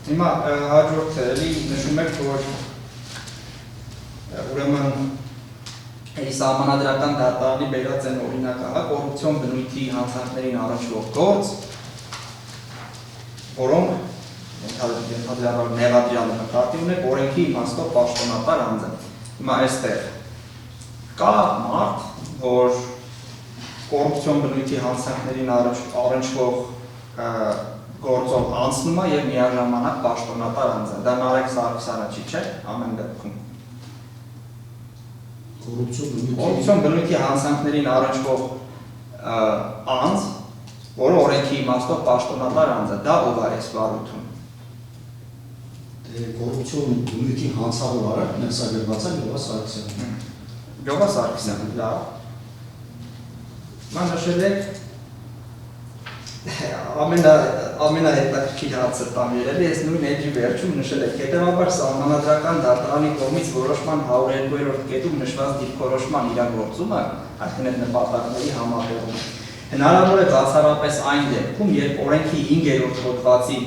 Հիմա հաջորդը էլի նշում եք, որ ուրեմն էլի սահմանադրական դատարանի բերած են օրինակը, կոռուպցիոն բնույթի հանցանքներին առնչվող գործ, որոնք ենթադրյալ մեղադրյալ նկատի ունեք օրենքի իմաստով պաշտոնատար անձ են։ Հիմա այստեղ կա մարդ, որ կոռուպցիոն բնույթի հանցանքներին առնչվող գործով անցնում է եւ միաժամանակ պաշտոնատար անձ է։ Դա Նարեկ Սարգսյանը չի, չէ՞, ամեն դեպքում։ Կոռուպցիոն բնույթի հանցանքներին առնչվող անձ, որը օրենքի իմաստով պաշտոնատար անձ է, դա ով է այս վարույթում։ Դե կոռուպցիոն բնույթի հանցավոր արարքն է սա գրված է Լևա Սարգսյանը։ Լևա Սարգսյանը, լավ։ Ման նշել եք ամենահետաքրքիր հարցը տամ երևի, ես նույն էջի վերջում նշել եք, հետևաբար սահմանադրական դատարանի կողմից որոշման 102-րդ կետում նշված դիրքորոշման իրագործումը, այսինքն այդ նպատակների համատեղումը, հնարավոր է բացառապես այն դեպքում, երբ օրենքի 5-րդ հոդվածի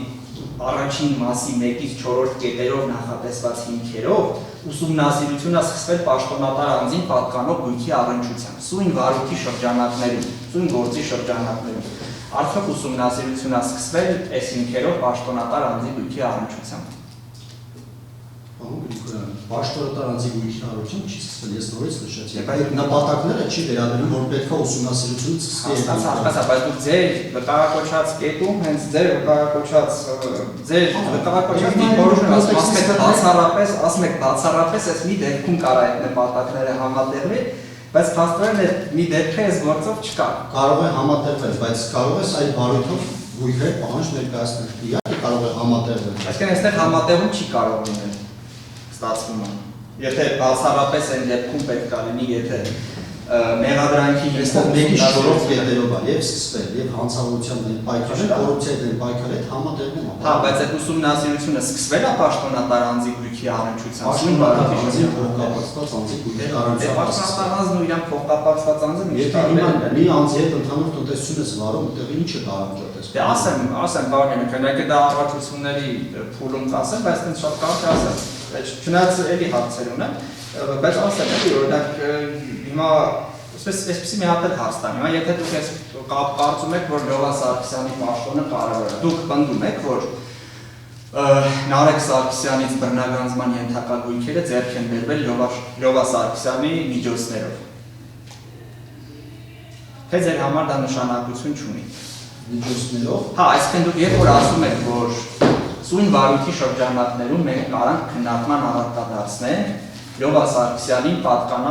առաջին մասի 1-ից 4-րդ կետերով նախատեսված հիմքերով ուսումնասիրությունը սկսվել պաշտոնատար անձին պատկանող գույքի առնչությամբ, սույն վարույթի շրջանակներում, սույն գործի շրջանակներում։ Արդյոք ուսումնասիրությունը սկսվել այս հիմքերով պաշտոնատար անձի գույքի առնչությամբ։ Պաշտոնատար անձի գույքի առնչությամբ չի սկսվել, ես նորից նշեցի։ Այդ նպատակները չի վերաբերում, որ պետք է ուսումնասիրությունը սկսվի։ Հասկացա, բայց դուք ձեր վկայակոչած կետում, հենց ձեր վկայակոչած դիրքորոշումը ասում եք բացառապես այս մի դեպքում կարող է այդ նպատակները համատեղվել, բայց փաստորեն այդ մի դեպքը այս գործով չկա։ Կարող է համատեղվել, բայց կարող է այդ վարույթով գույքեր պահանջ ներկայացնել։ Իհարկե կարող է համատեղվել։ Այսինքն այստեղ համատեղում չի կարող լինել, ստացվում է։ Եթե բացառապես այն դեպքում պետք է լինի, եթե մեղադրանքի այստեղ մեկի շորով կետերով է եւ սկսվել եւ հանցավորության դեմ պայքարը, կոռուպցիայի դեմ պայքարը համատեղում է։ Հա, բայց այդ ուսումնասիրությունը սկսվել է պաշտոնատար անձի գույքի առնչությամբ։ Պաշտոնատար անձի փոխկապակցված անձի գույքի առնչությամբ։ Պաշտոնատար անձն ու իրան փոխկապակցված անձը Եթե հիմա մի անձի հետ ընդհանուր տնտեսություն ես վարում, այդտեղ ինչը տարբերակես։ Դե ասեմ, բաղանյանը, քանյակը դա առողջությունների փուլում կասեմ, բայց դեռ շատ կարճ ասեմ։ Չնայած էլի հարցեր ունեմ, բայց ասեմ, օրինակ հիմա այսպեսի մի հատ հարց տամ։ Հիմա եթե դուք այս կարծում եք, որ Լևա Սարգսյանի պաշտոնը կարևոր է, դուք պնդում եք, որ Նարեկ Սարգսյանից բռնագանձման ենթակա գույքերը ձեռք են բերվել Լևա Սարգսյանի միջոցներով։ Թե ձեր համար դա նշանակություն չունի։ Միջոցներով։ Հա, այսինքն դուք երբ որ ասում եք, որ սույն վարույթի շրջանակներում մենք կարող ենք քննարկման առարկա դարձնել Լյովա Սարգսյանին պատկանա,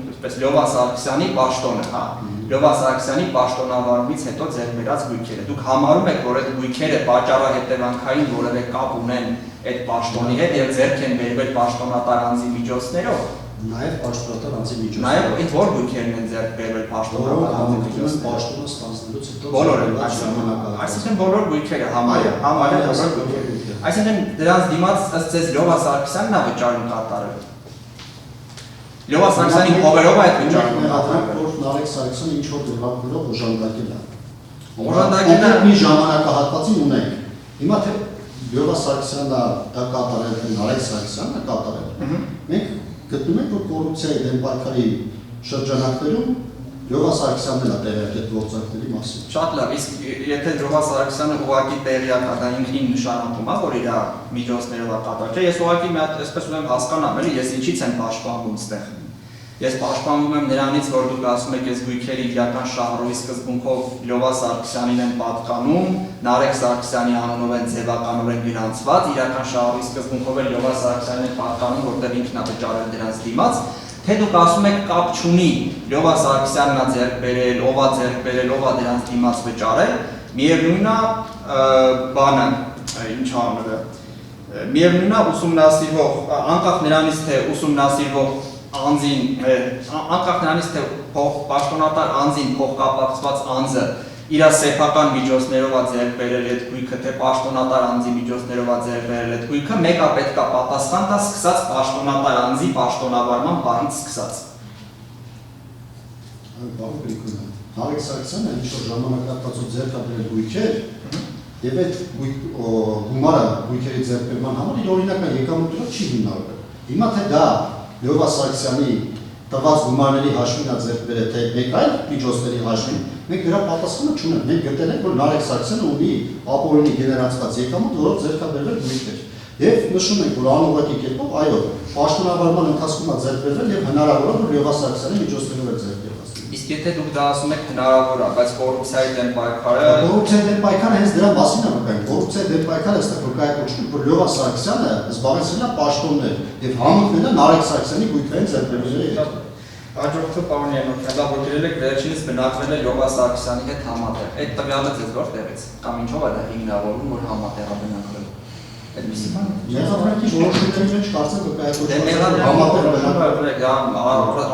այսպես Լյովա Սարգսյանի պաշտոնը, հա, Լյովա Սարգսյանի պաշտոնավարումից հետո ձեռք բերած գույքերը։ Դուք համարում եք, որ այդ գույքերը պատճառահետևանքային որևէ կապ ունեն այդ պաշտոնի հետ եւ ձեռք են բերվել պաշտոնատար անձի միջոցներով։ Նաև պաշտոնատար անձի միջոցներով։ Նաև այդ որ գույքերն են ձեռք բերվել պաշտոնատար անձի միջոցներով։ Պաշտոնը ստանձնելուց հետո բոլորը, այսինքն բոլոր գույքերը համարյա բոլոր գույքերը։ Այսինքն դրանց դիմաց ըստ ձեզ Լյովա Սարգսյանն է վճարում կատարել։ Լյովա Սարգսյանի հողերով այդ վճարում կատարել։ Որ Նարեկ Սարգսյանը ինչ որ դեպքերով օժանդակել է։ Օժանդակելը մի ժամանակահատվածին ունենք։ Հիմա թե Լյովա Սարգսյանն դա կատարել, թե Նարեկ Սարգսյանն է կատարել։ Մենք գտնում ենք, որ կոռուպցիայի դեմ պայքարի շրջանակներում Լյովա Սարգսյանն է տեղյակ այդ գործակների մասին։ Շատ լավ, իսկ եթե Լյովա Սարգսյանը ուղղակի տեղյակ է, դա ինքնին նշանակում է, որ իր միջոցներով է կատարել։ Ես ուղղակի մի հատ այսպես ուզում հասկանամ, էլի ես ինչից եմ պաշտպանվում ստեղ։ Ես պաշտպանվում եմ նրանից, որ դուք ասում եք, այս գույքերը իրական շահառուի սկզբունքով Լյովա Սարգսյանին են պատկանում, Նարեկ Սարգսյանի անունով են ձևականորեն գրանցված, իրական շահառուի սկզբունքով էլ Լյովա Սարգսյանին են պատկանում, որտեղ ինքն է վճարել դրանց դիմաց, թե դուք ասում եք կապ չունի, Լյովա Սարգսյանն է ձեռք բերել, ով է ձեռք բերել, ով է դրանց դիմաց վճարել, միևնույնն է բանը, ինչ անունը, միևնույնն է ուսումնասիրվող, անկախ նրանից թե ուսումնասիրվող անձին, անկախ նրանից թե պաշտոնատար անձին փոխկապակցված անձը իր սեփական միջոցներով է ձեռք բերել այդ գույքը, թե պաշտոնատար անձի միջոցներով է ձեռք բերել այդ գույքը, մեկը պետք է պատասխան տա սկսած պաշտոնատար անձի պաշտոնավարման բանից սկսած։ Բաղ Գրիգորյան, Նարեկ Սարգսյանը ինչ որ ժամանակահատվածով ձեռք է բերել գույքեր, եւ այդ գումարը գույքերի ձեռքբերման համար իր օրինական եկամուտով չի հիմնավորվել։ Հիմա թե դա Լյովա Սարգսյանի տված գումարների հաշվին է ձեռք բերել, թե մեկ այլ միջոցների հաշվին, մենք դրա պատասխանը չունենք։ Մենք գտել ենք, որ Նարեկ Սարգսյանը ունի ապօրինի գեներացված եկամուտ, որով ձեռք է բերվել գույքեր։ Եվ նշում ենք, որ անուղղակի կերպով, այո, պաշտոնավարման ընթացքում է ձեռք բերվել եւ հնարավոր է, որ Լյովա Սարգսյանի միջոցներով է ձեռք բերված։ Իսկ եթե դուք դա ասում եք հնարավոր է, բայց կոռուպցիայի դեմ պայքարը կոռուպցիայի դեմ պայքարը հենց դրա մասին է վկայում։ Կոռուպցիայի դեմ պայքարը այստեղ վկայակոչվում, որ Լյովա Սարգսյանը զբաղեցրել է պաշտոններ եւ համընկնել է Նարեկ Սարգսյանի գույքային ձեռքբերումների հետ։ Հաջորդը պարոն Յանոքյան, դա որ գրել եք վերջինս բնակվել է Լյովա Սարգսյանի հետ համատեղ։ Այդ տվյալը ձեզ որտեղից կամ ինչով է դա հիմնավորվում, որ համատեղ է բնակվել։ Այդպիսի բան։ Մեղադրանքի որոշումների մեջ կարծեմ վկայակոչվում Դե մեղադրանքը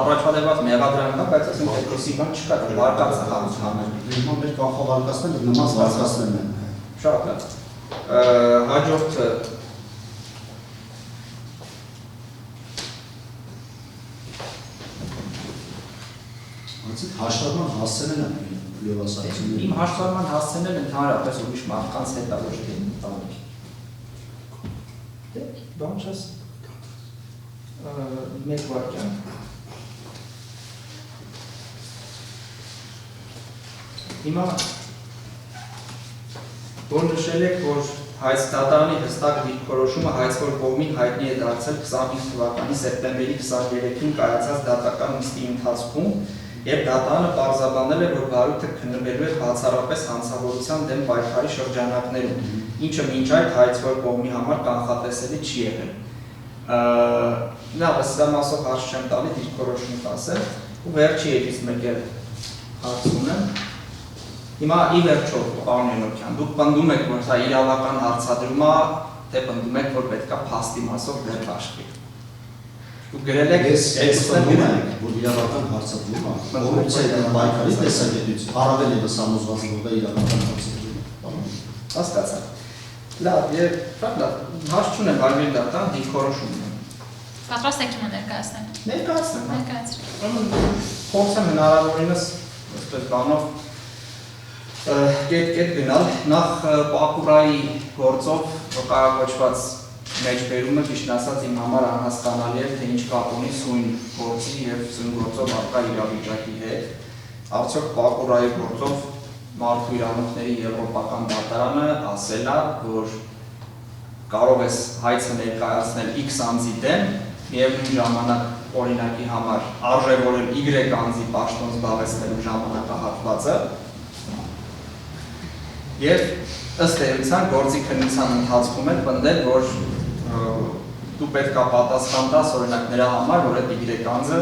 առաջվա դեպքում մեղադրանք է, բայց ասենք այդպիսի բան չկա, վարկած է հանձնվել։ Հիմա մեր կանխավարկածները նման վարկածներն են։ Շատ լավ։ Հաջորդը Հաշտարման հասցնել են Լյովա Սարգսյանը։ Իմ հաշտարման հասցնել ընդհանրապես ուրիշ մարդկանց հետ է ոչ թե ընտանիք։ Դե, բան չես մեկ վարքյան։ Հիմա որ նշել եք, որ Հայց դատարանի հստակ դիրքորոշումը հայցվոր կողմին հայտնի է դարձել 25 թվականի սեպտեմբերի 23-ին կայացած դատական նիստի ընթացքում եւ դատարանը պարզաբանել է, որ բարույթը քննվելու է բացառապես հանցավորության դեմ պայքարի շրջանակներում, ինչը մինչ այդ հայցվոր կողմի համար կանխատեսելի չի եղել։ Լավ, սա մասով հարց չեմ տալի, դիրքորոշում կասեմ, ու վերջի եթից մեկ էլ հարց ունեմ։ Հիմա ի վերջո, պարոն Յանոքյան, դուք պնդում եք, որ սա իրավական հարցադրում է, թե պնդում եք, որ պետք է փաստի մասով դեր հաշվի։ Դուք գրել եք, ես պնդում եմ, որ իրավական հարցադրում է, կոռուպցիայի դեմ պայքարի տեսակետից, առավել ևս համոզված որ դա իրավական հարցադրում է։ Հասկացա։ Լավ, եւ շատ լավ, հարց չունեմ, հարմար դատան դիրքորոշում ունեմ։ Պատրաստ եք հիմա ներկայացնել։ Ներկայացնեմ։ Ներկայացրեք։ Փորձեմ հնարավորինս այսպես բանով կետ գնալ, նախ պակուրայի գործով վկայակոչված մեջբերումը ճիշտ ասած իմ համար անհասկանալի է, թե ինչ կապ ունի սույն գործի եւ սույն գործով առկա իրավիճակի հետ։ Արդյոք պակուրայի գործով մարդու իրավունքների եվրոպական դատարանը ասել է, որ կարող ես հայցը ներկայացնել X անձի դեմ, միևնույն ժամանակ օրինակի համար արժևորել Y անձի պաշտոն զբաղեցնելու ժամանակահատվածը եւ ըստ էության գործի քննության ընթացքում էլ պնդել, որ դու պետք է պատասխան տաս օրինակ նրա համար, որ այդ Y անձը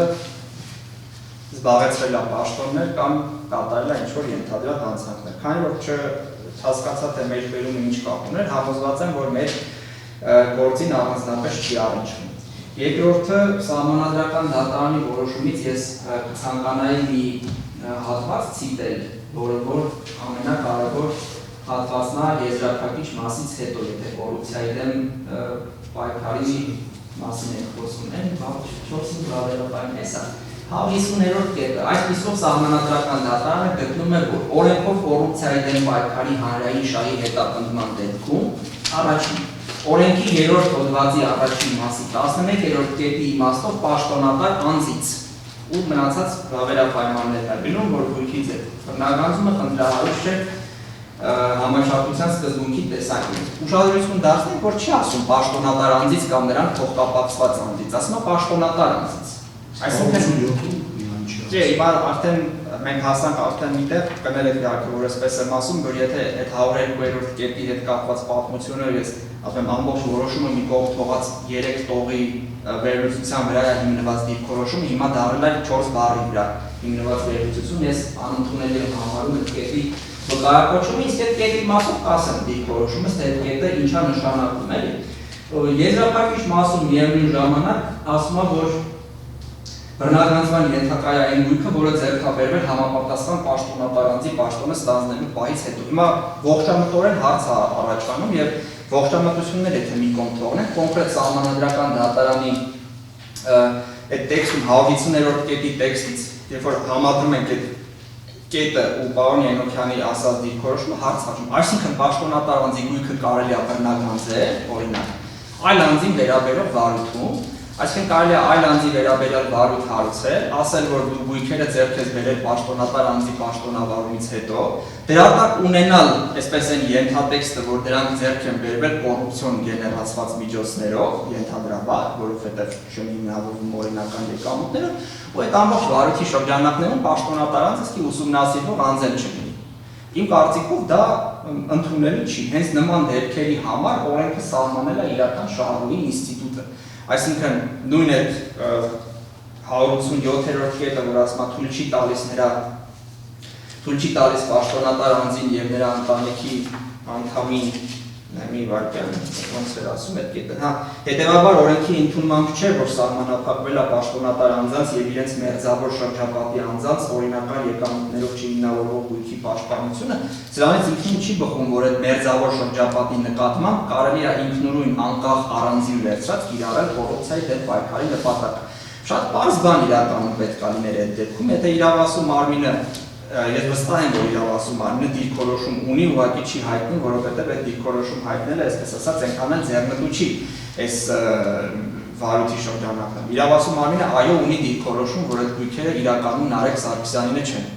զբաղեցրել է պաշտոններ կամ կատարել է ինչ-որ ենթադրյալ հանցանքներ։ Քանի որ չհասկացա, թե մեր բերումը ինչ կապ ուներ, համոզված եմ, որ մեր գործին առանձնապես չի առնչվում։ Երկրորդը, սահմանադրական դատարանի որոշումից ես կցանկանայի մի հատված ցիտել, որը ամենակարևոր հատվածն է եզրափակիչ մասից հետո, եթե կոռուպցիայի դեմ պայքարի մասին ենք խոսում, 4-ին բավարարաբար էս է։ 50-րդ կետը, այսպիսով սահմանադրական դատարանը գտնում է, որ օրենքով կոռուպցիայի դեմ պայքարի հանրային շահի հետապնդման դեպքում առաջին օրենքի 3-րդ հոդվածի առաջին մասի 11-րդ կետի իմաստով պաշտոնատար անձից ու մնացած բավարարապայմաններն է գնում, որ գույքից է բռնագանձումը խնդրահարույց չէ համաչափության սկզբունքի տեսակետից։ Ուշադրություն դարձնենք, որ չի ասում պաշտոնատար անձից կամ նրան փոխկապակցված անձից, ասում է պաշտոնատար անձից։ Այսինքն Չէ, հիմա արդեն մենք հասանք արդեն միտեղ կներեք իհարկե, որ այսպես եմ ասում, որ եթե այդ 102-րդ կետի հետ կապված պատմությունը ես ասեմ ամբողջ որոշումը մի կողմ թողած 3 տողի վերլուծության վրա հիմնված դիրքորոշումը հիմա դառել է 4 բառի վրա հիմնված վերլուծություն, ես անընդունելի եմ համարում այդ կետի վկայակոչումը, իսկ այդ կետի մասով կասեմ դիրքորոշումը, թե այդ կետը ինչա նշանակում էլի։ Եզրափակիչ մասում միևնույն ժամանակ ասում է, որ բռնագանձման ենթակա է այն գույքը, որը ձեռք է բերվել համապատասխան պաշտոնատար անձի պաշտոնը ստանձնելու պահից հետո։ Հիմա ողջամտորեն հարց է առաջանում եւ ողջամտություններ եթե մի կողմ թողնենք, կոնկրետ սահմանադրական դատարանի այդ տեքստում 150-րդ կետի տեքստից, երբ որ համադրում ենք այդ կետը ու պարոն Ենոքյանի ասած դիրքորոշումը հարց հաշվում։ Այսինքն պաշտոնատար անձի գույքը կարելի է բռնագանձել, օրինակ, այլ անձին վերաբերող վարույթում Այսինքն կարելի է այլ անձի վերաբերյալ վարույթ հարուցել, ասել, որ դու գույքերը ձեռք ես բերել պաշտոնատար անձի պաշտոնավարումից հետո, դրա տակ ունենալ, այսպես են ենթատեքստը, որ դրանք ձեռք են բերվել կոռուպցիոն գեներացված միջոցներով, ենթադրաբար, որովհետև չհիմնավորվում օրինական եկամուտներով, ու այդ ամբողջ վարույթի շրջանակներում պաշտոնատար անձը իսկի ուսումնասիրվող անձ չլինի։ Իմ կարծիքով դա ընդունելի չի, հենց նման դեպքերի համար օրենքը սահմանել է իրական շահառուի ինստիտուտը։ Այսինքն նույն այդ 187-րդ կետը, որ ասում է թույլ չի տալիս նրա թույլ չի տալիս պաշտոնատար անձին եւ նրա ընտանիքի անդամին մի վարքյան ոնց էր ասում այդ կետը, հա, հետեւաբար օրենքի ընդունմամբ չէ, որ սահմանափակվել է պաշտոնատար անձանց եւ իրենց մերձավոր շրջապատի անձանց օրինական եկամուտներով չհիմնավորվող գույքի պաշտպանությունը, սրանից ինքնին չի բխում, որ այդ մերձավոր շրջապատի նկատմամբ կարելի է ինքնուրույն անկախ առանձին վերցրած կիրառել կոռուպցիայի դեմ պայքարի նպատակը։ Շատ պարզ բան իրականում պետք է լիներ այդ դեպքում, եթե իրավասու մարմինը Ես վստահ եմ, որ իրավասու մարմինը դիրքորոշում ունի, ուղղակի չի հայտնում, որովհետև այդ դիրքորոշում հայտնելը, այսպես ասած, այնքան էլ ձեռնտու չի այս վարույթի շրջանակում։ Իրավասու մարմինը այո ունի դիրքորոշում, որ այդ գույքերը իրականում Նարեկ Սարգսյանինը չեն։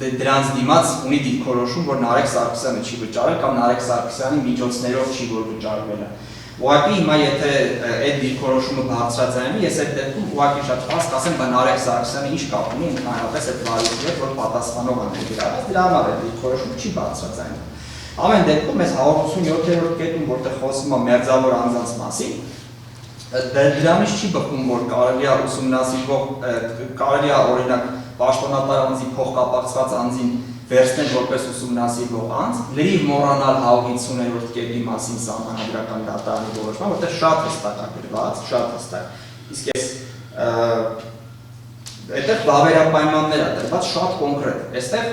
Դրանց դիմաց ունի դիրքորոշում, որ Նարեկ Սարգսյանը չի վճարել կամ Նարեկ Սարգսյանի միջոցներով չի որ վճարվել է։ Ուղղակի հիմա եթե այդ դիրքորոշումը բարձրաձայնի, ես այդ դեպքում ուղղակի շատ պարզ կասեմ, բա Նարեկ Սարգսյանը ինչ կապ ունի ընդհանրապես այդ վարույթի հետ, որ պատասխանող է ներգրաված, դրա համար այդ դիրքորոշումը չի բարձրաձայնում։ Ամեն դեպքում այս 187-րդ կետում, որտեղ խոսում է մերձավոր անձանց մասին, դրանից չի բխում, որ կարելի է ուսումնասիրվող, կարելի է օրինակ պաշտոնատար անձի փոխկապակցված անձին վերցնել որպես ուսումնասիրվող անձ, լրիվ մոռանալ 150-րդ կետի մասին սահմանադրական դատարանի որոշումը, որտեղ շատ հստակ է գրված, շատ հստակ։ Իսկ ես այդտեղ բավարարապայմաններ է դրված շատ կոնկրետ։ Այստեղ,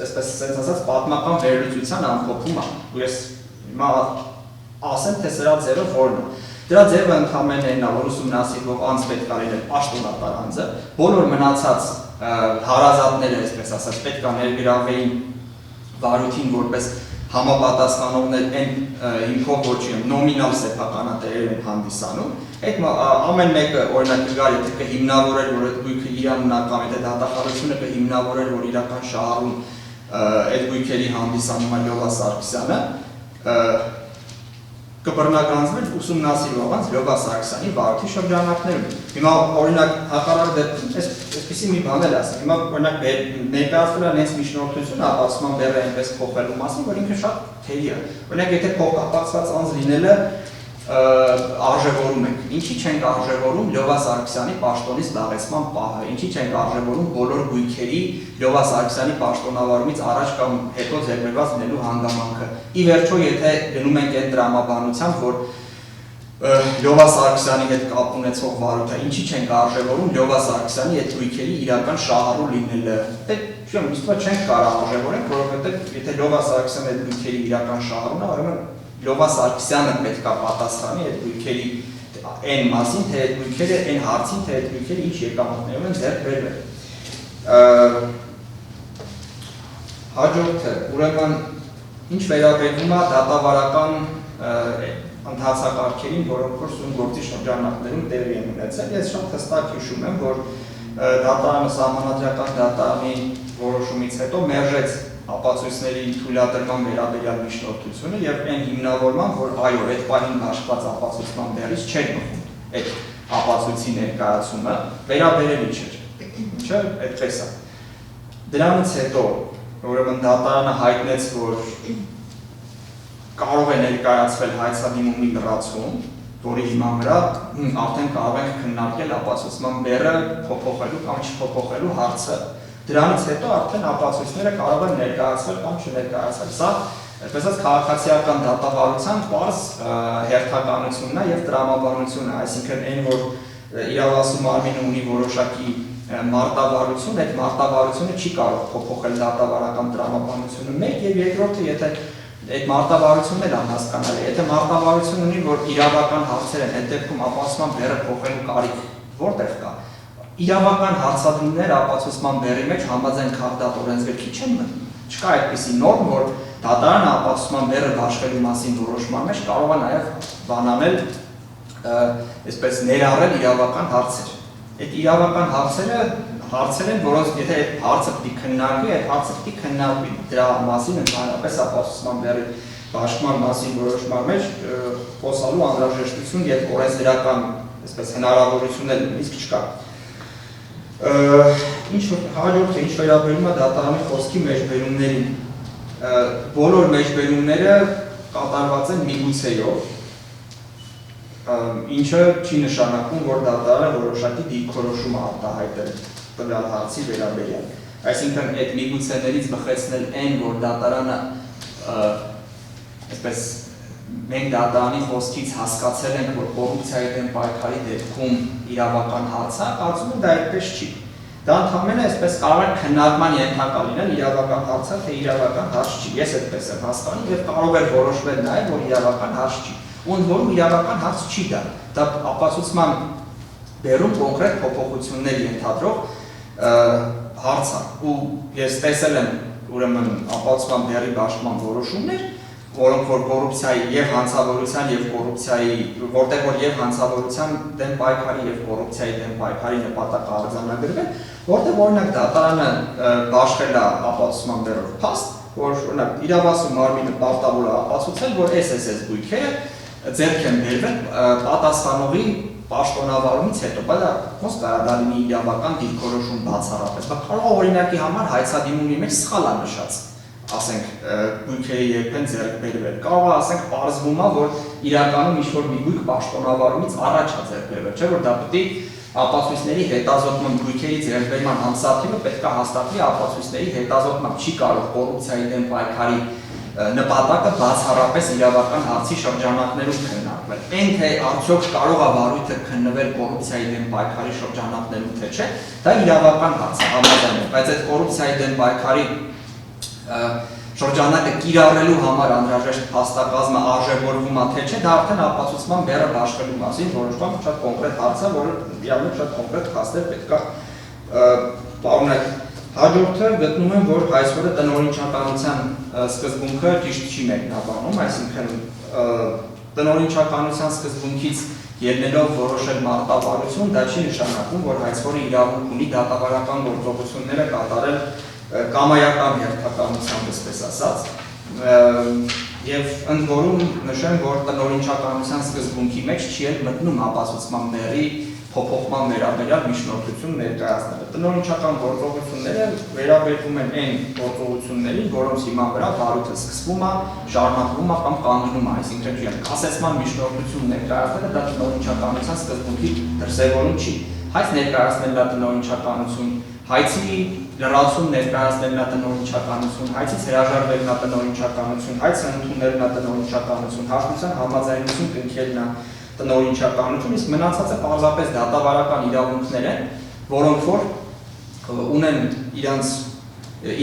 այսպես ասած, պատմական վերլուծության ամփոփում է, ու ես հիմա ասեմ, թե սրա ձևը որն է։ Դրա ձևը ընդհանրապես այն է, որ ուսումնասիրվող անձ պետք է լինի պաշտոնատար անձը, բոլոր մնացած հարազատները, այսպես ասած, պետք է ներգրավվեին վարույթին որպես համապատասխանողներ այն հիմքով, որ չի նոմինալ սեփականատերեր են հանդիսանում, այդ ամեն մեկը օրինակ գալ եթե կհիմնավորեր, որ այդ գույքը իրանունական, եթե դատախազությունը կհիմնավորեր, որ իրական շահառուն այդ գույքերի հանդիսանում է Լյովա Սարգսյանը, կբռնագանձվեր ուսումնասիրվող անձ Լյովա Սարգսյանի վարույթի շրջանակներում։ Հիմա օրինակ հակառակ դեպքում այսպեսի մի բան էլ ասեմ։ Հիմա օրինակ ներկայացվել է նենց միջնորդություն ապացման բեռը այնպես փոխելու մասին, որ ինքը շատ թերի է։ Օրինակ եթե փոխկապակցված անձ լինելը արժևորում ենք։ Ինչի չենք արժևորում Լյովա Սարգսյանի պաշտոնից դաղեցման պահը, ինչի չենք արժևորում բոլոր գույքերի Լյովա Սարգսյանի պաշտոնավարումից առաջ կամ հետո ձեռնված լինելու հանգամանքը։ Ի վերջո, եթե գնում ենք այն տրամաբանությամբ, որ Լյովա Սարգսյանի հետ կապ ունեցող վարույթը, ինչի չենք արժևորում Լյովա Սարգսյանի այդ գույքերի իրական շահառու լինելը։ Դե չենք կարող արժևորենք, որովհետև եթե Լյովա Սարգսյանը այդ գույքերի իրական շահառուն է, ուրեմն Լյովա Սարգսյանը պետք է պատասխանի այդ գույքերի այն մասին, թե այդ գույքերը այն հարցին, թե այդ գույքերը ինչ եկամուտներով են ձեռք բերվել։ Հաջորդը, ուրեմն ինչ վերաբերվում է դատավարական ընթացակարգերին, որոնք որ սույն գործի շրջանակներում տեղի են ունեցել, ես շատ հստակ հիշում եմ, որ դատարանը սահմանադրական դատարանի որոշումից հետո մերժեց ապացույցների թույլատրման վերաբերյալ միջնորդությունը եւ այն հիմնավորման, որ այո, այդ պահին հաշված ապացույցման բերից չէր մխում այդ ապացույցի ներկայացումը, վերաբերելի չէր։ Չէ, այդպես է։ Դրանից հետո, ուրեմն դատարանը հայտնեց, որ կարող է ներկայացվել հայցադիմումի լրացում, որի հիման վրա արդեն կարող ենք քննարկել ապացույցման բեռը փոփոխելու կամ չփոփոխելու հարցը։ Դրանից հետո արդեն ապացույցները կարող են ներկայացվել կամ չներկայացվել։ Սա, այսպես ասած, քաղաքացիական դատավարության պարզ հերթականությունն է եւ տրամաբանությունը, այսինքն այն, որ իրավասու մարմինը ունի որոշակի մարտավարություն, այդ մարտավարությունը չի կարող փոփոխել դատավարական տրամաբանությունը մեկ եւ երկրորդը, եթե այդ մարտավարությունն էլ անհասկանալի է, եթե մարտավարություն ունի, որ իրավական հարցեր են, այդ դեպքում ապացուցման բեռը փոխելու կարիք որտեղ կա։ Իրավական հարցադրումները ապացուցման բեռի մեջ համաձայն քաղաքդատ օրենսգրքի չեն մտնում։ Չկա այդպիսի նորմ, որ դատարանը ապացուցման բեռը դաշվելու մասին որոշման մեջ կարող է նաև բանանել, այսպես ներառել իրավական հարցեր։ Այդ իրավական հարցեր են, որոնց եթե այդ հարցը պիտի քննարկվի, այդ հարցը պիտի քննարկվի դրա մասին ընդհանրապես ապացուցման բեռի բաշխման մասին որոշման մեջ խոսալու անհրաժեշտություն եւ օրենսդրական, այսպես հնարավորություն էլ նույնիսկ չկա։ Ինչ հաջորդը, ինչ վերաբերում է դատարանի խոսքի մեջբերումներին, բոլոր մեջբերումները կատարված են միգուցեյով, ինչը չի նշանակում, որ դատարանը որոշակի դիրքորոշում է արտահայտել տվյալ հարցի վերաբերյալ։ Այսինքն այդ միգուցեներից բխեցնել այն, որ դատարանը այսպես մենք դատարանի խոսքից հասկացել ենք, որ կոռուպցիայի դեմ պայքարի դեպքում իրավական հարց է, կարծում եմ դա այդպես չի։ Դա ընդհանրապես այսպես կարող է քննարկման ենթակա լինել իրավական հարցը, թե իրավական հարց չի։ Ես այդպես եմ հասկանում եւ կարող է որոշվել նաեւ, որ իրավական հարց չի։ Ոնց որում իրավական հարց չի դա։ Դա ապացուցման բերում կոնկրետ փոփոխություններ ենթադրող հարց է։ Ու ես տեսել եմ ուրեմն ապացուցման բերի բաշխման որոշումներ, որոնք որ կոռուպցիայի եւ հանցավորության եւ կոռուպցիայի, որտեղ որ եւ հանցավորության դեմ պայքարի եւ կոռուպցիայի դեմ պայքարի նպատակ արձանագրվել, որտեղ օրինակ դատարանը բաշխել է ապացուցման բերով փաստ, որ օրինակ իրավասու մարմինը պարտավոր է ապացուցել, որ այս գույքերը ձեռք են բերվել պատասխանողի պաշտոնավարումից հետո, բայց ոնց կարա դա լինի իրավական դիրքորոշում բացառապես։ Բայց կարող է օրինակի համար հայցադիմումի մեջ սխալ է նշած, ասենք գույքերի երբեն ձեռք բերվել։ Կարող է ասենք պարզվում է, որ իրականում ինչ-որ մի գույք պաշտոնավարումից առաջ է ձեռք բերվել, չէ՞ որ դա պետք է ապացույցների հետազոտման գույքերի ձեռքբերման ամսաթիվը պետք է հաստատվի ապացույցների հետազոտմամբ, չի կարող կոռուպցիայի դեմ պայքարի նպատակը բացառապես իրավական հարցի շրջանակներում քննարկվել։ Այն թե արդյոք կարող է վարույթը քննվել կոռուպցիայի դեմ պայքարի շրջանակներում թե չէ, դա իրավական հարց է համաձայն եմ, բայց այդ կոռուպցիայի դեմ պայքարի շրջանակը կիրառելու համար անհրաժեշտ փաստակազմը արժևորվում է թե չէ, դա արդեն ապացուցման բեռը բաշխելու մասին որոշման շատ կոնկրետ հարց է, որը իրավունք շատ կոնկրետ փաստեր պետք է պարունակի։ Հաջորդը գտնում եմ, որ այսօրը տնօրինչականության սկզբունքը ճիշտ չի մեկնաբանում, այսինքն տնօրինչականության սկզբունքից ելնելով որոշել մարտավարություն, դա չի նշանակում, որ այսօրը իրավունք ունի դատավարական գործողությունները կատարել կամայական հերթականությամբ, այսպես ասած, եւ ընդ որում նշեմ, որ տնօրինչականության սկզբունքի մեջ չի էլ մտնում ապացուցման բեռի փոփոխման վերաբերյալ միջնորդություն ներկայացնելը։ Տնօրինչական գործողությունները վերաբերվում են այն գործողություններին, որոնց հիման վրա վարույթը սկսվում է, շարունակվում է կամ կանգնում է, այսինքն կասեցման միջնորդություն ներկայացնելը դա տնօրինչականության սկզբունքի դրսևորում չի։ Հայց ներկայացնելն է տնօրինչականություն, հայցի լրացում ներկայացնելն է տնօրինչականություն, հայցից հրաժարվելն է տնօրինչականություն, հայցը ընդունելն է տնօրինչականություն, հաշտության համաձայնություն կնքելն է տնօրինչականություն, իսկ մնացածը պարզապես դատավարական իրավունքներ են, որոնք որ ունեն իրանց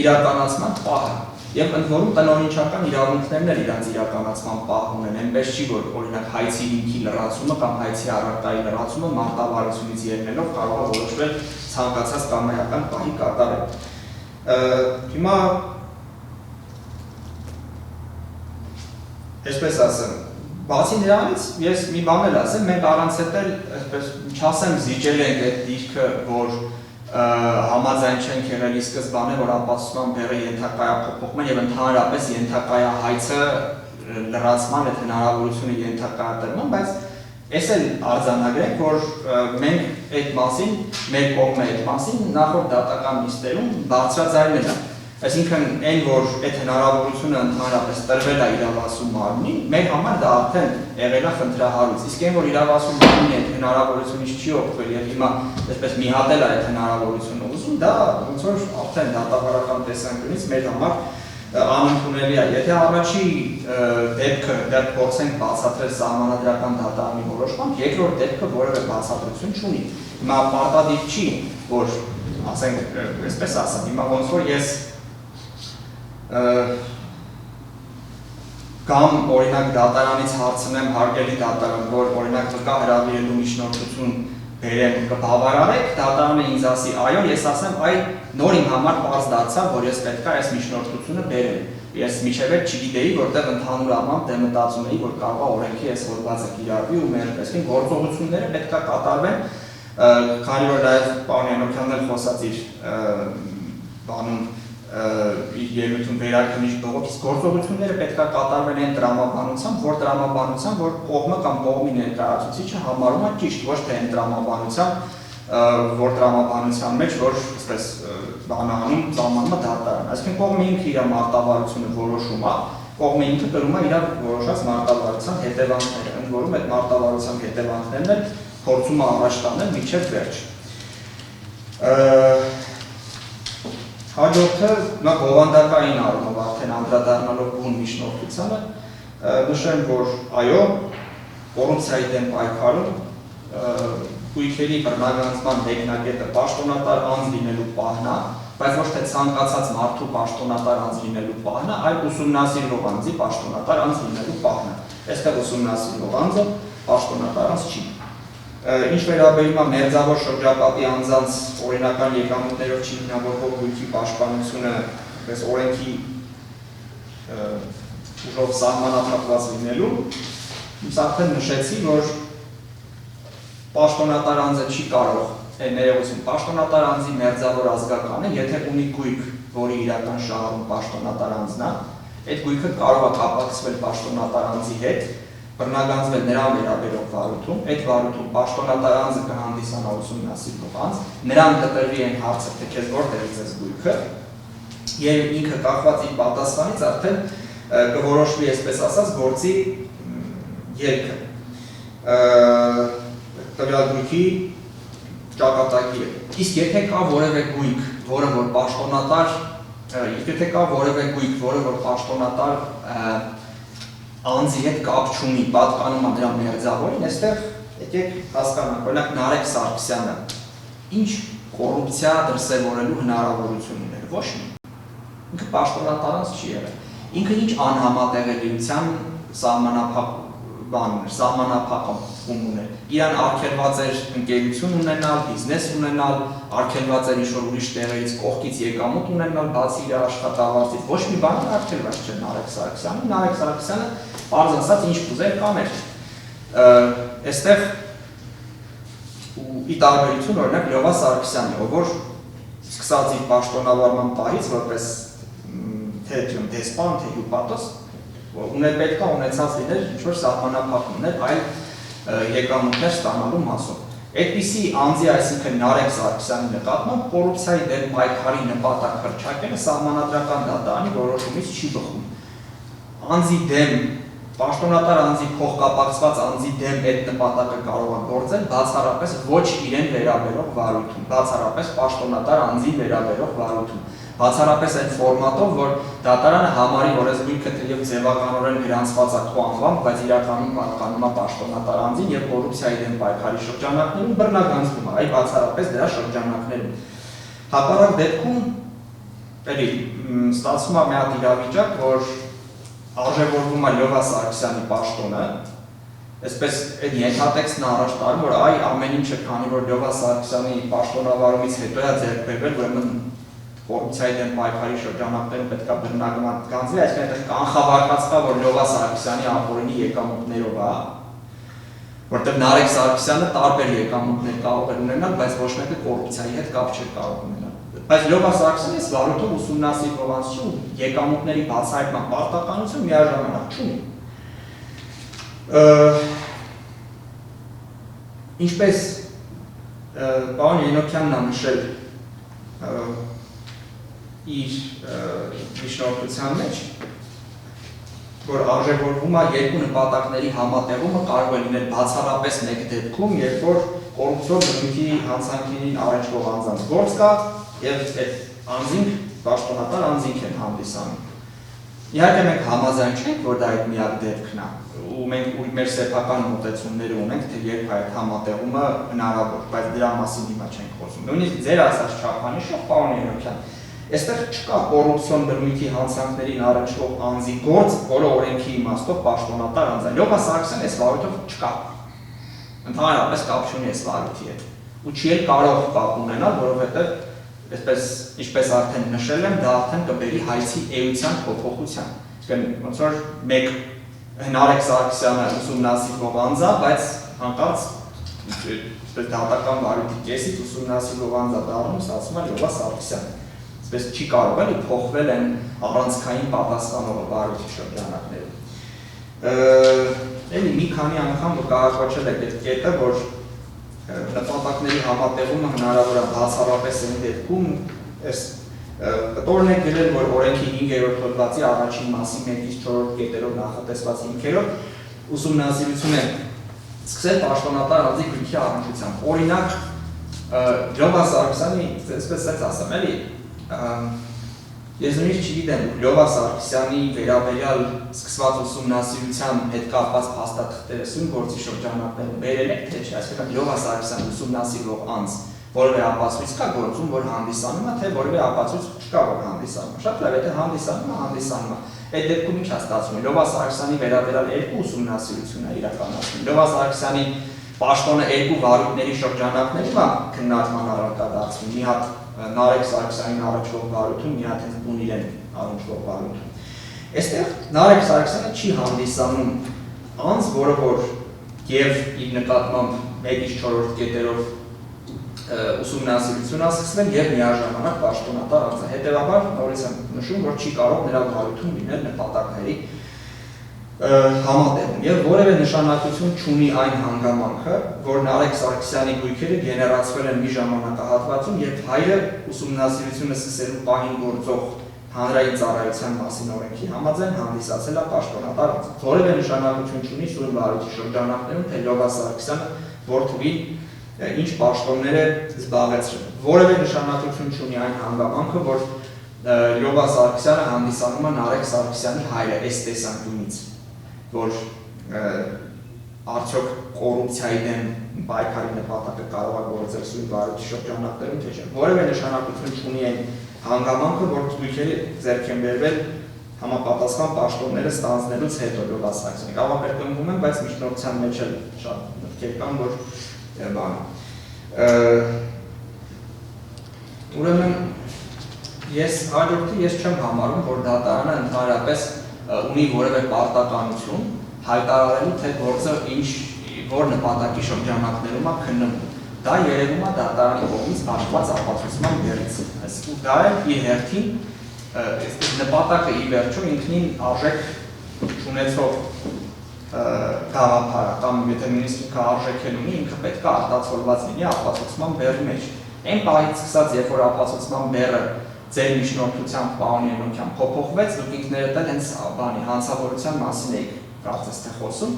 իրականացման պահը եւ ընդ որում տնօրինչական իրավունքներն էլ իրանց իրականացման պահ ունեն, այնպես չի որ օրինակ հայցի հիմքի լրացումը կամ հայցի առարկայի լրացումը մարտավարությունից ելնելով կարող է որոշվել ցանկացած կամայական պահի կատարել։ Հիմա այսպես ասեմ, բացի նրանից ես մի բան էլ ասեմ, մենք առանց հետ էլ այսպես չասեմ զիջել ենք այդ դիրքը, որ համաձայն չենք եղել ի սկզբանե, որ ապացուցման բեռը ենթակա է փոփոխման եւ ընդհանրապես ենթակա է հայցը լրացման այդ հնարավորությունը ենթակա է տրման, բայց այս էլ արձանագրենք, որ մենք այդ մասին, մեր կողմը այդ մասին նախորդ դատական նիստերում բարձրաձայնել ենք։ Այսինքն այն, որ այդ հնարավորությունը ընդհանրապես տրվել է իրավասու մարմնին, մեր համար դա արդեն եղել է խնդրահարույց։ Իսկ այն, որ իրավասու մարմինը այդ հնարավորությունից չի օգտվել եւ հիմա այսպես մի հատ էլ է այդ հնարավորությունը ուզում, դա ոնց որ արդեն դատավարական տեսանկյունից մեր համար անընդունելի է։ Եթե առաջի դեպքը դեռ փորձենք բացատրել սահմանադրական դատարանի որոշմամբ, երկրորդ դեպքը որևէ բացատրություն չունի։ Հիմա պարտադիր չի, որ ասենք, այսպես ասեմ, հիմա ոնց որ ես կամ օրինակ դատարանից հարցնեմ հարգելի դատարան, որ օրինակ վկա հրավիրելու միջնորդություն բերեմ, կբավարարեք, դատարանը ինձ ասի, այո, ես ասեմ, այ նոր իմ համար պարզ դարձավ, որ ես պետք է այս միջնորդությունը բերեմ։ Ես մինչև այդ չգիտեի, որտեղ ընդհանուր առմամբ դե մտածում էի, որ կարող է օրենքի այս հոդվածը կիրառվի ու մեր այսինքն գործողությունները պետք է կատարվեն, քանի որ նաև պարոն Յանոքյանն էլ խոսած իր բանում ելույթում վերագրնիչ բողոք, իսկ գործողությունները պետք է կատարվեն այն տրամաբանությամբ, որ կողմը կամ կողմի ներկայացուցիչը համարում է ճիշտ, ոչ թե այն տրամաբանությամբ, որ տրամաբանության մեջ, որ այսպես բանանում սահմանում է դատարան։ Այսինքն կողմը ինքը իր մարտավարությունը որոշում է, կողմը ինքը կրում է իր որոշած մարտավարության հետևանքները, ընդ որում այդ մարտավարության հետևանքներն էլ փորձում է առաջ տանել մինչև վերջ։ Հաջորդը նա բովանդակային առումով արդեն անդրադառնալով բուն միջնորդությանը նշեմ, որ այո, կոռուպցիայի դեմ պայքարում գույքերի բռնագանձման մեկնակետը պաշտոնատար անձ լինելու պահն է, բայց ոչ թե ցանկացած մարդու պաշտոնատար անձ լինելու պահն է, այլ ուսումնասիրող անձի պաշտոնատար անձ լինելու պահն է։ Այստեղ ուսումնասիրող անձը պաշտոնատար անձ չի։ Ինչ վերաբերում է մերձավոր շրջապատի անձանց օրինական եկամուտներով չի հիմնավորվող գույքի պաշտպանությունը պես օրենքի ուժով սահմանափակված լինելու, ես արդեն նշեցի, որ պաշտոնատար անձը չի կարող ներողություն, պաշտոնատար անձի մերձավոր ազգականը, եթե ունի գույք, որի իրական շահառու պաշտոնատար անձն է, այդ գույքը կարող է կապակցվել պաշտոնատար անձի հետ, բռնագանձվել նրան վերաբերող վարույթում, այդ վարույթում պաշտոնատար անձը կհանդիսանա ուսումնասիրող անձ, նրան կտրվի այն հարցը, թե քեզ որտեղից է գույքը, եւ ինքը կախված իր պատասխանից արդեն կորոշվի, այսպես ասած, գործի ելքը։ Տվյալ գույքի ճակատագիրը։ Իսկ եթե կա որևէ գույք, որը որ պաշտոնատար, եթե կա որևէ գույք, որը որ պաշտոնատար անձի հետ կապ չունի, պատկանում է նրա մերձավորին, այստեղ եկեք հասկանանք, օրինակ Նարեկ Սարգսյանը ինչ կոռուպցիա դրսևորելու հնարավորություն ուներ, ոչ մի։ Ինքը պաշտոնատար անձ չի եղել։ Ինքը ինչ անհամատեղելիության սահմանափակում ուներ։ Իրան արգելված էր ընկերություն ունենալ, բիզնես ունենալ, արգելված էր ինչ-որ ուրիշ տեղերից կողքից եկամուտ ունենալ, բացի իր աշխատավարձից, ոչ մի բան արգելված չէ Նարեկ Սարգսյանը։ Նարեկ Սարգսյանը պարզ ասած ինչ կուզեր կաներ։ Այստեղ ի տարբերություն օրինակ Լևա Սարգսյանի, ով որ սկսած իր պաշտոնավարման պահից որպես թե դեսպան, թե հյուպատոս, ուներ պետք է ունեցած լիներ ինչ-որ սահմանափակումներ այլ եկամուտներ ստանալու մասով։ Այդպիսի անձի, այսինքն Նարեկ Սարգսյանի նկատմամբ կոռուպցիայի դեմ պայքարի նպատակ հռչակելը սահմանադրական դատարանի որոշումից չի բխում։ Անձի դեմ, պաշտոնատար անձի փոխկապակցված անձի դեմ այդ նպատակը կարող է գործել բացառապես ոչ իրեն վերաբերող վարույթում, բացառապես պաշտոնատար անձի վերաբերող վարույթում, բացառապես այն ֆորմատով, որ դատարանը համարի, որ այս գույքը թեև ձևականորեն գրանցված է քո անվամբ, բայց իրականում պատկանում է պաշտոնատար անձին եւ կոռուպցիայի դեմ պայքարի շրջանակներում բռնագանձվում է, այ բացառապես դրա շրջանակներում։ Հակառակ դեպքում էլի ստացվում է մի հատ իրավիճակ, որ արժևորվում է Լյովա Սարգսյանի պաշտոնը, այսպես այդ ենթատեքստն առաջ տարում, որ այ ամեն ինչը քանի որ Լյովա Սարգսյանի պաշտոնավարումից հետո է ձեռք բերվել, ուրեմն կոռուպցիայի դեմ պայքարի շրջանակներում պետք է բռնագանձվի, այսինքն այդտեղ կանխավարկած կա, որ Լյովա Սարգսյանի ապօրինի եկամուտներով է, որտեղ Նարեկ Սարգսյանը տարբեր եկամուտներ կարող է ունենալ, բայց ոչ մեկը կոռուպցիայի հետ կապ չի կարող ունենալ։ Բայց Լյովա Սարգսյանը այս վարույթով ուսումնասիրող անձ չի, եկամուտների բացահայտման պարտականություն միաժամանակ չունի։ Ինչպես պարոն Ենոքյանն է նշել իր միջնորդության մեջ, որ արժևորվում է երկու նպատակների համատեղումը կարող է լինել բացառապես մեկ դեպքում, երբ որ կոռուպցիոն բնույթի հանցանքներին առնչվող անձանց գործ կա եւ այդ անձին պաշտոնատար անձինք են հանդիսանում։ Իհարկե մենք համաձայն չենք, որ դա այդ միակ դեպքն է, ու մենք մեր սեփական մոտեցումները ունենք, թե երբ այդ համատեղումը հնարավոր, բայց դրա մասին հիմա չենք խոսում։ Նույնիսկ ձեր ասած չափանիշով, պարոն Ենոքյան, այստեղ չկա կոռուպցիոն բնույթի հանցանքներին առնչվող անձի գործ, որը օրենքի իմաստով պաշտոնատար անձ է։ Լյովա Սարգսյանը այս վարույթով չկա։ Ընդհանրապես կապ չունի այս վարույթի հետ։ Ու չի էլ կարող կապ ունենալ, որովհետև այսպես ինչպես արդեն նշել եմ, դա արդեն կբերի հայցի էության փոփոխության։ Այսինքն ոնց որ մեկ Նարեկ Սարգսյանը ուսումնասիրող անձ է, բայց հանկարծ այսպես դատական վարույթի կեսից ուսումնասիրող անձ է դառնում, ստացվում է Լյովա Սարգսյանը։ Այսպես չի կարող էլի փոխվել են առանցքային պատասխանողը վարույթի շրջանակներում։ Էլի մի քանի անգամ կարգոչել եք այդ կետը, որ նպատակների համատեղումը հնարավոր է բացառապես այն դեպքում, այս կտորն է գրել, որ օրենքի 5-րդ հոդվածի առաջին մասի 1-ից 4-րդ կետերով նախատեսված հիմքերով ուսումնասիրություն են սկսել պաշտոնատար անձի գրքի առնչությամբ։ Օրինակ, Լյովա Սարգսյանի, այսպես ասեմ, էլի ես նույնիսկ չգիտեմ, Լյովա Սարգսյանի վերաբերյալ սկսված ուսումնասիրության հետ կապված փաստաթղթերը սույն գործի շրջանակներում բերել եք, թե չէ, այսինքն Լյովա Սարգսյանը ուսումնասիրող անձ որևէ ապացույց կա գործում, որ հանդիսանում է, թե որևէ ապացույց չկա, որ հանդիսանում է։ Շատ լավ, եթե հանդիսանում է։ Այդ դեպքում ինչ է ստացվում։ Լյովա Սարգսյանի վերաբերյալ երկու ուսումնասիրություն է իրականացնում։ Լյովա Սարգսյանի պաշտոնը երկու վարույթների շրջանակներում է քննարկման առարկա դարձվում։ Մի հատ Նարեկ Սարգսյանին առնչվող վարույթում, մի հատ բուն իրեն առնչվող վարույթում։ Այստեղ Նարեկ Սարգսյանը չի հանդիսանում անձ, որը որ եւ իր նկատմամբ 1-ից 4-րդ կետերով ուսումնասիրություն ասացնել եւ միաժամանակ պաշտոնատար անձ է։ Հետեւաբար նորից եմ նշում, որ չի կարող նրա վարույթում լինել նպատակների համատեղում եւ որևէ նշանակություն չունի այն հանգամանքը, որ Նարեկ Սարգսյանի գույքերը գեներացվել են մի ժամանակահատվածում, երբ հայրը ուսումնասիրությունը սկսելու պահին գործող հանրային ծառայության մասին օրենքի համաձայն հանդիսացել է պաշտոնատար անձ։ Որևէ նշանակություն չունի սույն վարույթի շրջանակներում, թե Լյովա Սարգսյանը որդուին ինչ պաշտոններ է զբաղեցրել։ Որևէ նշանակություն չունի այն հանգամանքը, որ Լյովա Սարգսյանը հանդիսանում է Նարեկ Սարգսյանի հայրը այս տեսանկյունից, որ արդյոք կոռուպցիայի դեմ պայքարի նպատակը կարող է գործել սույն վարույթի շրջանակներում, թե չէ։ Որևէ նշանակություն չունի այն հանգամանքը, որ գույքերը ձեռք են բերվել համապատասխան պաշտոնները ստանձնելուց հետո Լյովա Սարգսյանը։ Կարող է կրկնվում են, բայց միջնորդության մեջ էլ շատ մտքեր կան, որ բան։ Ուրեմն ես հաջորդի չեմ համարում, որ դատարանը ընդհանրապես ունի որևէ պարտականություն հայտարարելու, թե գործը որ նպատակի շրջանակներում է քննվում։ Դա երևում է դատարանի կողմից հաշված ապացուցման բերից։ Այսինքն դա է իր հերթին նպատակը ի վերջո ինքնին արժեք չունեցող գաղափարը կամ եթե նույնիսկ ինքը արժեքել ունի, ինքը պետք է արտացոլված լինի ապացուցման բեռի մեջ։ Այն պահից սկսած, երբ որ ապացուցման բեռը ձեր միջնորդությամբ պարոնի ենթությամբ փոփոխվեց, դուք ինքներդ էլ հենց բանի հանցավորության մասին եք կարծես թե խոսում։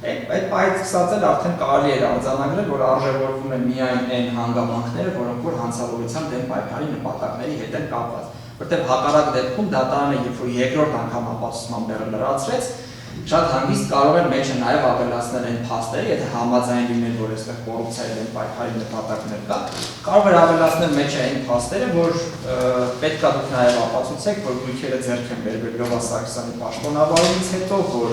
Այդ պահից սկսած էլ արդեն կարելի էր արձանագրել, որ արժևորվում են միայն այն հանգամանքները, որոնք որ հանցավորության դեմ պայքարի նպատակների հետ են կապված։ Որտեղ հակառակ դեպքում դատարանը, երբ որ երկրորդ անգամ ապացուցման բեռը լրացրեց, շատ հանգիստ կարող էր մեջը նաև ավելացնել այն փաստերը, եթե համաձայն լինել, որ այստեղ կոռուպցիայի դեմ պայքարի նպատակներ կա, կարող էր ավելացնել մեջը այն փաստերը, որ պետք է դուք նաև ապացուցեք, որ գույքերը ձեռք են բերվել Լյովա Սարգսյանի պաշտոնավարումից հետո, որ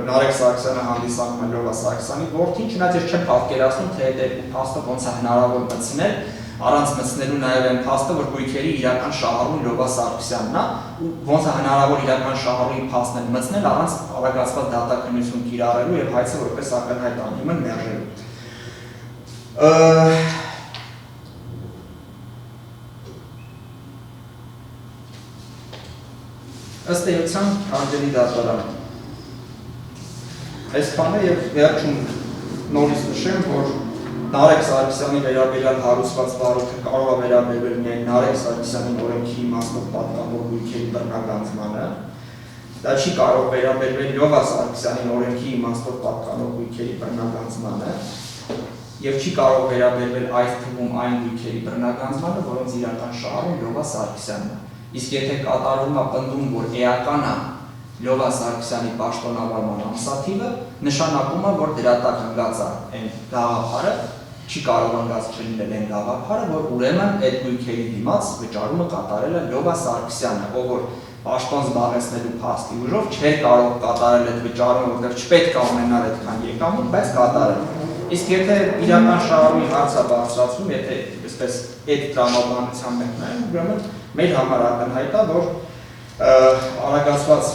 Նարեկ Սարգսյանը հանդիսանում է Լյովա Սարգսյանի որդին, չնայած ես չեմ պատկերացնում, թե այդ փաստը ոնց է հնարավոր մտցնել, առանց մտցնելու նաև այն փաստը, որ գույքերի իրական շահառուն Լյովա Սարգսյանն է, ու ոնց է հնարավոր իրական շահառուի փաստն մտցնել առանց արագացված դատաքննություն կիրառելու եւ հայցը որպես ակնհայտ անիմը մերժելու։ Ըստ էության անկելի դատարան։ Այս բանը եւ վերջում նորից նշեմ, որ Նարեկ Սարգսյանի վերաբերյալ հարուցված վարորդը կարող է վերաբերվել միայն Նարեկ Սարգսյանի օրենքի իմաստով պատկանող գույքերի բռնագանձմանը, դա չի կարող վերաբերվել Լյովա Սարգսյանի օրենքի իմաստով պատկանող գույքերի բռնագանձմանը եւ չի կարող վերաբերվել այս թվում այն գույքերի բռնագանձմանը, որոնց իրական շահառուն Լյովա Սարգսյանն է։ Իսկ եթե կատարվում է պնդում, որ էական է Լյովա Սարգսյանի պաշտոնավարման ամսաթիվը, նշանակում է, որ դրա տակ ընկած է այն գաղափարը, չի կարող ընկած չլինել այն գաղափարը, որ ուրեմն այդ գույքերի դիմաց վճարումը կատարել է Լյովա Սարգսյանը, ով որ պաշտոն զբաղեցնելու փաստի ուժով չէր կարող կատարել այդ վճարումը, որտեղ չպետք է ունենար այդքան եկամուտ, բայց կատարել։ Իսկ եթե իրական շահառուի հարցը բարձրացվում, եթե այսպես այդ տրամաբանության մեջ նայենք, ուրեմն մեր համար ակնհայտ է, որ արագացված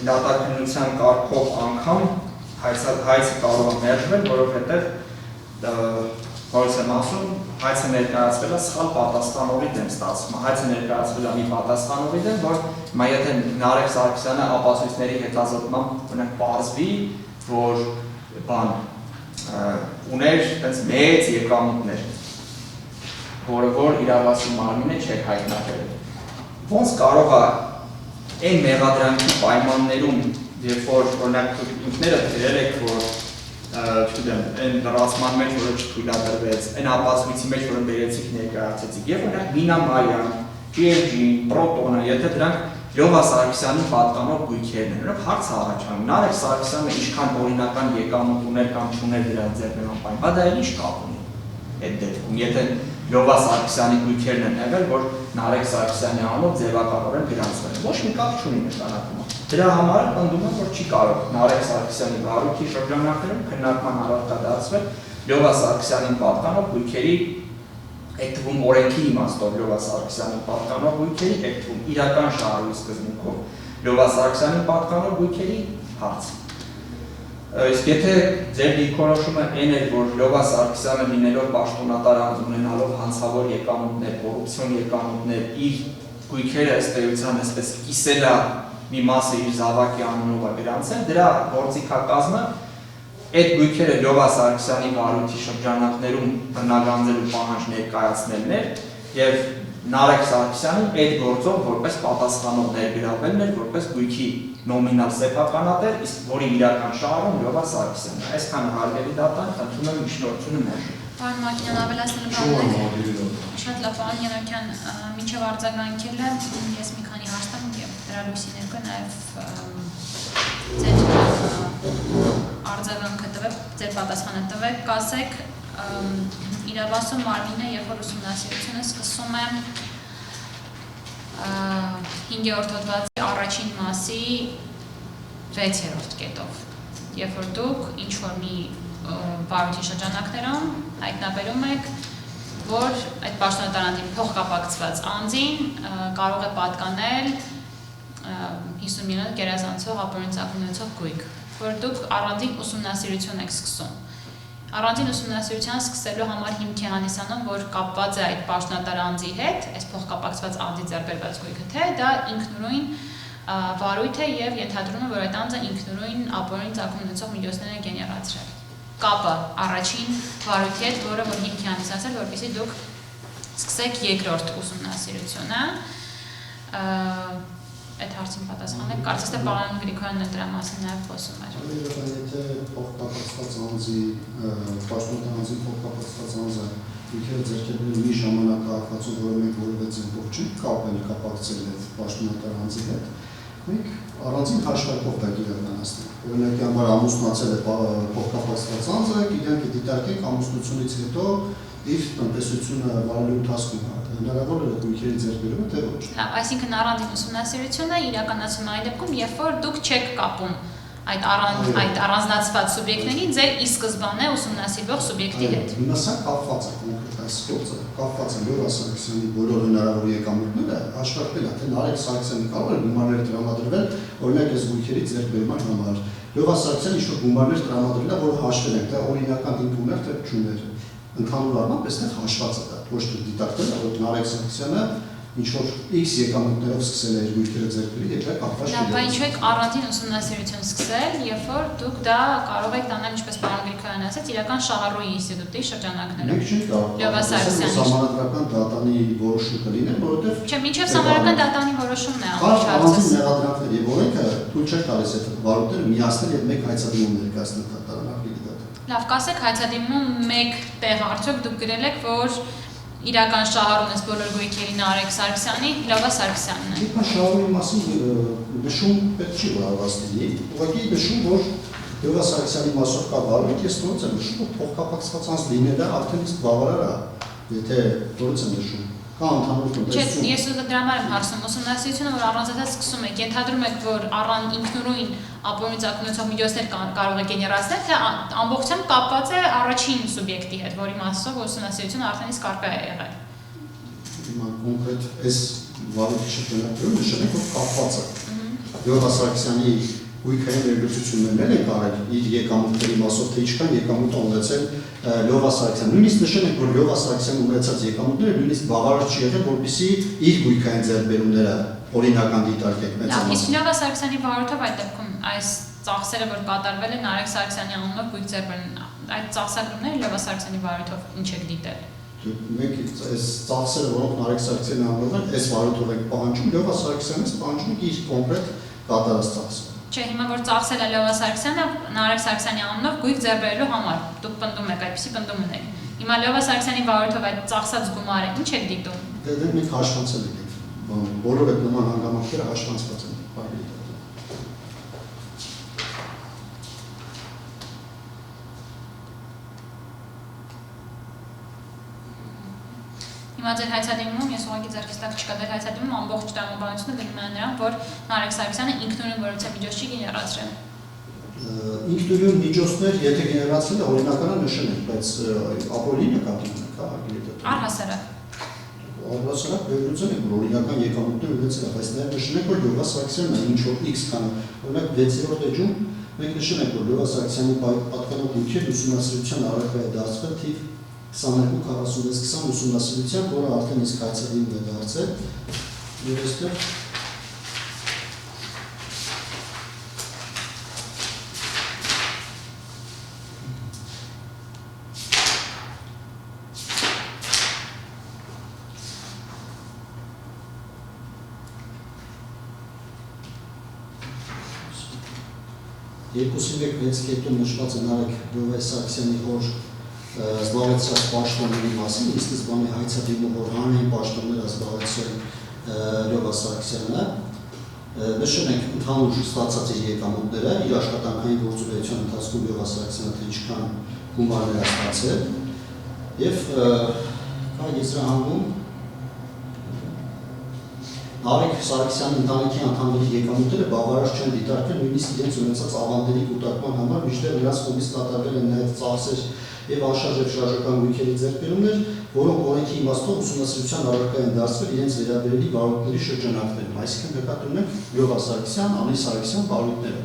դատաքննության կարգով անգամ հայցը կարող է մերժվել, որովհետև որպես եմ ասում, հայցը ներկայացվել է սխալ պատասխանողի դեմ ստացվում։ Հայցը ներկայացվել է մի պատասխանողի դեմ, որ հիմա եթե Նարեկ Սարգսյանը ապացույցների հետազոտմամբ օրինակ պարզվի, որ ուներ այդպես մեծ եկամուտներ, որը որ իրավասու մարմինը չէր հայտնաբերել։ Ոնց կարող է այն մեղադրանքի պայմաններում, երբ որ օրինակ ինքներդ գրել եք, որ չգիտեմ, այն լրացման մեջ, որը չթույլատրվեց, այն ապացույցի մեջ, որը բերեցիք ներկայացեցիք, եւ օրինակ Նինա Մարիան, GLG, Պրոտոնը, եթե դրանք Լյովա Սարգսյանի պատկանող գույքերն են, որոնք հարց առաջանում, Նարեկ Սարգսյանը ինչքան օրինական եկամուտ ուներ կամ չուներ դրա ձեռնման պայն, բա դա էլ ինչ կապ ունի այդ դեպքում, եթե Լյովա Սարգսյանի գույքերն են եղել, որ Նարեկ Սարգսյանի անունով ձևականորեն գրանցվել, ոչ մի կապ չունի նշանակում։ Դրա համար պնդում եմ, որ չի կարող Նարեկ Սարգսյանի վարույթի շրջանակներում քննարկման առարկա դարձվել Լյովա Սարգսյանին պատկանող գույքերի, այդ թվում օրենքի իմաստով Լյովա Սարգսյանին պատկանող գույքերի, այդ թվում իրական շահառուի սկզբունքով Լյովա Սարգսյանին պատկանող գույքերի հարց։ Իսկ եթե ձեր դիրքորոշումը այն էր, որ Լյովա Սարգսյանը լինելով պաշտոնատար անձ ունենալով հանցավոր եկամուտներ, կոռուպցիոն եկամուտներ, իր գույքերը ըստ էության այսպես կիսել է մի մասը իր զավակի անունով է գրանցել, դրա գործիքակազմը այդ գույքերը Լյովա Սարգսյանի վարույթի շրջանակներում բռնագանձելու պահանջ ներկայացնելն էր եւ Նարեկ Սարգսյանին այդ գործով որպես պատասխանող ներգրավելն էր որպես գույքի նոմինալ սեփականատեր, իսկ որի իրական շահառուն Լյովա Սարգսյանն է։ Այսքան հարգելի դատան, խնդրում եմ միջնորդությունը մերժել։ Պարոն Մակինյան, ավելացնելու բան շատ լավ, պարոն Յանոկյան, մինչև արձագանքելը ես մի քանի հարց տամ եւ դրա լույսի ներքո նաեւ ձեր արձագանքը տվեք, ձեր պատասխանը տվեք, կասեք իրավասու մարմինը, երբ որ ուսումնասիրությունը սկսում է 5-րդ հոդվածի առաջին մասի 6-րդ կետով, երբ որ դուք ինչ-որ մի վարույթի շրջանակներում հայտնաբերում եք, որ այդ պաշտոնատարանտին փոխկապակցված անձին կարող է պատկանել 50 միլիոն գերազանցող ապօրինացնող գույք, որ դուք առանձին ուսումնասիրություն եք սկսում։ Առանձին ուսումնասիրության սկսելու համար հիմքի հանդիսանում, որ կապված է այդ պաշտոնատար անձի հետ, այս փոխկապակցված անձի ձեռք բերված գույքը, թե դա ինքնուրույն վարույթ է եւ ենթադրում է, որ այդ անձը ինքնուրույն ապօրինի ծագում ունեցող միջոցներ է գեներացրել։ Կապը առաջին վարույթի հետ, որը որ հիմքի հանդիսացել, որպեսզի դուք սկսեք երկրորդ ուսումնասիրությունը։ Այդ հարցին պատասխանեք, կարծես թե պարոն Գրիգորյանն դրա մասին նաև խոսում էր։ Եթե փոխկապակցված անձի, պաշտոնական անձի փոխկապակցված անձը ինքերը ձեռքբերել մի ժամանակահատվածում, որը մենք որևէ ձևով չենք կապել կապակցել այդ պաշտոնական անձի հետ, մենք առանձին հաշվարկով դա իրականացնենք։ Օրինակի համար ամուսնացել է փոխկապակցված անձը, իրենք դիտարկենք ամուսնությունից հետո իր տնտեսությունը վարելու ընթացքում հնարավոր է գույքերի ձեռքբերումը թե ոչ։ Լավ, այսինքն առանձին ուսումնասիրությունը իրականացվում է այն դեպքում, երբ որ դուք չեք կապում այդ առանձնացված սուբյեկտներին ձեր ի սկզբանե ուսումնասիրվող սուբյեկտի հետ։ Հիմա կապված է կոնկրետ այս գործը, կապված է Լևա Սարգսյանի բոլոր հնարավոր եկամուտները, հաշվարկվել է, թե Նարեկ Սարգսյանը կարող է գումարներ տրամադրվել, օրինակ այս գույքերի ձեռքբերման համար։ Լևա Սարգսյանը ինչ-որ գումարներ տրամադրել է, որը հաշվել է, թե օրինական դիմումներ, թե չուներ։ Ընդհանուր առմամբ այստեղ հաշված է դա, ոչ թե դիտարկվել է, որ Նարեկ Սարգսյանը ինչ-որ X եկամուտներով սկսել է իր գույքերը ձեռքբերել եւ դա կապված չէ։ Բայց ինչու եք առանձին ուսումնասիրություն սկսել, երբ որ դուք դա կարող եք տանել, ինչպես պարոն Գրիգորյանը ասաց, իրական Շահառուի ինստիտուտի շրջանակներում։ Մենք չենք կարող Լևա Սարգսյանի համանդրական դատանի որոշում կլիներ, որովհետեւ Չէ, մինչև համանդրական դատանի որոշումն է առանձին մեղադրանքներ եւ օրենքը թույլ չէ տալիս այդ վարույթները միացնել եւ մեկ հայցադիմում ներկայացնել դատարանախի դատը։ Լավ, կասեք հայցադիմում մեկ տեղ արդյոք դուք գրել եք, որ իրական շահառուն ես բոլոր գույքերի Նարեկ Սարգսյանի, Լևա Սարգսյանն է։ Իբր շահառուի մասին նշում պետք չի վարված լինի, ուղղակի նշում, որ Լևա Սարգսյանի մասով կա վարույթ, ես նորից եմ նշում, որ փոխկապակցված անձ լինելը արդեն իսկ բավարար է, եթե նորից եմ նշում։ Կա ընդհանուր տնտեսություն։ Չէ, ես դրա համար եմ հարցում, ուսումնասիրությունը, որ առանձնացած սկսում եք, ենթադրում եք, որ առան ինքնուրույն ապօրինի ծագումնացող միջոցներ կարող է գեներացնել, թե ամբողջությամբ կապված է առաջին սուբյեկտի հետ, որի մասով ուսումնասիրությունը արդեն իսկ առկա է եղել։ Հիմա կոնկրետ այս վարույթի շրջանակներում նշել ենք, որ կապված է։ Լևա Սարգսյանի գույքային ներգործություններն են կարել իր եկամուտների մասով, թե ինչքան եկամուտ ունեցել Լևա Սարգսյանը։ Նույնիսկ նշել ենք, որ Լևա Սարգսյանը ունեցած եկամուտները նույնիսկ բավարար չի եղել, որպեսզի իր գույքային ձեռքբերումները օրինական դիտարկեք մեծ ամասով։ Իսկ Լևա Սարգսյանի վարույթով այդ դեպքում այս ծախսերը, որ կատարվել են Նարեկ Սարգսյանի անունով գույք ձեռքբերում, այդ ծախսագրումները Լևա Սարգսյանի վարույթով ինչ եք դիտել։ Մենք այս ծախսերը, որոնք Նարեկ Սարգսյանի անունով են, այս վարույթով ենք պահանջում, Լևա Սարգսյանից պահանջում ենք իր կոնկրետ կատարած ծախսը։ Չէ, հիմա որ ծախսել է Լևա Սարգսյանը Նարեկ Սարգսյանի անունով գույք ձեռքբերելու համար, դուք պնդում եք, այդպեսի պնդում ունեք։ Հիմա Լևա Սարգսյանի վարույթով այդ ծախսած գումարը ինչ եք դիտում։ Դե մենք հաշվանցել ենք, բոլոր այդ նման հանգամանքները հաշվանցված են։ Հիմա ձեր հայցադիմում, ես ուղղակի ձեռքից տակ չկա դեր հայցադիմում ամբողջ տրամաբանությունը գնում է նրան, որ Նարեկ Սարգսյանը ինքնուրույն որևէ միջոց չի գեներացրել։ Ինքնուրույն միջոցներ, եթե գեներացվել է, օրինականա նշել ենք, բայց ապօրինի նկատի ունենք, առհասարակ։ Առհասարակ վերլուծել ենք, որ օրինական եկամուտներ ունեցել է, բայց նաև նշել ենք, որ Լևա Սարգսյանը ինչ որ X քան, օրինակ 6-րդ էջում մենք նշել ենք, որ Լևա Սարգսյանի պատկանող գույքեր ուսումնասիրության առարկա է դարձվել թիվ 22-46-20 ուսումնասիրության, որը արդեն իսկ հայցադիմում է դարձել, եւ այստեղ երկուսի մեկ 6 կետում նշված է Նարեկ Սարգսյանի հոր զբաղեցրած պաշտոնների մասին, ի սկզբանե հայցադիմում, որ հանրային պաշտոններ զբաղեցրել Լևա Սարգսյանը, նշել ենք ընդհանուր ստացած իր եկամուտները, իր աշխատանքային գործունեության ընթացքում Լևա Սարգսյանը թե ինչքան գումարներ է ստացել, եւ կա եզրահանգում Նարեկ Սարգսյանի ընտանիքի անդամների եկամուտները բավարար չեն դիտարկվել նույնիսկ իրենց ունեցած ավանդերի կուտակման համար, մինչդեռ նրանց կողմից կատարվել են նաև ծախսեր եւ անշարժ եւ շարժական գույքերի ձեռքբերումներ, որոնք օրենքի իմաստով ուսումնասիրության առարկա են դարձվել իրենց վերաբերելի վարույթների շրջանակներում, այսինքն նկատի ունենք Լևա Սարգսյան, Անի Սարգսյան վարույթները։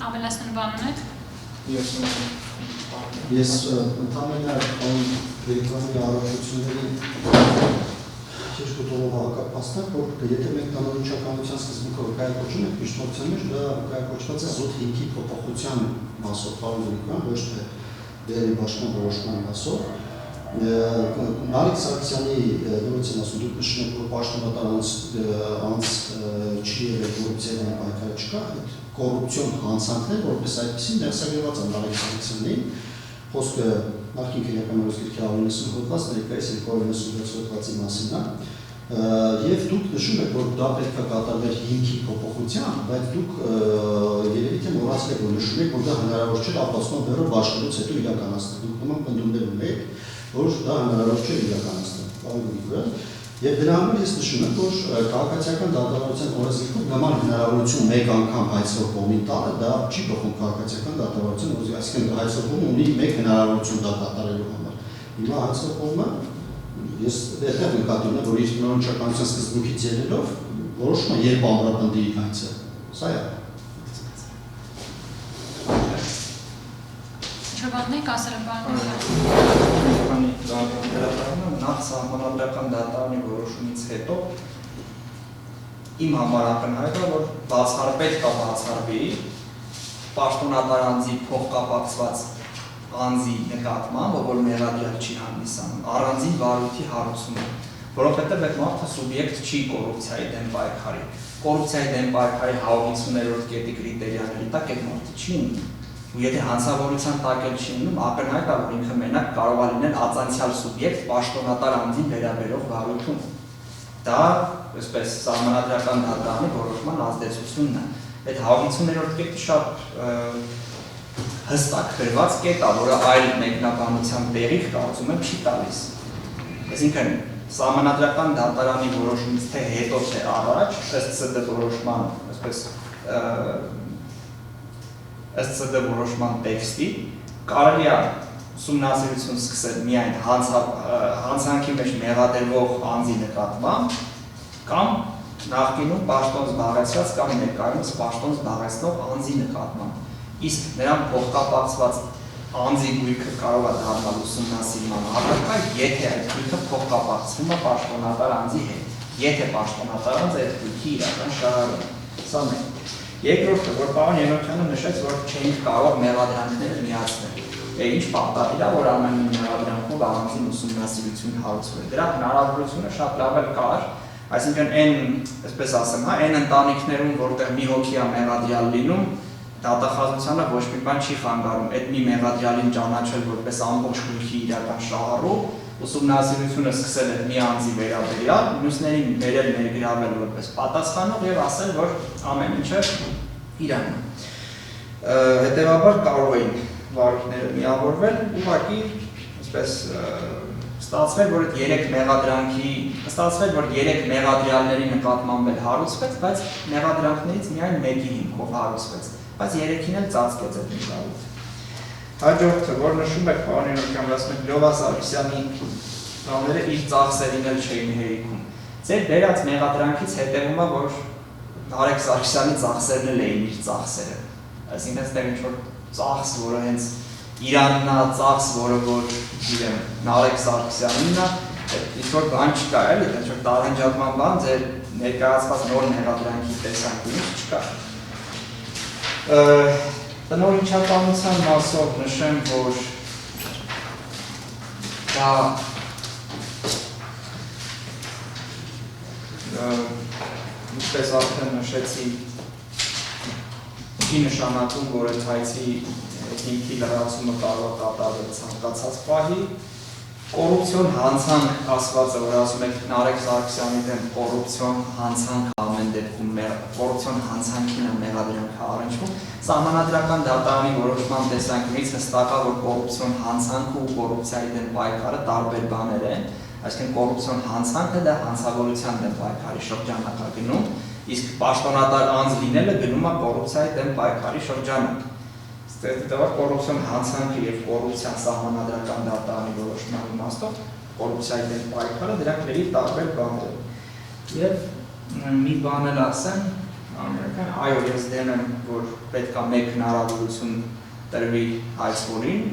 ավելացնելու բան ունեք։ Ես ընդհանրապես Բերիկյանի առողջությունների երկու հակապաստակ, որ եթե մենք կանոնիչականության սկզբունքով կայացնում ենք միջնորդության մեջ, դա կայացված է զոտ 5-ի փոփոխության մասով, պարոն Բերիկյան, ոչ թե դերի բաշխման որոշման մասով։ Նարեկ Սարգսյանի նորից եմ ասում, դուք նշում եք, որ պաշտոնատար անց չի եղել կոռուպցիայի պայքարը չկա, այդ կոռուպցիոն հանցանքներ, որպես այդպեսին դերսագրված են Նարեկ Սարգսյանին, խոսքը նախին քննական օրենսգիրքի 190 հոդված, ներկայիս 296 հոդվածի մասին է, եւ դուք նշում եք, որ դա պետք է կատարվեր 5-ի փոփոխությամբ, բայց դուք երևի թե մոռացել եք, որ նշում եք, որ դա հնարավոր չէ ապաստման բեռը բաշխելուց հետո իրականացնել։ Դուք նման պնդումներ ունեք, որ դա հնարավոր չէ իրականացնել, պարոն Բերիկյան, եւ դրա համար ես նշում եմ, որ քաղաքացիական դատավարության օրենսգիրքում նման հնարավորություն մեկ անգամ հայցող կողմին տալը, դա չի փոխում քաղաքացիական դատավարության օրենսգիրքը, այսինքն հայցող կողմը ունի մեկ հնարավորություն դա կատարելու համար։ Հիմա հայցող կողմը ես դեռ նկատի ունեմ, որ իր կանոնիչականության սկզբունքից ելնելով որոշում է երբ ամրապնդի հայցը։ Սա է։ Չբանեք ասել բանը։ Նախ սահմանադրական դատարանի որոշումից հետո իմ համար ակնհայտ է, որ պետք է բացառվի պաշտոնատար անձի փոխկապակցված անձի նկատմամբ, որ մեղադրյալ չի հանդիսանում, առանձին վարույթի հարուցումը, որովհետև այդ մարդը սուբյեկտ չի կոռուպցիայի դեմ պայքարի։ Կոռուպցիայի դեմ պայքարի 150-րդ կետի կրիտերիաների տակ այդ մարդը չի ունի։ Ու եթե հանցավորության տակ էլ չի ունում, ակնհայտ է, որ ինքը մենակ կարող է լինել ածանցյալ սուբյեկտ պաշտոնատար անձին վերաբերող վարույթում։ Դա, այսպես, սահմանադրական դատարանի որոշման ազդեցությունն է։ Այդ 150-րդ կետը շատ հստակ գրված կետ է, որը այլ մեկնաբանության տեղիք կարծում եմ չի տալիս։ Այսինքն, սահմանադրական դատարանի որոշումից թե հետո թե առաջ, ըստ ՍԴ որոշման, այսպես ըստ ՍԴ որոշման տեքստի, կարելի է ուսումնասիրություն սկսել միայն հանցանքի մեջ մեղադրվող անձի նկատմամբ կամ նախկինում պաշտոն զբաղեցրած կամ ներկայումս պաշտոն զբաղեցնող անձի նկատմամբ։ Իսկ նրան փոխկապակցված անձի գույքը կարող է դառնալ ուսումնասիրման առարկա, եթե այդ գույքը փոխկապակցվում է պաշտոնատար անձի հետ, եթե պաշտոնատար անձը այդ գույքի իրական շահառու է։ Սա մեկ։ Երկրորդը, որ պարոն Ենոքյանը նշեց, որ չէինք կարող մեղադրանքները միացնել։ Ինչ պատահել է, որ ամեն մի մեղադրանքով առանձին ուսումնասիրություն հարուցվել։ Դրա հնարավորությունը շատ լավ էլ կար, այսինքն այն, այսպես ասեմ, այն ընտանիքներում, որտեղ մի հոգի է մեղադրյալ լինում, դատախազությանը ոչ մի բան չի խանգարում։ Այդ մի մեղադրյալին ճանաչել որպես ամբողջ գույքի իրական շահառու, ուսումնասիրությունը սկսել է մի անձի վերաբերյալ, մյուսներին բերել ներգրավել որպես պատասխանող եւ ասել, որ ամեն ինչը իրան է։ Հետևաբար կարող էին վարույթները միավորվել, ուղղակի, այսպես ստացվել, որ այդ 3 մեղադրյալների նկատմամբ էլ հարուցվեց, բայց մեղադրանքներից միայն մեկի հիմքով հարուցվեց, բայց 3-ին էլ ծածկեց այդ վարույթը։ Հաջորդը, որ նշում եք պարոն Ենոքյան, ասում եք Լյովա Սարգսյանի բաները իր ծախսերին էլ չէին հերիքում։ Ձեր դերած մեղադրանքից հետևում է, որ Նարեկ Սարգսյանի ծախսերն էլ էին իր ծախսերը։ Այսինքն այստեղ ինչ-որ ծախս, որը հենց Իրանն է, ծախս, որը որ իրեն Նարեկ Սարգսյանինն է, ինչ-որ բան չկա, էլի, ինչ-որ տարանջատման բան, ձեր ներկայացված նոր մեղադրանքի տեսանկյունից չկա։ Տնօրինչականության մասով նշեմ, որ դա ինչպես արդեն նշեցի, չի նշանակում, որ այդ հայցի հիմքի լրացումը կարող է կատարվել ցանկացած պահի։ Կոռուպցիոն հանցանք ասվածը, որ ասում եք Նարեկ Սարգսյանի դեմ կոռուպցիոն հանցանք ամեն դեպքում կոռուպցիոն հանցանքին է մեղադրանքը առնչվում, սահմանադրական դատարանի որոշման տեսանկյունից հստակ է, որ կոռուպցիոն հանցանքը ու կոռուպցիայի դեմ պայքարը տարբեր բաներ են, այսինքն կոռուպցիոն հանցանքը դա հանցավորության դեմ պայքարի շրջանակ է գնում, իսկ պաշտոնատար անձ լինելը գնում է կոռուպցիայի դեմ պայքարի շրջանակ։ Հետևաբար կոռուպցիոն հանցանքը եւ կոռուպցիան սահմանադրական դատարանի որոշման իմաստով կոռուպցիայի դեմ պայքարը դրանք տարբեր բաներ են։ Եվ մի բան էլ ասեմ, Այո, ես դեմ եմ, որ պետք է մեկ հնարավորություն տրվի հայցվորին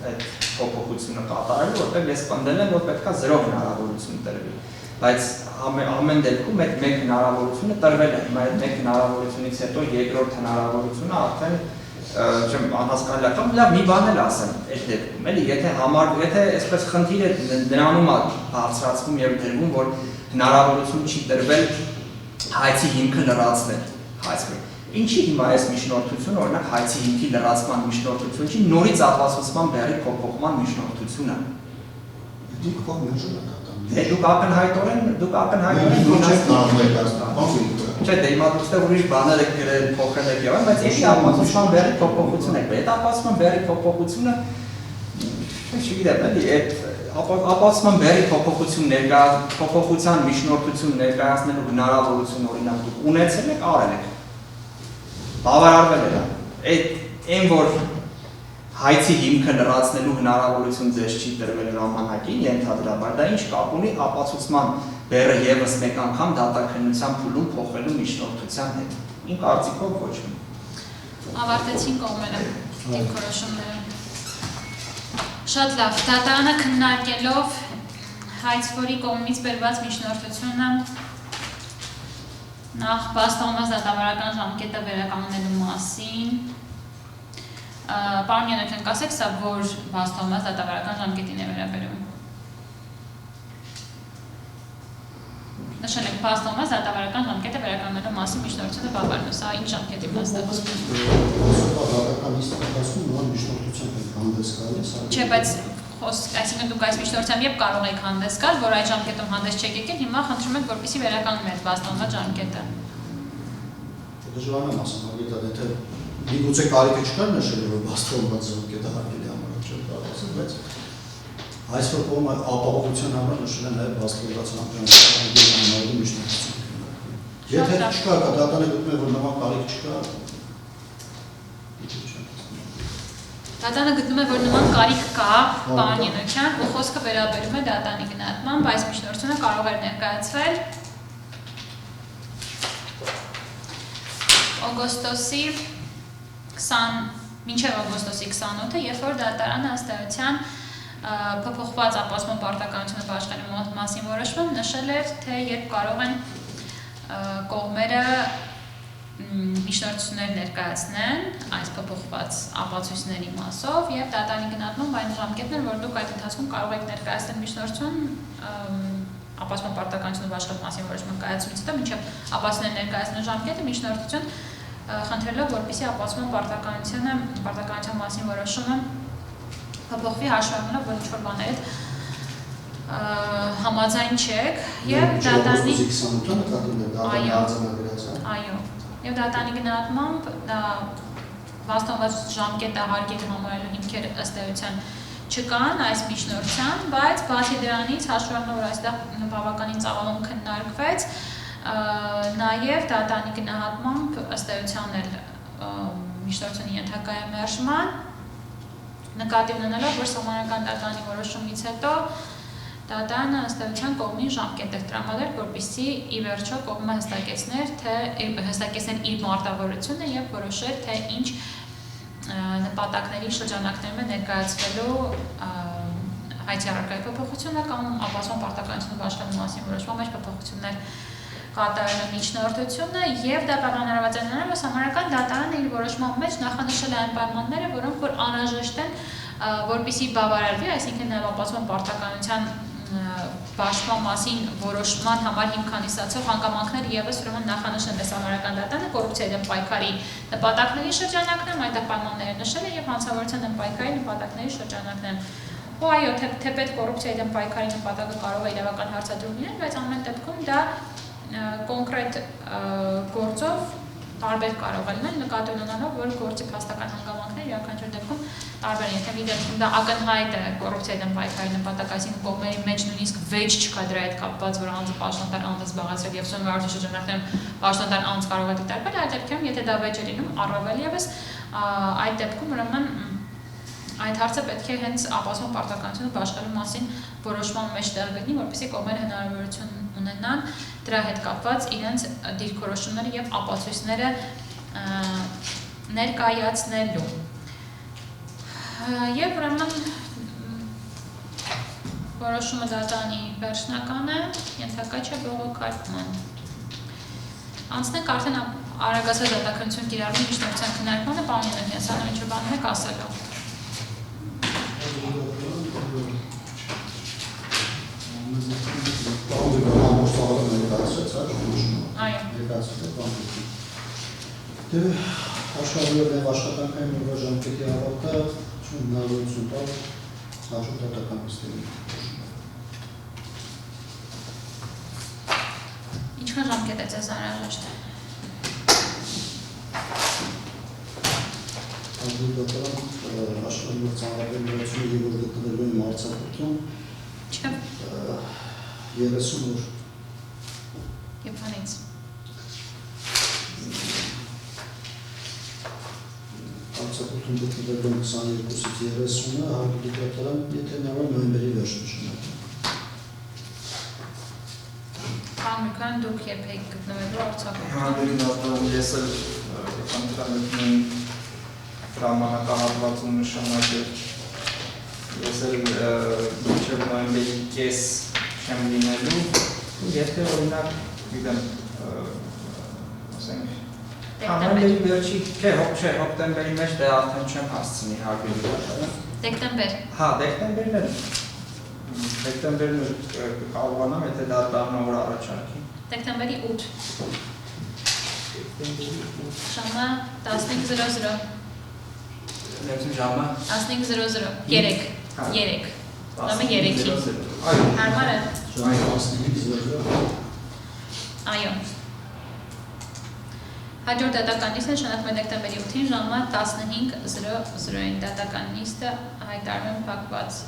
այդ փոփոխությունը կատարելու, որտեղ ես պնդել եմ, որ պետք է 0 հնարավորություն տրվի։ Բայց ամեն դեպքում այդ մեկ հնարավորությունը տրվել է։ Հիմա այդ մեկ հնարավորությունից հետո երկրորդ հնարավորությունը արդեն անհասկանալի է, լավ մի բան էլ ասեմ այդ դեպքում, էլի, եթե այսպես խնդիրը նրանում է բարձրացվում եւ դրվում, որ հնարավորություն չի տրվել հայցի հիմքը լրացնել, հայցը։ Ինչի հիմա այս միջնորդությունը, օրինակ հայցի հիմքի լրացման միջնորդությունը չի, նորից ապացուցման բեռի փոփոխման միջնորդությունը։ Դուք կողմ նշանակատան։ Դուք ակնհայտորեն Չէ, դե հիմա դուք ստեղ ուրիշ բաներ եք գրել, փոխել եք եղան, բայց էլի ապացուցման բեռի փոփոխություն եք։ Այդ ապացուցման բեռի փոփոխությունը չգիտեմ, էլի, այդ ապացուցման բեռի փոփոխության միջնորդություն ներկայացնելու հնարավորություն օրինակ դուք ունեցել եք, արել եք։ Բավարարվել է դա։ Այն որ հայցի հիմքը լրացնելու հնարավորություն ձեզ չի տրվել ժամանակին, ենթադրաբար, դա ինչ կապ ունի ապացուցման բեռը եւս մեկ անգամ դատաքննության փուլում փոխելու միջնորդության հետ։ Իմ կարծիքով ոչ մի։ Ավարտեցին կողմերը դիրքորոշումները։ Շատ լավ, դատարանը քննարկելով հայցվորի կողմից բերված միջնորդությունը նախ բաստանված դատավարական ժամկետը վերականգնելու մասին Պարոն Յանաքյան, կասեք սա, որ բաստանված դատավարական ժամկետին է վերաբերում։ Նշել եք բաստանված դատավարական ժամկետը վերականգնելու մասին միջնորդությունը բավարարում է, սա ինչ ժամկետի մասնավորում։ Դատական ինստիտուտում նոր միջնորդությամբ եք հանդես գալիս։ Չէ, բայց այսինքն դուք այս միջնորդությամբ երբ կարող եք հանդես գալ, որ այդ ժամկետում հանդես չեք եկել, հիմա խնդրում եք, որպեսզի վերականգնվի այդ բաստանված ժամկետը։ Դժվար եմ ասում, եթե միգուցե կարիքը չկար նշել, որ բաստանված ժամկետը հարկելի համար չէ կարող ասել, բայց այսօր կողմը ապահովության համար նշել են նաև բաստանված ժամկետի միջնորդություն։ Եթե չկա, դատանը գտնում է, որ նման կարիք չկա, Դատանը գտնում է, որ նման կարիք կա, պարոն Յանաքյան, ու խոսքը վերաբերում է դատանի գնահատմամբ, այս միջնորդությունը կարող էր ներկայացվել մինչև օգոստոսի 28-ը, երբ որ դատարանը ըստ էության փոփոխված ապացուցման պարտականությունը պաշտպանելու մասին որոշում նշել էր, թե երբ կարող են կողմերը միջնորդություններ ներկայացնեն այս փոփոխված ապացույցների մասով եւ դատարանի գնահատմամբ այն ժամկետն էր, որ դուք այդ ընթացքում կարող եք ներկայացնել միջնորդություն ապացուցման պարտականությունը աշխատելու մասին որոշման կայացումից հետո մինչև ապացուցումներ ներկայացնելու ժամկետը միջնորդություն խնդրելով, որպեսզի ապացուցման պարտականության մասին որոշումը փոփոխվի հաշվառնելով, որ ինչ-որ բաներ համաձայն չեք եւ դատարանի Այո, եւ դատարանի գնահատմամբ վաստանված ժամկետը հարկերի համարելու հիմքեր ըստ էության չկան այս միջնորդության, բայց բացի դրանից հաշվառնելով, որ այստեղ բավականին ծավալուն քննարկվեց, նաև դատարանի գնահատմամբ ըստ էության էլ միջնորդությունը ենթակա է մերժման, նկատի ունենալով, որ սահմանական դատարանի որոշումից հետո դատարանը ըստ էության կողմին ժամկետ է տրամադրել, որպեսզի ի վերջո կողմը հստակեցներ իր մարտավարությունը եւ որոշեր, թե ինչ նպատակների շրջանակներում է ներկայացվելու հայցի առարկայի փոփոխությունը կամ ապացուցման պարտականությունը պաշտպանելու մասին որոշման մեջ փոփոխություններ կատարելու միջնորդությունը եւ դա պայմանավորված է նրանով, որ սահմանական դատարանը իր որոշման մեջ նախանշել է այն պայմանները, որոնք որ անհրաժեշտ են, որպեսզի բավարարվի, այսինքն նաեւ ապացուցման պարտականության պաշտպան մասին որոշման համար հիմքանիսացող հանգամանքները եւս ուրեմն նախանշել է սահմանական դատարանը կոռուպցիայի դեմ պայքարի նպատակների շրջանակներում, այդտեղ պայմանները նշել է եւ հանցավորության դեմ պայքարի նպատակների շրջանակներում։ Ու այո, թեպետ կոռուպցիայի դեմ պայքարի նպատակը կարող է իրավական հարցադրում լինել, բայց ամեն դեպքում դա կոնկրետ գործով տարբեր կարող է լինել, նկատի ունենալով, որ գործի փաստական հանգամանքները յուրաքանչյուր դեպքում տարբեր են, եթե մի դեպքում դա ակնհայտ է կոռուպցիայի դեմ պայքարի նպատակ, այսինքն կողմերի մեջ նույնիսկ վեճ չկա դրա հետ կապված, որ անձը պաշտոնատար անձ է զբաղեցրել եւ սովորաբար շրջանակներում պաշտոնատար անձ կարող է դիտարկվել, այդ դեպքում եթե դա վեճ է լինում, առավել եւս այդ դեպքում ուրեմն Այդ հարցը պետք է հենց ապահովման պարտականությունը բաշխելու մասին որոշման մեջ տեղ գտնի, որպեսզի կողմերը հնարավորություն ունենան դրա հետ կապված իրենց դիրքորոշումները եւ ապացույցները ներկայացնելու։ Եվ ուրեմն որոշումը դատանի վերջնական է, ենթակա չէ բողոքարկման։ Անցնենք արդեն արագացած դատաքննություն կիրառելու միջնորդության քննարկմանը, պարոն Յանովյան, սա ինչ բան եք ասելու։ Այո։ Աշխատանքային եւ աշխատանքային նոր ժամկետի հավաքը հնարավորություն տալ հաջորդ դատականիստերին։ Ինչքան ժամկետ է ձեզ անհրաժեշտ։ Դատական աշխատանքի ծանրաբեռնությունը եւ որ գտնվելու է մարզապետում Չէ։ 30 օր։ Եվ հանից։ Մարզապետում գտնվելու 22-ից 30-ը հարգելի եթե նավը նոյեմբերի վերջին շնորհիվ։ Պարոն դուք երբ եք գտնվելու Արցախում։ Հարգելի դատան, ես էլ կընտրել հրամանատարատվածում նշանակել ես էլ մինչև նոյեմբերի կես չեմ լինելու, եթե օրինակ գիտեմ, ասենք նոյեմբերի վերջի, չէ, հոկտեմբերի մեջ դե արդեն չեմ հասցնի հարգելի դատան։ Դեկտեմբեր։ Հա, դեկտեմբերն կարողանամ, եթե դա դառնա օր առաջարկի։ Դեկտեմբերի 8։ Ժամը 15:00։ Ներսում ժամը 15:00, 3։ Նոմը 3-ի։ Այո։ Հարմար է։ Այո։ Հաջորդ դատականիստը նշանակվում է դեկտեմբերի 8-ին ժամը 15:00-ին դատականիստը հայտարարում փակված։